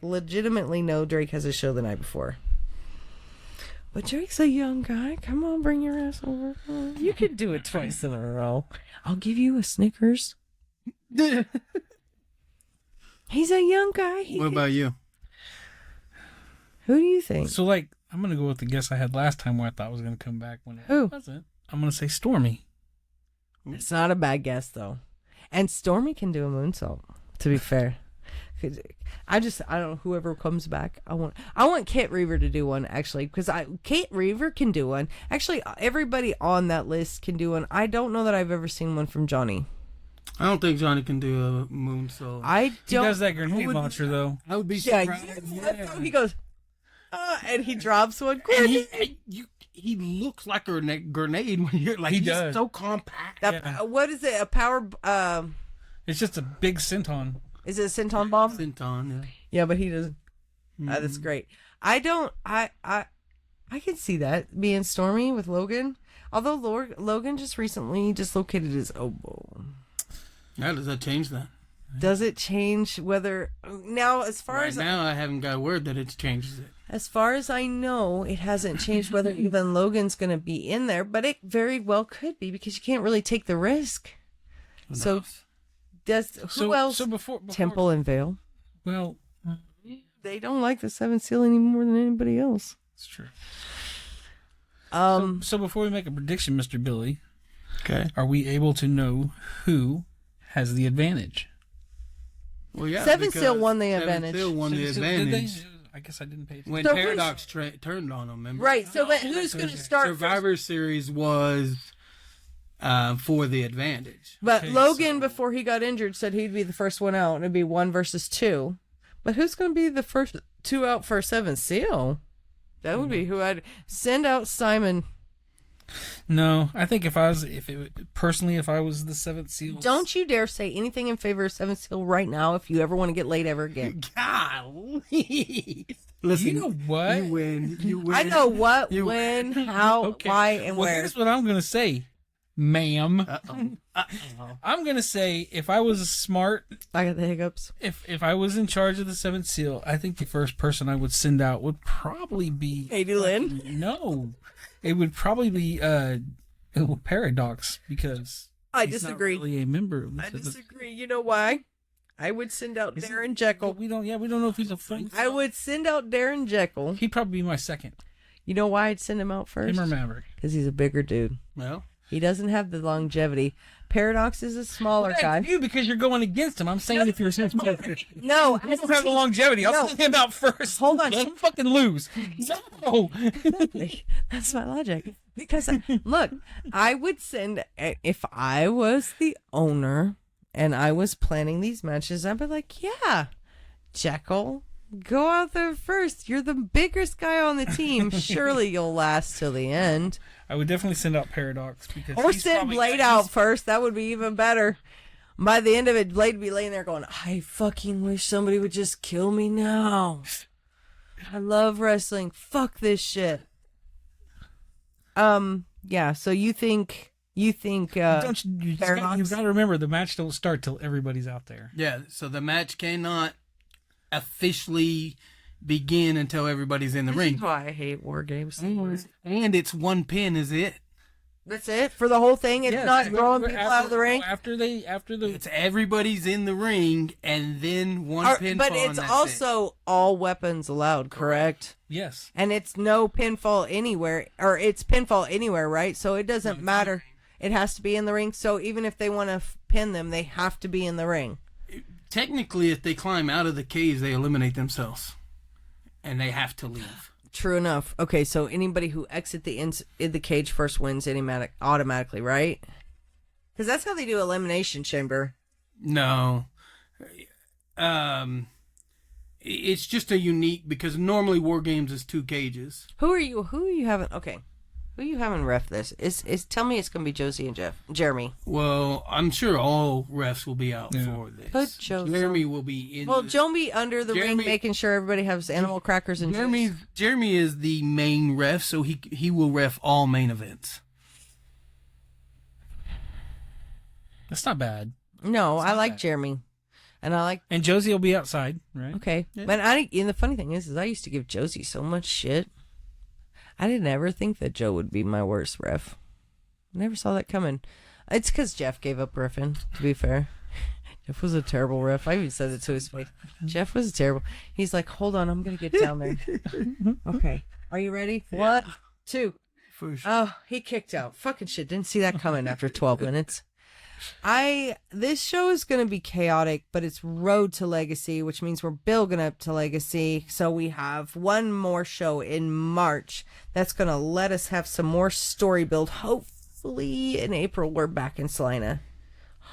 legitimately know Drake has a show the night before. But Drake's a young guy. Come on, bring your ass over. You could do it twice in a row. I'll give you a Snickers. He's a young guy. What about you? Who do you think? So, I'm going to go with the guess I had last time, where I thought was going to come back when it wasn't. I'm going to say Stormy. It's not a bad guess, though. And Stormy can do a moonsault, to be fair. I don't know, whoever comes back, I want Kit Reaver to do one, actually, because Kit Reaver can do one. Actually, everybody on that list can do one. I don't know that I've ever seen one from Johnny. I don't think Johnny can do a moonsault. He does that grenade launcher, though. I would be surprised. Yeah. He goes, and he drops one. He looks like a grenade when you're like, he's so compact. What is it? A power? It's just a big senton. Is it a senton bomb? Senton, yeah. Yeah, but he doesn't. That's great. I can see that being Stormy with Logan. Although Logan just recently dislocated his elbow. How does that change that? Does it change whether now? As far as now, I haven't got word that it changes it. As far as I know, it hasn't changed whether even Logan's going to be in there, but it very well could be, because you can't really take the risk. So, who else? So before Temple and Vale. Well, they don't like the Seventh Seal any more than anybody else. That's true. So before we make a prediction, Mr. Billy, okay, are we able to know who has the advantage? Well, yeah, Seven because Seal won the Seven advantage. Seal won the Did advantage I guess I didn't pay attention. when So Paradox turned on them. Remember? Right. So, but who's going to start first? Survivor Series was for the advantage. But Okay, Logan, before he got injured, said he'd be the first one out, and it'd be 1 versus 2. But who's going to be the first 2 out for Seven Seal? That would be who I'd send out. Simon. No, I think if I was the seventh seal. Don't you dare say anything in favor of Seven Seal right now if you ever want to get laid ever again. Golly. Listen, You know what? You win. You win. I know what, You- when, how, Okay. why, and Well, where. here's what I'm gonna say, ma'am. Uh-oh. I'm gonna say if I was smart, I got the hiccups. if I was in charge of the seventh seal, I think the first person I would send out would probably be Heidi Lynn? No, it would probably be Paradox because I he's not disagree. really a member of the I seventh- disagree. You know why? I would send out Darren Jekyll. We don't know if he's a friend. I would send out Darren Jekyll. He'd probably be my second. You know why I'd send him out first? Him or Maverick. Because he's a bigger dude. Well, He doesn't have the longevity. Paradox is a smaller guy. You because you're going against him. I'm saying if you're No, I don't have the longevity. I'll No. send him out first. Hold on. Let him fucking lose. No. that's my logic. Because look, I would send if I was the owner and I was planning these matches. I'd be like, yeah, Jekyll, go out there first. You're the biggest guy on the team. Surely you'll last till the end. I would definitely send out Paradox because Or he's send probably- Blade out first. That would be even better. By the end of it, Blade would be laying there going, I fucking wish somebody would just kill me now. I love wrestling. Fuck this shit. Yeah, so you think Don't you Paradox? you've got to remember the match don't start till everybody's out there. yeah. So the match cannot officially begin until everybody's in the This is ring. why I hate war games. And it's one pin, is it? That's it for the whole thing. It's not throwing people out of the ring. After the It's everybody's in the ring, and then one pinfall. But and it's that's also all weapons allowed, correct? yes. And it's no pinfall anywhere, or it's pinfall anywhere, right? So it doesn't matter. It has to be in the ring. So even if they want to pin them, they have to be in the ring. Technically, if they climb out of the cage, they eliminate themselves, and they have to leave. True enough. Okay, so anybody who exits in the cage first wins automatically, right? Because that's how they do Elimination Chamber. No. It's just a unique, because normally War Games is 2 cages. Who are you having? Okay, who are you having ref this? Is tell me it's gonna be Josie and Jeremy. Well, I'm sure all refs will be out Yeah. for this. Put Josie. Jeremy will be in. Well, Joan be under the ring, Jeremy- making sure everybody has animal crackers and juice. Jeremy is the main ref, so he will ref all main events. That's not bad. No, I like bad. Jeremy, and I like. And Josie will be outside, right? Okay, Yeah. but and the funny thing is I used to give Josie so much shit. I didn't ever think that Joe would be my worst ref. Never saw that coming. It's because Jeff gave up riffing, to be fair. Jeff was a terrible ref. I even said it to his face. Jeff was terrible. He's like, hold on, I'm going to get down there. Okay. Are you ready? 1, 2. For sure. Oh, he kicked out. Fucking shit. Didn't see that coming after 12 minutes. This show is going to be chaotic, but it's road to legacy, which means we're building up to legacy. So we have one more show in March that's going to let us have some more story build. Hopefully in April, we're back in Salina.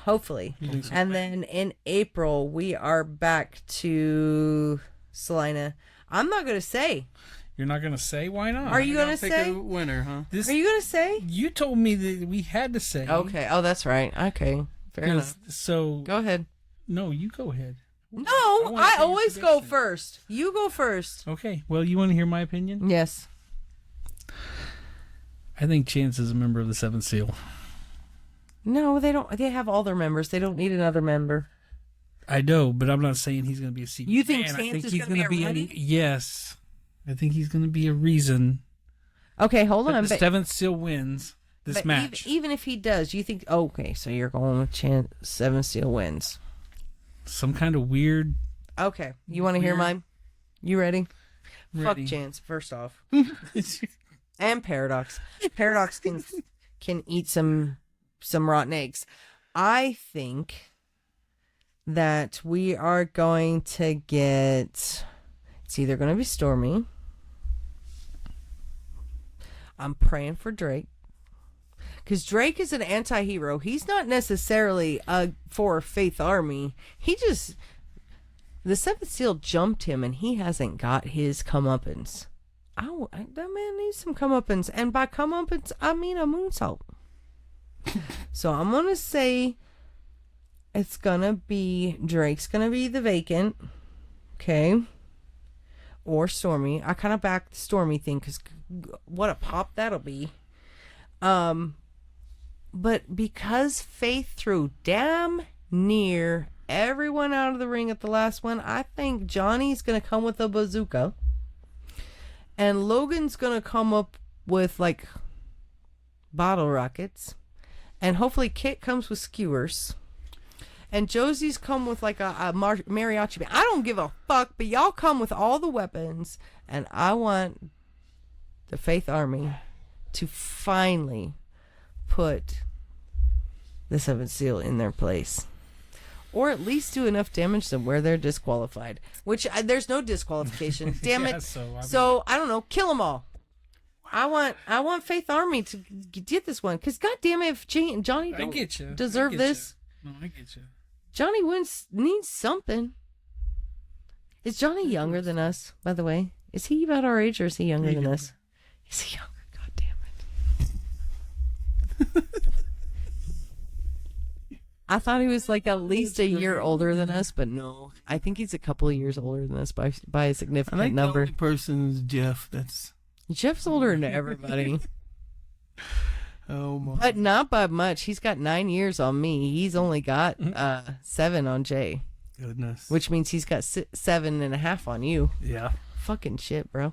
Hopefully. And then in April, we are back to Salina. I'm not going to say. You're not gonna say why not? Are you going to Pick say? a winner, huh? This, Are you going to say? you told me that we had to say. Okay. Oh, that's right. Okay. Fair enough. So Go ahead. no, you go ahead. No, wanna I hear your always go prediction. first. You go first. Okay. Well, you want to hear my opinion? Yes. I think Chance is a member of the Seventh Seal. No, they don't. They have all their members. They don't need another member. I know, but I'm not saying he's going to be a secret. You think fan. I Chance think is he's gonna be a gonna Riddick? yes. I think he's going to be a reason Okay, hold that on. the But, Seventh Seal wins this but match. even if he does, you think? Okay, so you're going with Chance. Seven Seal wins. Some kind of weird. Okay, you want to hear Weird. mine? You ready? Ready. Fuck Chance. First off, and Paradox. Paradox can eat some rotten eggs. I think that we are going to get, it's either going to be Stormy. I'm praying for Drake. Because Drake is an anti-hero. He's not necessarily for Faith Army. He just, the Seventh Seal jumped him and he hasn't got his comeuppance. That man needs some comeuppance. And by comeuppance, I mean a moonsault. So I'm going to say it's going to be, Drake's going to be the vacant. Okay. Or Stormy. I kind of back the Stormy thing because what a pop that'll be. But because Faith threw damn near everyone out of the ring at the last one, I think Johnny's going to come with a bazooka. And Logan's going to come up with, like, bottle rockets. And hopefully Kit comes with skewers. And Josie's come with, like, a mariachi band. I don't give a fuck, but y'all come with all the weapons. And I want the Faith Army to finally put the Seventh Seal in their place, or at least do enough damage to where they're disqualified, which there's no disqualification. Damn it. So I don't know, kill them all. I want Faith Army to get this one, because goddamn it, if Johnny don't deserve this. No, I get you. Johnny needs something. Is Johnny younger than us, by the way? Is he about our age, or is he younger than us? Is he younger? God damn it. I thought he was like at least a year older than us, but no. I think he's a couple of years older than us by a significant number. The only person is Jeff. Jeff's older than everybody. Oh my! But not by much. He's got 9 years on me. He's only got 7 on Jay. Goodness. Which means he's got 7.5 on you. Yeah. Fucking shit, bro.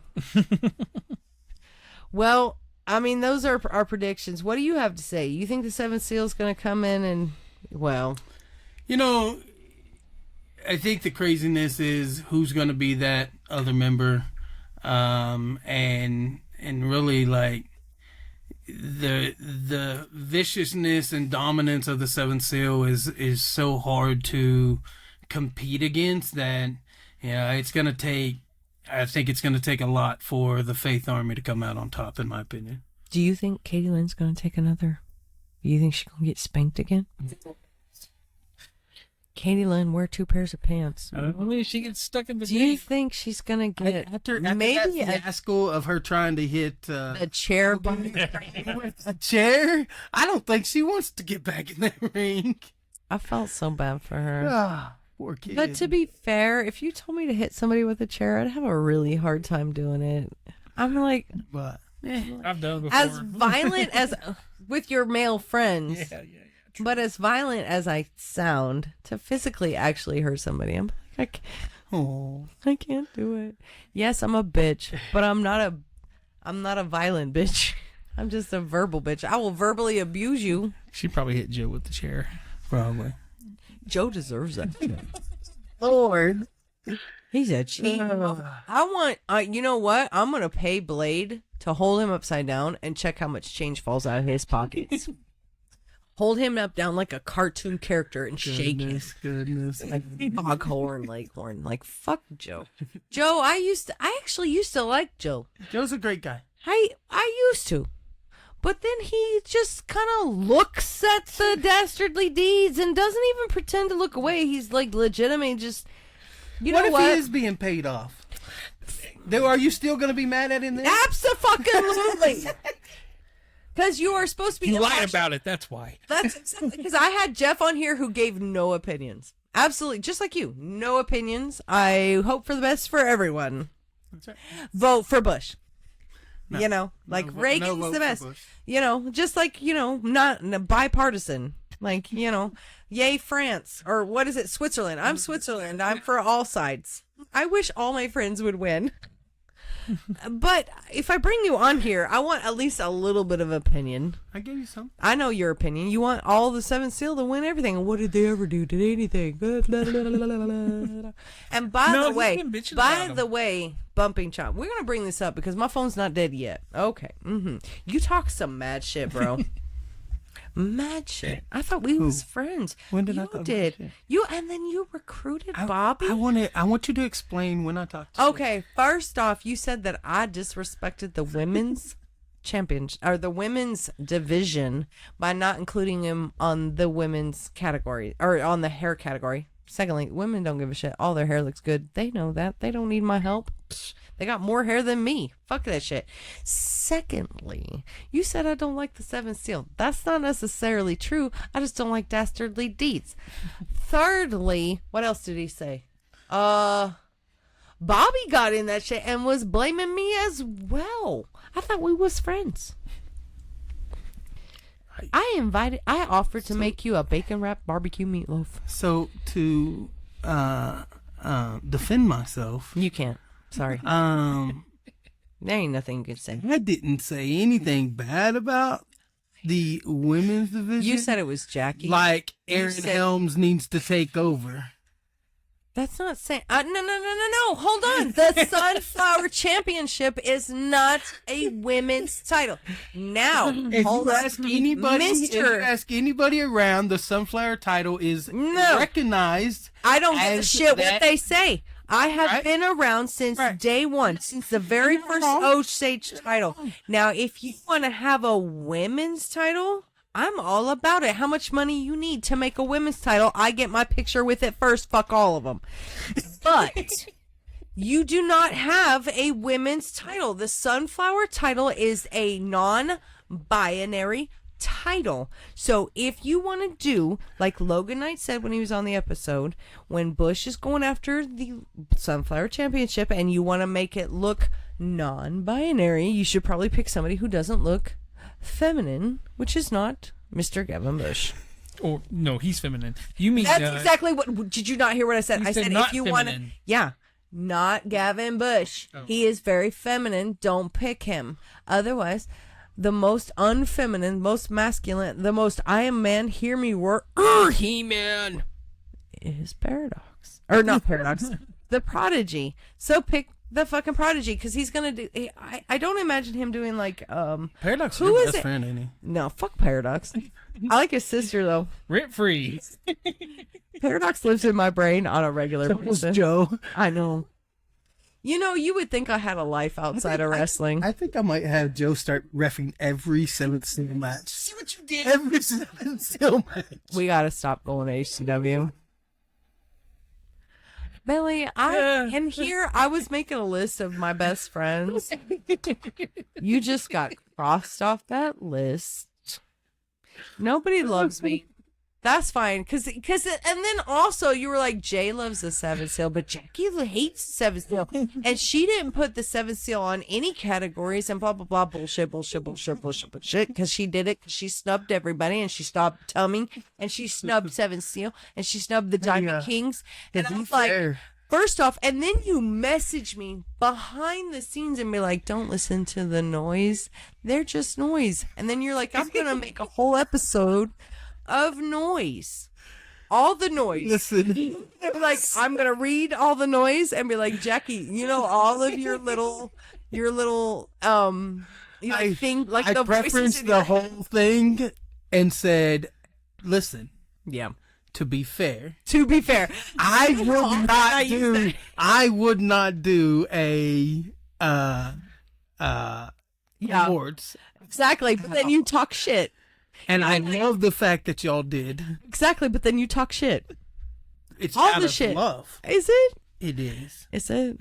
Well, I mean, those are our predictions. What do you have to say? You think the Seventh Seal's going to come in and, well, you know, I think the craziness is who's going to be that other member, and really like the viciousness and dominance of the Seventh Seal is so hard to compete against that. Yeah, it's going to take. I think it's going to take a lot for the Faith Army to come out on top, in my opinion. Do you think Katie Lynn's going to take another? Do you think she's going to get spanked again? Katie Lynn, wear 2 pairs of pants. I mean, she gets stuck in the Do you think she's going to get after maybe that fiasco of her trying to hit a chair with a chair? I don't think she wants to get back in that ring. I felt so bad for her. Ah, poor kid. But to be fair, if you told me to hit somebody with a chair, I'd have a really hard time doing it. I'm like, but I've done it before. as violent as with your male friends. Yeah. But as violent as I sound, to physically actually hurt somebody, I'm like, I can't do it. Yes, I'm a bitch, but I'm not a violent bitch. I'm just a verbal bitch. I will verbally abuse you. She probably hit Joe with the chair. probably. Joe deserves that. Lord, he's a cheat. I want. You know what? I'm gonna pay Blade to hold him upside down and check how much change falls out of his pockets. Hold him up down like a cartoon character and shake him. Goodness. Like Foghorn Leghorn. Like, fuck Joe. Joe, I actually used to like Joe. Joe's a great guy. I used to. But then he just kind of looks at the dastardly deeds and doesn't even pretend to look away. He's like legitimate, just, you know what? What if he is being paid off? Are you still going to be mad at him then? Absolutely. Because you are supposed to be. You lied about it. That's why. That's exactly because I had Jeff on here who gave no opinions. Absolutely, just like you, no opinions. I hope for the best for everyone. That's right. Vote for Bush. No, you know, like Reagan's no the best. Bush. You know, just like, you know, not bipartisan. Like, you know, yay France, or what is it, Switzerland? I'm Switzerland. I'm for all sides. I wish all my friends would win. But if I bring you on here, I want at least a little bit of opinion. I gave you some. I know your opinion. You want all the Seventh Seal to win everything. And what did they ever do? Did anything? And by the way, bumping chop. We're gonna bring this up because my phone's not dead yet. Okay. You talk some mad shit, bro. Mad shit. I thought we was friends. When did you I talk did. shit? You and then you recruited Bobby. I want you to explain when I talked to Okay, first off, you said that I disrespected the women's championship or the women's division by not including him on the women's category or on the hair category. Secondly, women don't give a shit. All their hair looks good. They know that. They don't need my help. They got more hair than me. Fuck that shit. Secondly, you said I don't like the seventh seal. That's not necessarily true. I just don't like dastardly deeds. Thirdly, what else did he say? Bobby got in that shit and was blaming me as well. I thought we was friends. I offered to make you a bacon wrapped barbecue meatloaf. So to defend myself, You can't. Sorry. There ain't nothing you can say. I didn't say anything bad about the women's division. You said it was Jackie. like Aaron said- Helms needs to take over. That's not saying. No. Hold on. The Sunflower Championship is not a women's title. Now, If hold you on. ask anybody, if you Mister. ask anybody around, the Sunflower title is No. recognized. I don't give a as shit what that- they say. I have Right. been around since Right. day one, since the very first Osage title. Now, if you want to have a women's title, I'm all about it. How much money you need to make a women's title? I get my picture with it first. Fuck all of them. But you do not have a women's title. The Sunflower title is a non-binary title. So if you want to do, like Logan Knight said when he was on the episode, when Bush is going after the Sunflower Championship and you want to make it look non-binary, you should probably pick somebody who doesn't look feminine, which is not Mr. Gavin Bush. Or no, he's feminine. You mean That's exactly what. Did you not hear what I said? You I said said not if you want to, feminine. yeah, not Gavin Bush. Oh. He is very feminine. Don't pick him. Otherwise, the most unfeminine, most masculine, the most I am man, hear me roar, He-Man is Paradox. Or not Paradox, the Prodigy. So pick the fucking Prodigy because he's going to do, I don't imagine him doing like, Paradox Who is your is best it? friend, ain't he? no, fuck Paradox. I like his sister though. rent free. Paradox lives in my brain on a regular basis. Joe. I know. You know, you would think I had a life outside of wrestling. I think I might have Joe start reffing every seventh seal match. See what you did? Every seventh seal match. We gotta stop going to HCW. Billy, in here, I was making a list of my best friends. You just got crossed off that list. Nobody loves me. That's fine, cause, and then also you were like, Jay loves the seventh seal, but Jackie hates the seventh seal, and she didn't put the seventh seal on any categories, and blah blah blah, bullshit, cause she did it, cause she snubbed everybody, and she stopped tumming, and she snubbed seventh seal, and she snubbed the Diamond Kings, and I was like, first off, and then you message me behind the scenes and be like, don't listen to the noise, they're just noise, and then you're like, I'm gonna make a whole episode of noise, all the noise. Listen, Like, I'm gonna read all the noise and be like, Jackie, you know, all of your little you know, thing, like I the voices preferenced in the your whole head. thing and said, listen, Yeah. to be fair, To be fair, I would not do a Yeah. awards. Exactly, but then you talk shit. And I love the fact that y'all did. Exactly, but then you talk shit. It's All out the of shit. love. Is it? It is. Is it?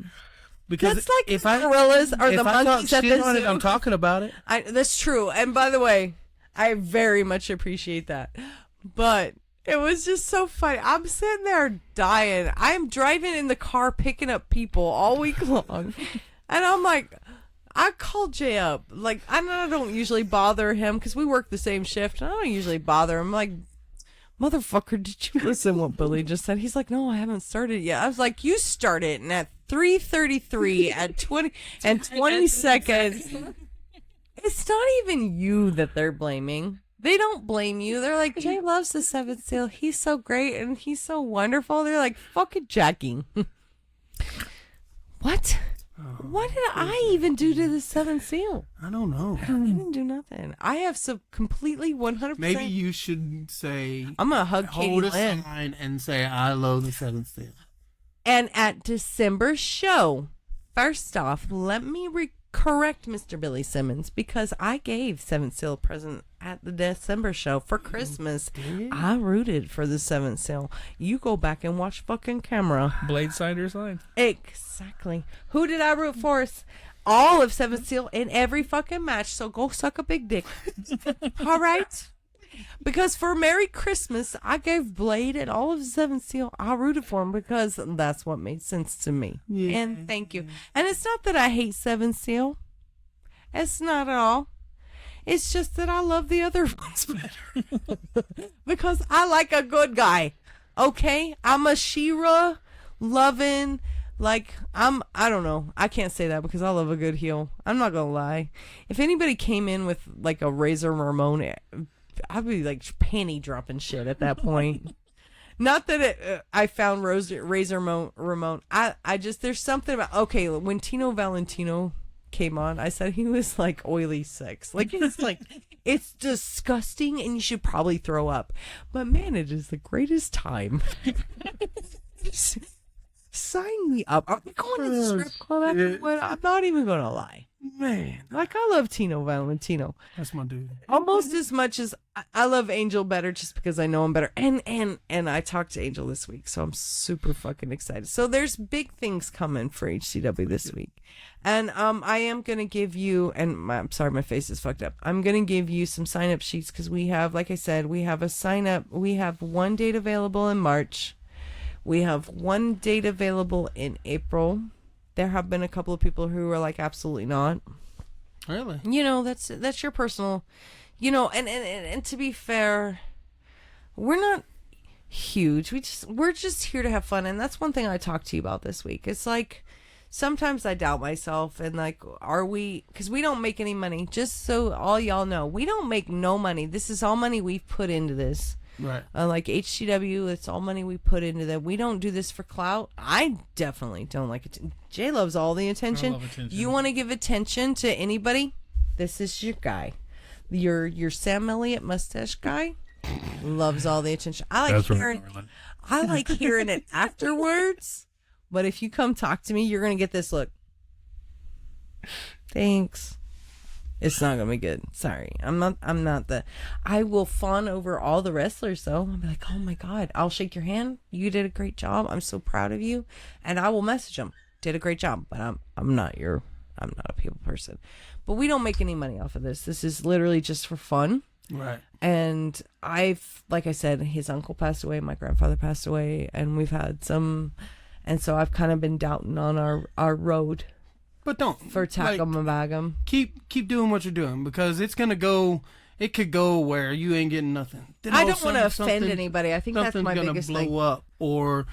Because That's like if the I gorillas or if the I talk monkeys at shit the on it, zoo. I'm talking about it. That's true. And by the way, I very much appreciate that. But it was just so funny. I'm sitting there dying. I'm driving in the car picking up people all week long. And I'm like, I called Jay up. Like, I don't usually bother him because we work the same shift. And I don't usually bother him. Like, motherfucker, did you listen what Billy just said? He's like, no, I haven't started yet. I was like, you started. And at 3:33 at 20 seconds, it's not even you that they're blaming. They don't blame you. They're like, Jay loves the seventh seal. He's so great and he's so wonderful. They're like, fucking Jackie. What? What did I even do to the seventh seal? I don't know. I didn't do nothing. I have some completely 100%. Maybe you should say, I'm going to hug Katie hold a Lynn. sign and say, I love the seventh seal. And at December show, first off, let me correct Mr. Billy Simmons, because I gave Seventh Seal a present at the December show for Christmas. I rooted for the Seventh Seal. You go back and watch fucking camera. Blade signed her sign. Exactly. Who did I root for? All of Seventh Seal in every fucking match. So go suck a big dick. All right? Because for Merry Christmas, I gave Blade and all of Seventh Seal. I rooted for him because that's what made sense to me. Yeah. And thank you. And it's not that I hate Seventh Seal. It's not at all. It's just that I love the other ones better. Because I like a good guy. Okay? I'm a She-Ra loving, like, I don't know. I can't say that because I love a good heel. I'm not going to lie. If anybody came in with, like, a Razor Ramon, I'd be, like, panty dropping shit at that point. Not that I found Razor Ramon. I just, there's something about, okay, when Tino Valentino came on, I said he was like oily sex. Like, it's disgusting and you should probably throw up. But man, it is the greatest time. Sign me up. I'm going to the strip club afterward. I'm not even going to lie. Man, like, I love Tino Valentino. That's my dude. Almost as much as I love Angel better, just because I know him better. And I talked to Angel this week, so I'm super fucking excited. So there's big things coming for HCW this week. And I am going to give you, and I'm sorry, my face is fucked up. I'm going to give you some sign-up sheets because we have, like I said, we have a sign-up. We have one date available in March. We have one date available in April. There have been a couple of people who are like, absolutely not. Really? You know, that's your personal, you know, and to be fair, we're not huge. We're just here to have fun. And that's one thing I talked to you about this week. It's like, sometimes I doubt myself and like, are we, because we don't make any money. Just so all y'all know, we don't make no money. This is all money we've put into this. Right. Like HCW, it's all money we put into that. We don't do this for clout. I definitely don't like it. Jay loves all the attention. I love attention. You want to give attention to anybody? This is your guy. Your Sam Elliott mustache guy loves all the attention. I like hearing it afterwards. But if you come talk to me, you're gonna get this look. Thanks. It's not gonna be good. Sorry. I'm not the. I will fawn over all the wrestlers though. I'll be like, oh my God, I'll shake your hand. You did a great job. I'm so proud of you. And I will message them. Did a great job. But I'm not a people person. But we don't make any money off of this. This is literally just for fun. Right. And like I said, his uncle passed away, my grandfather passed away, and we've had some, and so I've kind of been doubting on our road. But don't for Tackum and Bagum. Keep doing what you're doing because it's gonna go. It could go where you ain't getting nothing. Then I don't want to offend anybody. I think that's my biggest thing. Something's gonna blow up, or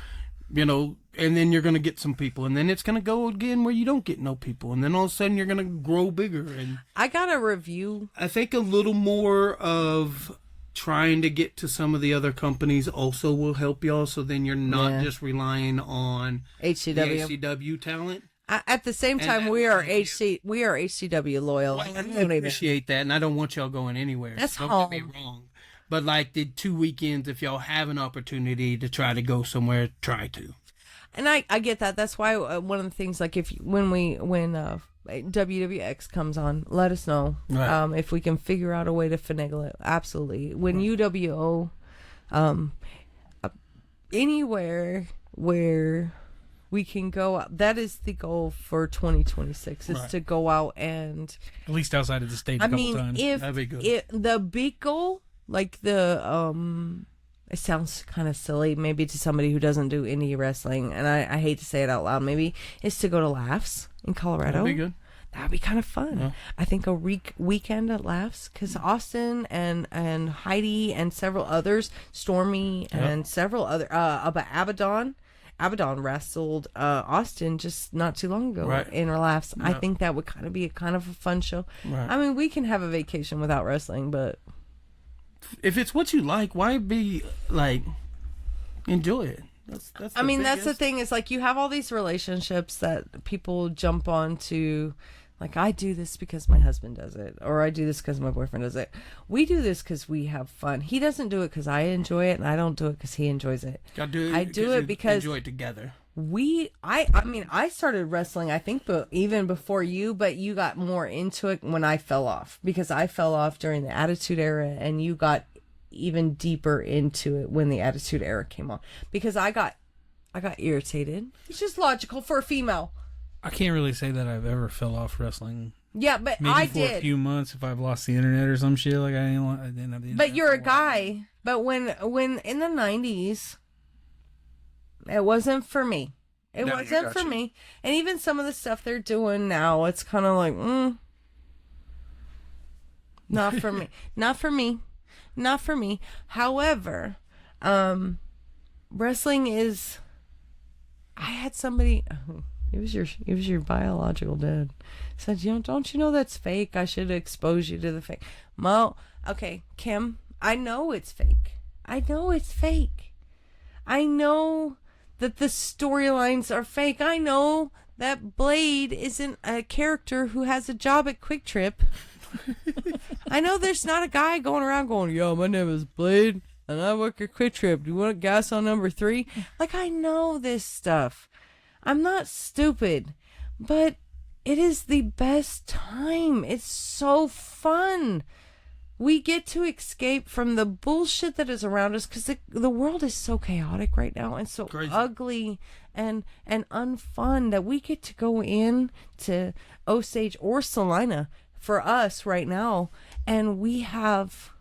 and then you're gonna get some people, and then it's gonna go again where you don't get no people, and then all of a sudden you're gonna grow bigger. And I got a review. I think a little more of trying to get to some of the other companies also will help y'all. So then you're not just relying on HCW talent. At the same time, we are HCW loyal. Well, I appreciate that, and I don't want y'all going anywhere. That's don't home. get me wrong. But like the 2 weekends, if y'all have an opportunity to try to go somewhere, try to. And I get that. That's why one of the things, like when WWX comes on, let us know. Right. If we can figure out a way to finagle it. Absolutely. When UWO, anywhere where we can go out, that is the goal for 2026 is to go out and at least outside of the state a couple times. That'd be good. The big goal, like it sounds kind of silly maybe to somebody who doesn't do indie wrestling, and I hate to say it out loud, maybe, is to go to Laughs in Colorado. That'd be good. That'd be kind of fun. Yeah. I think a weekend at Laughs, because Austin and Heidi and several others, Stormy and several other Abaddon wrestled Austin just not too long ago in Laughs. I think that would be a kind of a fun show. Right. I mean, we can have a vacation without wrestling, but if it's what you like, why be like, enjoy it. That's I mean, that's the biggest. thing is like you have all these relationships that people jump on to, like I do this because my husband does it, or I do this because my boyfriend does it. We do this because we have fun. He doesn't do it because I enjoy it, and I don't do it because he enjoys it. Gotta do it. I do it because enjoy it together. I mean, I started wrestling, I think, but even before you, but you got more into it when I fell off, because I fell off during the Attitude Era, and you got even deeper into it when the Attitude Era came on, because I got irritated. It's just logical for a female. I can't really say that I've ever fell off wrestling. Yeah, but Maybe I for did. a few months if I've lost the internet or some shit. Like I didn't have the internet. But you're a for while. guy. But when in the 90s, it wasn't for me. It No, you wasn't got for you. me. And even some of the stuff they're doing now, it's kind of like, not for me. Not for me. Not for me. However, wrestling is. I had somebody. It was your biological dad. Said, don't you know that's fake? I should expose you to the fake. Okay, Kim. I know it's fake. I know it's fake. I know that the storylines are fake. I know that Blade isn't a character who has a job at Quick Trip. I know there's not a guy going around going, yo, my name is Blade, and I work at Quick Trip. Do you want gas on number 3? Like, I know this stuff. I'm not stupid, but it is the best time. It's so fun. We get to escape from the bullshit that is around us, because the world is so chaotic right now and so Crazy. ugly and unfun that we get to go in to Osage or Salina for us right now, and we have,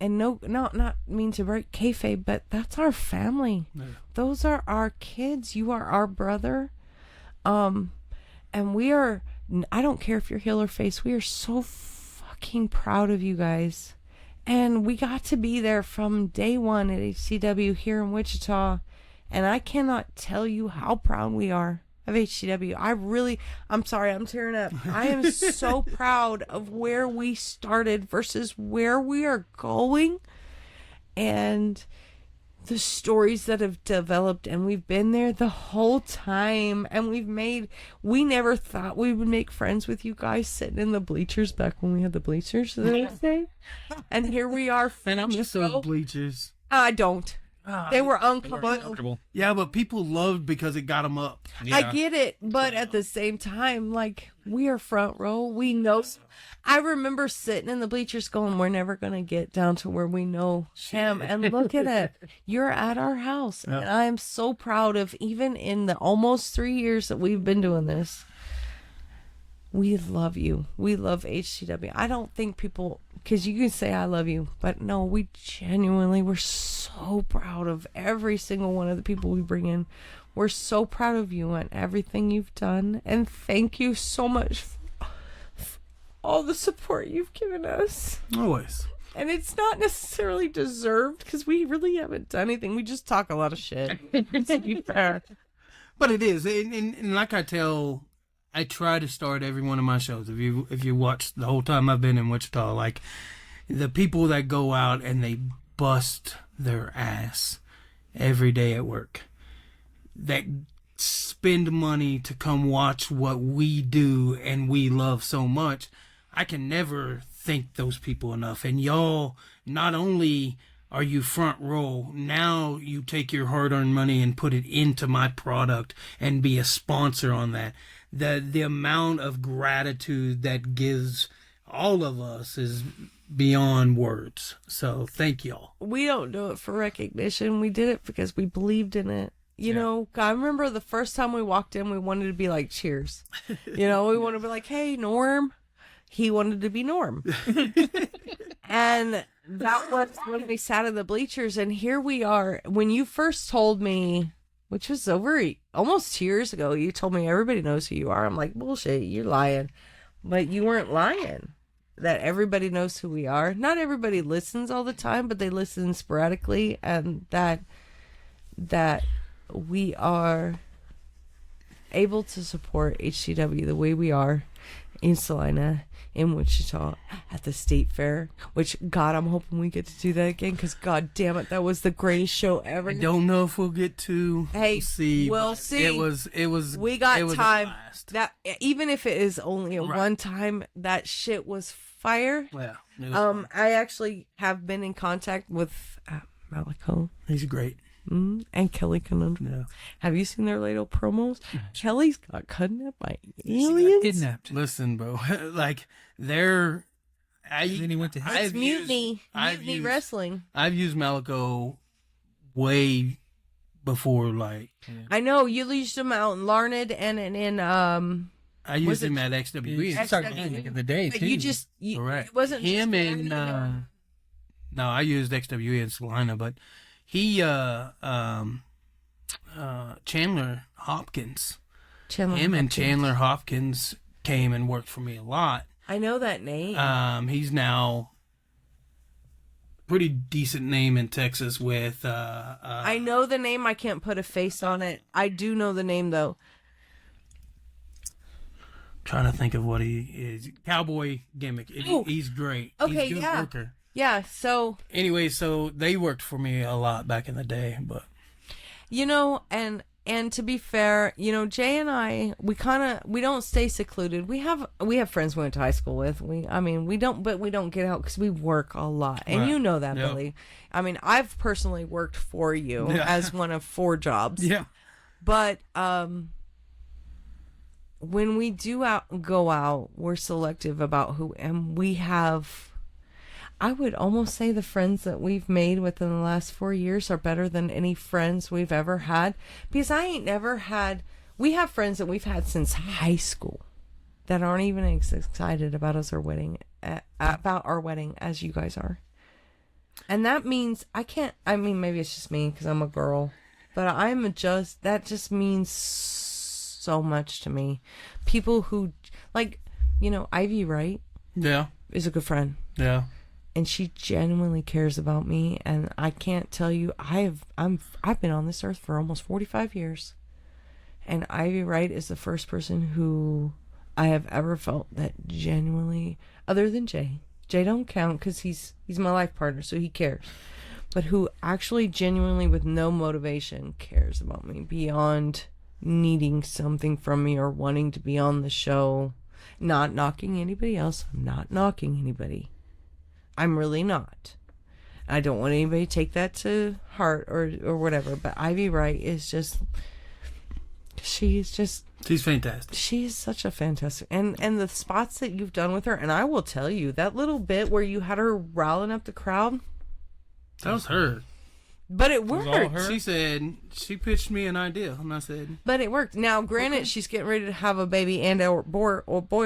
and not mean to break kayfabe, but that's our family. Yeah. Those are our kids. You are our brother, and we are. I don't care if you're heel or face. We are so fucking proud of you guys, and we got to be there from day one at HCW here in Wichita, and I cannot tell you how proud we are of HCW. I'm sorry, I'm tearing up. I am so proud of where we started versus where we are going, and the stories that have developed, and we've been there the whole time, and we never thought we would make friends with you guys sitting in the bleachers back when we had the bleachers the next day. And here we are. And I miss those bleachers. I don't. They were uncomfortable. Comfortable. Yeah, but people loved because it got them up. Yeah. I get it, but at the same time, like, we are front row. We know. I remember sitting in the bleachers going, we're never going to get down to where we know him. And look at it. You're at our house. Yeah. And I am so proud of, even in the almost 3 years that we've been doing this, we love you. We love HCW. I don't think people, because you can say I love you, but no, we're so proud of every single one of the people we bring in. We're so proud of you and everything you've done. And thank you so much for all the support you've given us. Always. And it's not necessarily deserved, because we really haven't done anything. We just talk a lot of shit. To be fair. But it is. And like I try to start every one of my shows. If you watch the whole time I've been in Wichita, like, the people that go out and they bust their ass every day at work, that spend money to come watch what we do and we love so much, I can never thank those people enough. And y'all, not only are you front row, now you take your hard-earned money and put it into my product and be a sponsor on that. The amount of gratitude that gives all of us is beyond words. So thank y'all. We don't do it for recognition. We did it because we believed in it. You know, I remember the first time we walked in, we wanted to be like Cheers. You know, we wanted to be like, hey, Norm. He wanted to be Norm. And that was when we sat in the bleachers. And here we are. When you first told me, which was almost 2 years ago, you told me everybody knows who you are. I'm like, bullshit, you're lying. But you weren't lying. That everybody knows who we are. Not everybody listens all the time, but they listen sporadically. And that we are able to support HCW the way we are in Salina, in Wichita, at the state fair, which, God, I'm hoping we get to do that again, because, God damn it, that was the greatest show ever. I don't know if we'll get to. Hey, see. we'll see. It was. We got it was a time. blast. That, even if it is only a one time, that shit was fire. Yeah. It was fun. I actually have been in contact with Malico. He's great. And Kelly Conundrum. Yeah. Have you seen their little promos? Kelly's got kidnapped by She got aliens. kidnapped. Listen, bro. Like they're. And then he went to hell. It's mutiny wrestling. I've used Malico way before. Like I know you used them out in Larned and in I used him at XWE. He started back in the day but too. Correct. It wasn't him just and Larned, no, I used XWE in Salina, but he Chandler Hopkins. Chandler Hopkins came and worked for me a lot. I know that name. He's now pretty decent name in Texas with I know the name. I can't put a face on it. I do know the name though. trying to think of what he is. Cowboy gimmick. He's great. Okay, He's a good yeah. worker. Yeah, so Anyway, so they worked for me a lot back in the day, but and to be fair, Jay and I, we don't stay secluded. We have friends we went to high school with. We don't get out because we work a lot, and Right. you know that, Yep. Billy. I mean, I've personally worked for you as one of 4 jobs. yeah. But when we go out, we're selective about who, and we have. I would almost say the friends that we've made within the last 4 years are better than any friends we've ever had, because I ain't never had. We have friends that we've had since high school that aren't even as excited about our wedding as you guys are, and that means I can't. I mean, maybe it's just me because I'm a girl, but that just means so much to me. People who Ivy Wright Yeah. is a good friend. Yeah. And she genuinely cares about me, and I can't tell you, I've been on this earth for almost 45 years, and Ivy Wright is the first person who I have ever felt that genuinely, other than Jay don't count because he's my life partner, so he cares, but who actually genuinely with no motivation cares about me beyond needing something from me or wanting to be on the show. Not knocking anybody else. I'm not knocking anybody. I'm really not. I don't want anybody to take that to heart or whatever, but Ivy Wright is just, she's fantastic. She is such a fantastic, and the spots that you've done with her, and I will tell you, that little bit where you had her riling up the crowd, That was her. but it was all worked. her? She said she pitched me an idea, and I said, But it worked. Now, granted, she's getting ready to have a baby, and a boy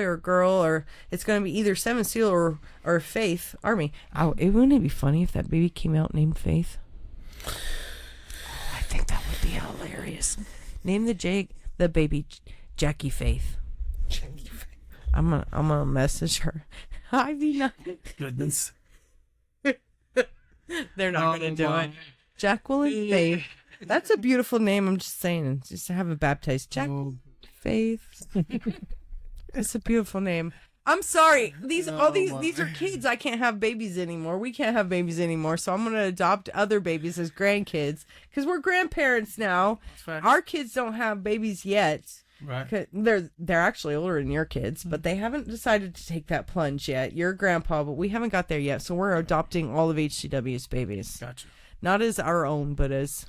or girl, or it's going to be either Seven Seal or Faith Army. Wouldn't it be funny if that baby came out named Faith? I think that would be hilarious. Name the baby Jackie Faith. I'm gonna message her. Ivy, goodness. they're not gonna do it. Jacqueline Faith. That's a beautiful name. I'm just saying, just to have it baptized. Faith. It's a beautiful name. I'm sorry. These are kids. I can't have babies anymore. We can't have babies anymore. So I'm gonna adopt other babies as grandkids because we're grandparents now. Our kids don't have babies yet. Right. 'Cause they're actually older than your kids, but they haven't decided to take that plunge yet. You're a grandpa, but we haven't got there yet. So we're adopting all of HCW's babies. Gotcha. Not as our own, but as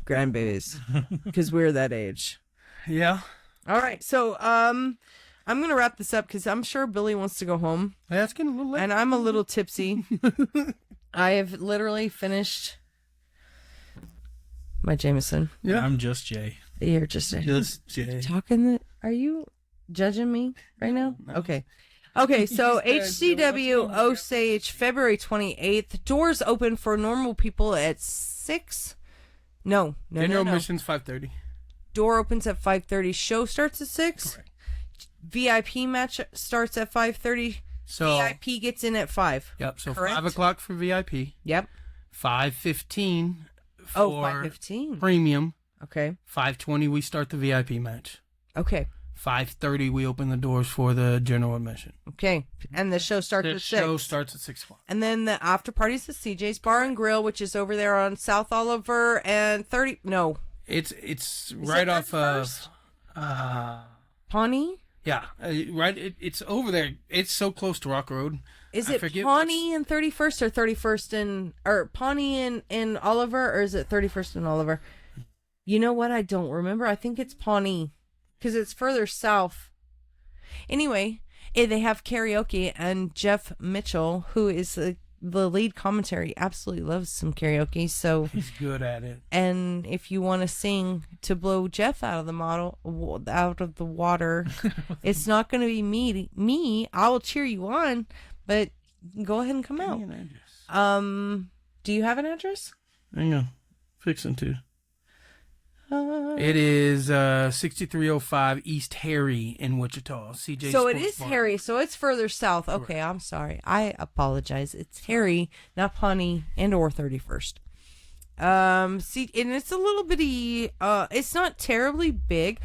grandbabies, because we're that age. Yeah. All right, so I'm gonna wrap this up because I'm sure Billy wants to go home, Yeah, it's getting a little late. and I'm a little tipsy. I have literally finished my Jameson. Yeah. I'm just Jay. You're just Jay. talking. Are you judging me right now? Okay. Okay, so HCW Osage, February 28th. Doors open for normal people at 6. No. General admissions 5:30. Door opens at 5:30. Show starts at 6. Correct. VIP match starts at 5:30. So VIP gets in at 5. Yep. So Correct? 5:00 for VIP. Yep. 5:15 for Oh, 5:15. premium. Okay. 5:20 we start the VIP match. Okay. 5:30 we open the doors for the general admission. Okay. And the show starts The at 6. show starts at 6:00. And then the after party's at CJ's Bar and Grill, which is over there on South Oliver and 30. No. It's right off of Pawnee? yeah, right. It's over there. It's so close to Rock Road. Is I it forget Pawnee and 31st or 31st or Pawnee in Oliver, or is it 31st and Oliver? You know what? I don't remember. I think it's Pawnee because it's further south. Anyway, they have karaoke, and Jeff Mitchell, who is the lead commentary, absolutely loves some karaoke. So He's good at it. and if you want to sing to blow Jeff out of the water, it's not going to be me. I will cheer you on, but go ahead and come Give out. me an address. Do you have an address? Hang on. Fixing to. It is 6305 East Harry in Wichita. CJ. So it Sports is Bar. Harry. So it's further south. Okay, I'm sorry. I apologize. It's Harry, not Pawnee and or 31st. See, and it's a little bitty. It's not terribly big,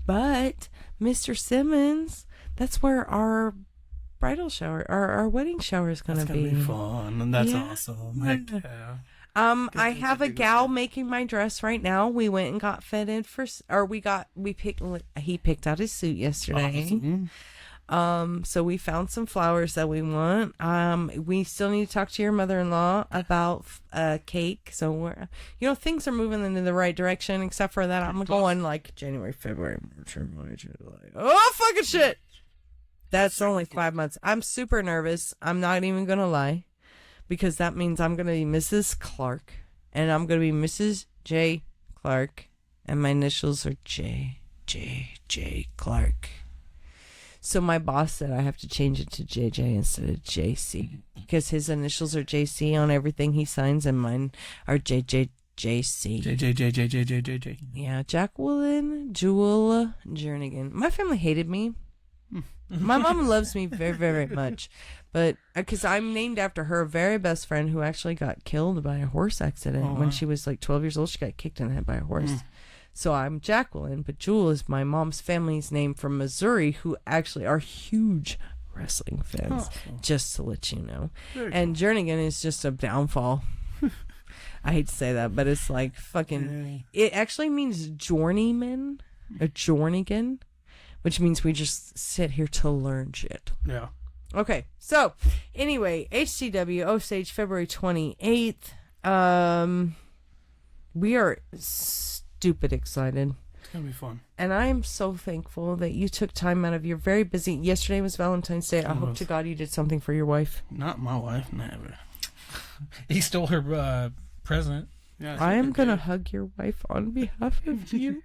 but Mr. Simmons, that's where our bridal shower, our wedding shower is gonna That's gonna be be. fun, and that's Yeah. awesome. Heck yeah. I have a gal making my dress right now. We went and got fitted he picked out his suit yesterday. Awesome. So we found some flowers that we want. We still need to talk to your mother-in-law about cake. So we're, things are moving in the right direction, except for that I'm going like January, February, March, May, July. Oh, fucking shit. That's only 5 months. I'm super nervous. I'm not even going to lie. Because that means I'm going to be Mrs. Clark. And I'm going to be Mrs. J. Clark. And my initials are J. Clark. So my boss said I have to change it to JJ instead of JC. Because his initials are JC on everything he signs. And mine are JC. JJ. Yeah, Jacqueline Jewel Jernigan. My family hated me. My mom loves me very, very much. But because I'm named after her very best friend who actually got killed by a horse accident when she was like 12 years old. She got kicked in the head by a horse. So I'm Jacqueline, but Jewel is my mom's family's name from Missouri, who actually are huge wrestling fans, just to let you know. And Jernigan is just a downfall. I hate to say that, but it's like fucking... It actually means journeyman, a Jornigan, which means we just sit here to learn shit. Yeah. Okay, so anyway, HCW Osage February 28th. We are stupid excited. It's gonna be fun. And I am so thankful that you took time out of your very busy... Yesterday was Valentine's Day. I hope to God you did something for your wife. Not my wife, never. He stole her present. Yeah, I am going to hug your wife on behalf of you.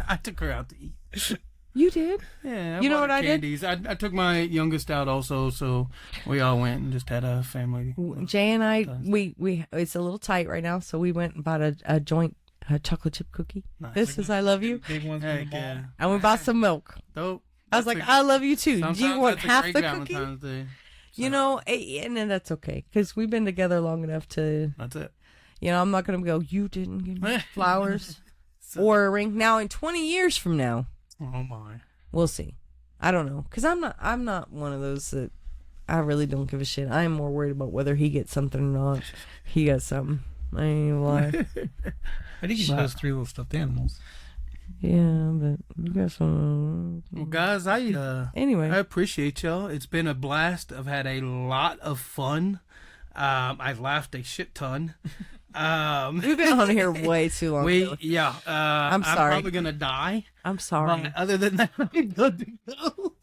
I took her out to eat. You did? Yeah, You know what I did? candies. I took my youngest out also, so we all went and just had a family. Jay and I, we it's a little tight right now, so we went and bought a joint chocolate chip cookie. Nice. This is I love you. Big ones from the Heck mall. yeah. And we bought some milk. Dope. I was like, I love you too. Do you want half the cookie? Day. You know, and then that's okay, because we've been together long enough to, That's it. I'm not going to go, you didn't give me flowers or a ring. Now, in 20 years from now, Oh my. we'll see. I don't know, because I'm not one of those that I really don't give a shit. I'm more worried about whether he gets something or not. He got something. I ain't gonna lie. I think he has 3 little stuffed animals. Yeah, but you got some. Well, guys, Anyway. I appreciate y'all. It's been a blast. I've had a lot of fun. I've laughed a shit ton. We've been on here way too long. I'm sorry. probably gonna die. I'm sorry. But other than that, I'm good to go.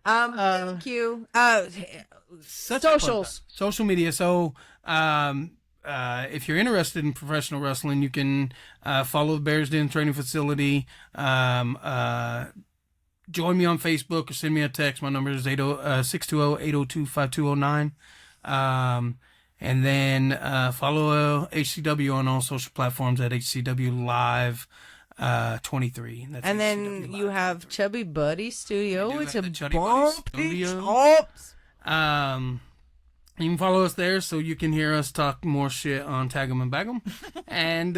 Thank you. Such a fun Socials. time. Social media. So, if you're interested in professional wrestling, you can follow the Bears Den Training Facility. Join me on Facebook or send me a text. My number is 620-802-5209. And then follow HCW on all social platforms at HCW Live 23. That's And then HCW you Live have 23. Chubby Buddy Studio, I do which have is the Chubby Buddy Studio. You can follow us there so you can hear us talk more shit on Tag 'em and Bag 'em. And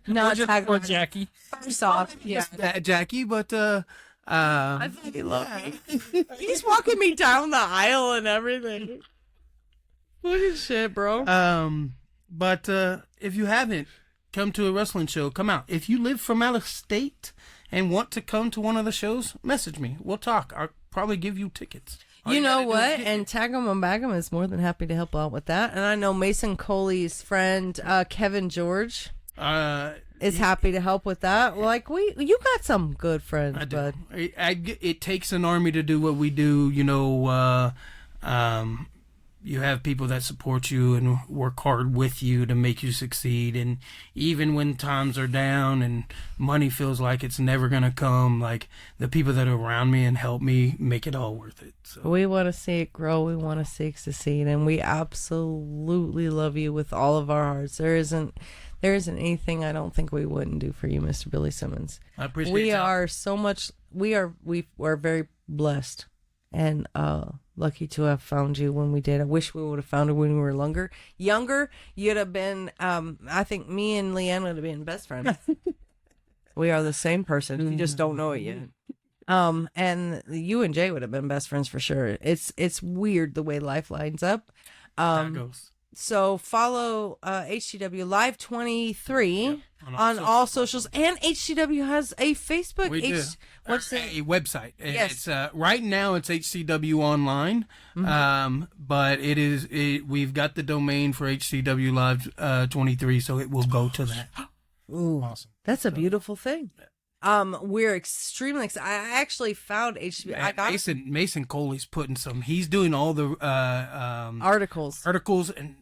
Not just tag for along. Jackie. First off, yeah. Jackie, but I think he loves me. He's walking me down the aisle and everything. Look at shit, bro. but if you haven't come to a wrestling show, come out. If you live from out of state and want to come to one of the shows, message me. We'll talk. I'll probably give you tickets. All You know gotta do is what? get And Tag'em and Bag'em is more than happy to help out with that. And I know Mason Coley's friend, Kevin George, is happy to help with that. Like, you got some good friends, I do. bud. It takes an army to do what we do. You know, you have people that support you and work hard with you to make you succeed. And even when times are down and money feels like it's never going to come, like the people that are around me and help me make it all worth it. So. We want to see it grow. We want to see it succeed. And we absolutely love you with all of our hearts. There isn't anything I don't think we wouldn't do for you, Mr. Billy Simmons. I appreciate We that. are so much, we are very blessed and lucky to have found you when we did. I wish we would have found her when we were younger. You'd have been, I think me and Leanne would have been best friends. We are the same person. You just don't know it yet. And you and Jay would have been best friends for sure. It's weird the way life lines up. That goes. So follow HCW Live 23 on all socials, and HCW has a Facebook. We do. What's a website? Yes. It's right now it's HCW Online, but we've got the domain for HCW Live 23, so it will go to that. Ooh, Awesome. that's a beautiful thing. We're extremely excited. I actually found HCW. I got Mason Coley's putting some. He's doing all the articles. and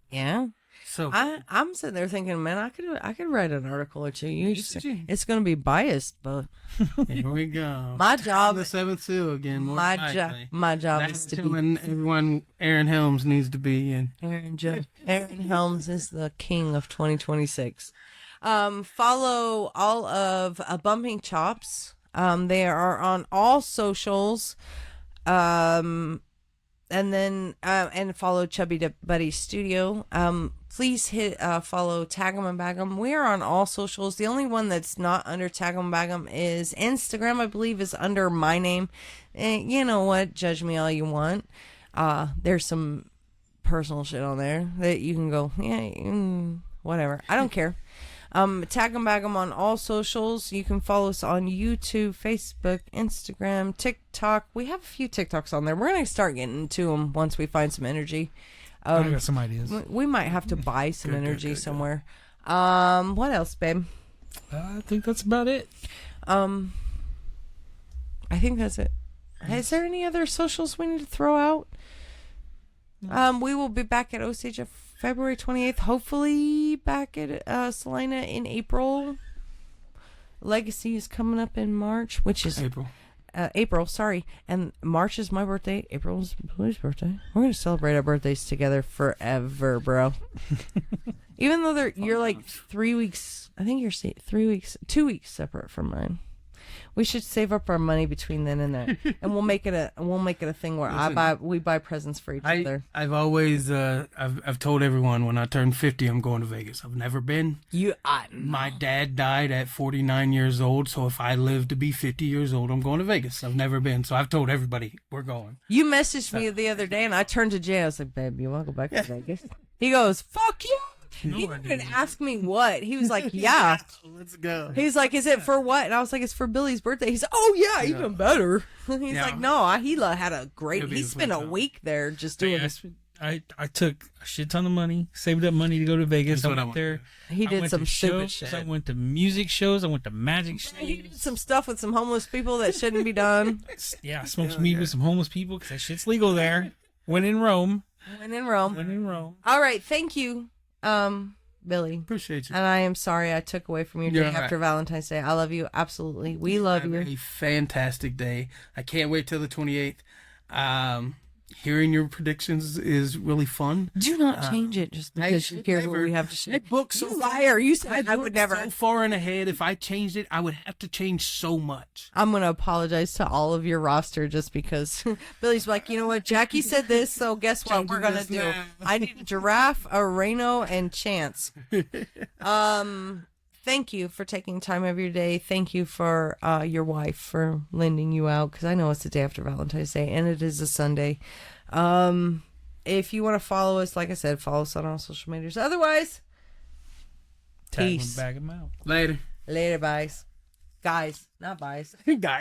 Yeah. so I'm sitting there thinking, man, I could write an article or two. Did you? It's going to be biased, but here we go. my job, The seventh seal again. More my likely. job That's is to be when everyone Aaron Helms needs to be in. Aaron Helms is the king of 2026. Follow all of Bumping Chops. They are on all socials. And then and follow Chubby Buddy Studio. Please hit follow Tag'em and Bag'em. We are on all socials. The only one that's not under Tag'em and Bag'em is Instagram. I believe is under my name. And you know what? Judge me all you want. There's some personal shit on there that you can go, whatever. I don't care. Tag 'em, bag 'em on all socials. You can follow us on YouTube, Facebook, Instagram, TikTok. We have a few TikToks on there. We're going to start getting to them once we find some energy. I got some ideas. We might have to buy some energy good. somewhere. What else, babe? I think that's about it. I think that's it. Is there any other socials we need to throw out? We will be back at Osage February 28th. Hopefully back at Salina in April. Legacy is coming up in March, which is April, sorry. And March is my birthday. April is Billy's birthday. We're going to celebrate our birthdays together forever, bro. Even though you're like 3 weeks, I think you're 3 weeks, 2 weeks separate from mine. We should save up our money between then and there, and we'll make it a thing where we buy presents for each other. I've always I've told everyone when I turn 50 I'm going to Vegas. I've never been. My dad died at 49 years old, so if I live to be 50 years old, I'm going to Vegas. I've never been, so I've told everybody we're going. You messaged me the other day, and I turned to Jay. I was like, "Babe, you want to go back to Vegas?" He goes, "Fuck you." He didn't even ask me what. He was like, "Yeah, let's go." He's like, "Is it for what?" And I was like, "It's for Billy's birthday." He's like, "Oh yeah, even better." He's like, "No, he had a great. He spent a week there just doing." I took a shit ton of money, saved up money to go to Vegas. That's I what went there. He did some stupid shows. shit. I went to music shows. I went to magic shows. He did some stuff with some homeless people that shouldn't be done. Yeah, I smoked some weed with some homeless people because that shit's legal there. When in Rome. When in Rome. All right, thank you, Billy. Appreciate you. And I am sorry I took away from your day after Valentine's Day. I love you. Absolutely. We love you. A fantastic day. I can't wait till the 28th. Hearing your predictions is really fun. Do not change it just because you hear what we have to say. So liar. You said I would never. So far in ahead, if I changed it, I would have to change so much. I'm going to apologize to all of your roster just because Billy's like, you know what? Jackie said this, so guess what we're going to do? I need a giraffe, a Reno, and Chance. thank you for taking time of your day. Thank you for your wife for lending you out, because I know it's the day after Valentine's Day and it is a Sunday. If you want to follow us, like I said, follow us on all social medias. Otherwise, Tag 'em peace. and bag 'em out. Later. Later, guys. Guys, not guys. Guys.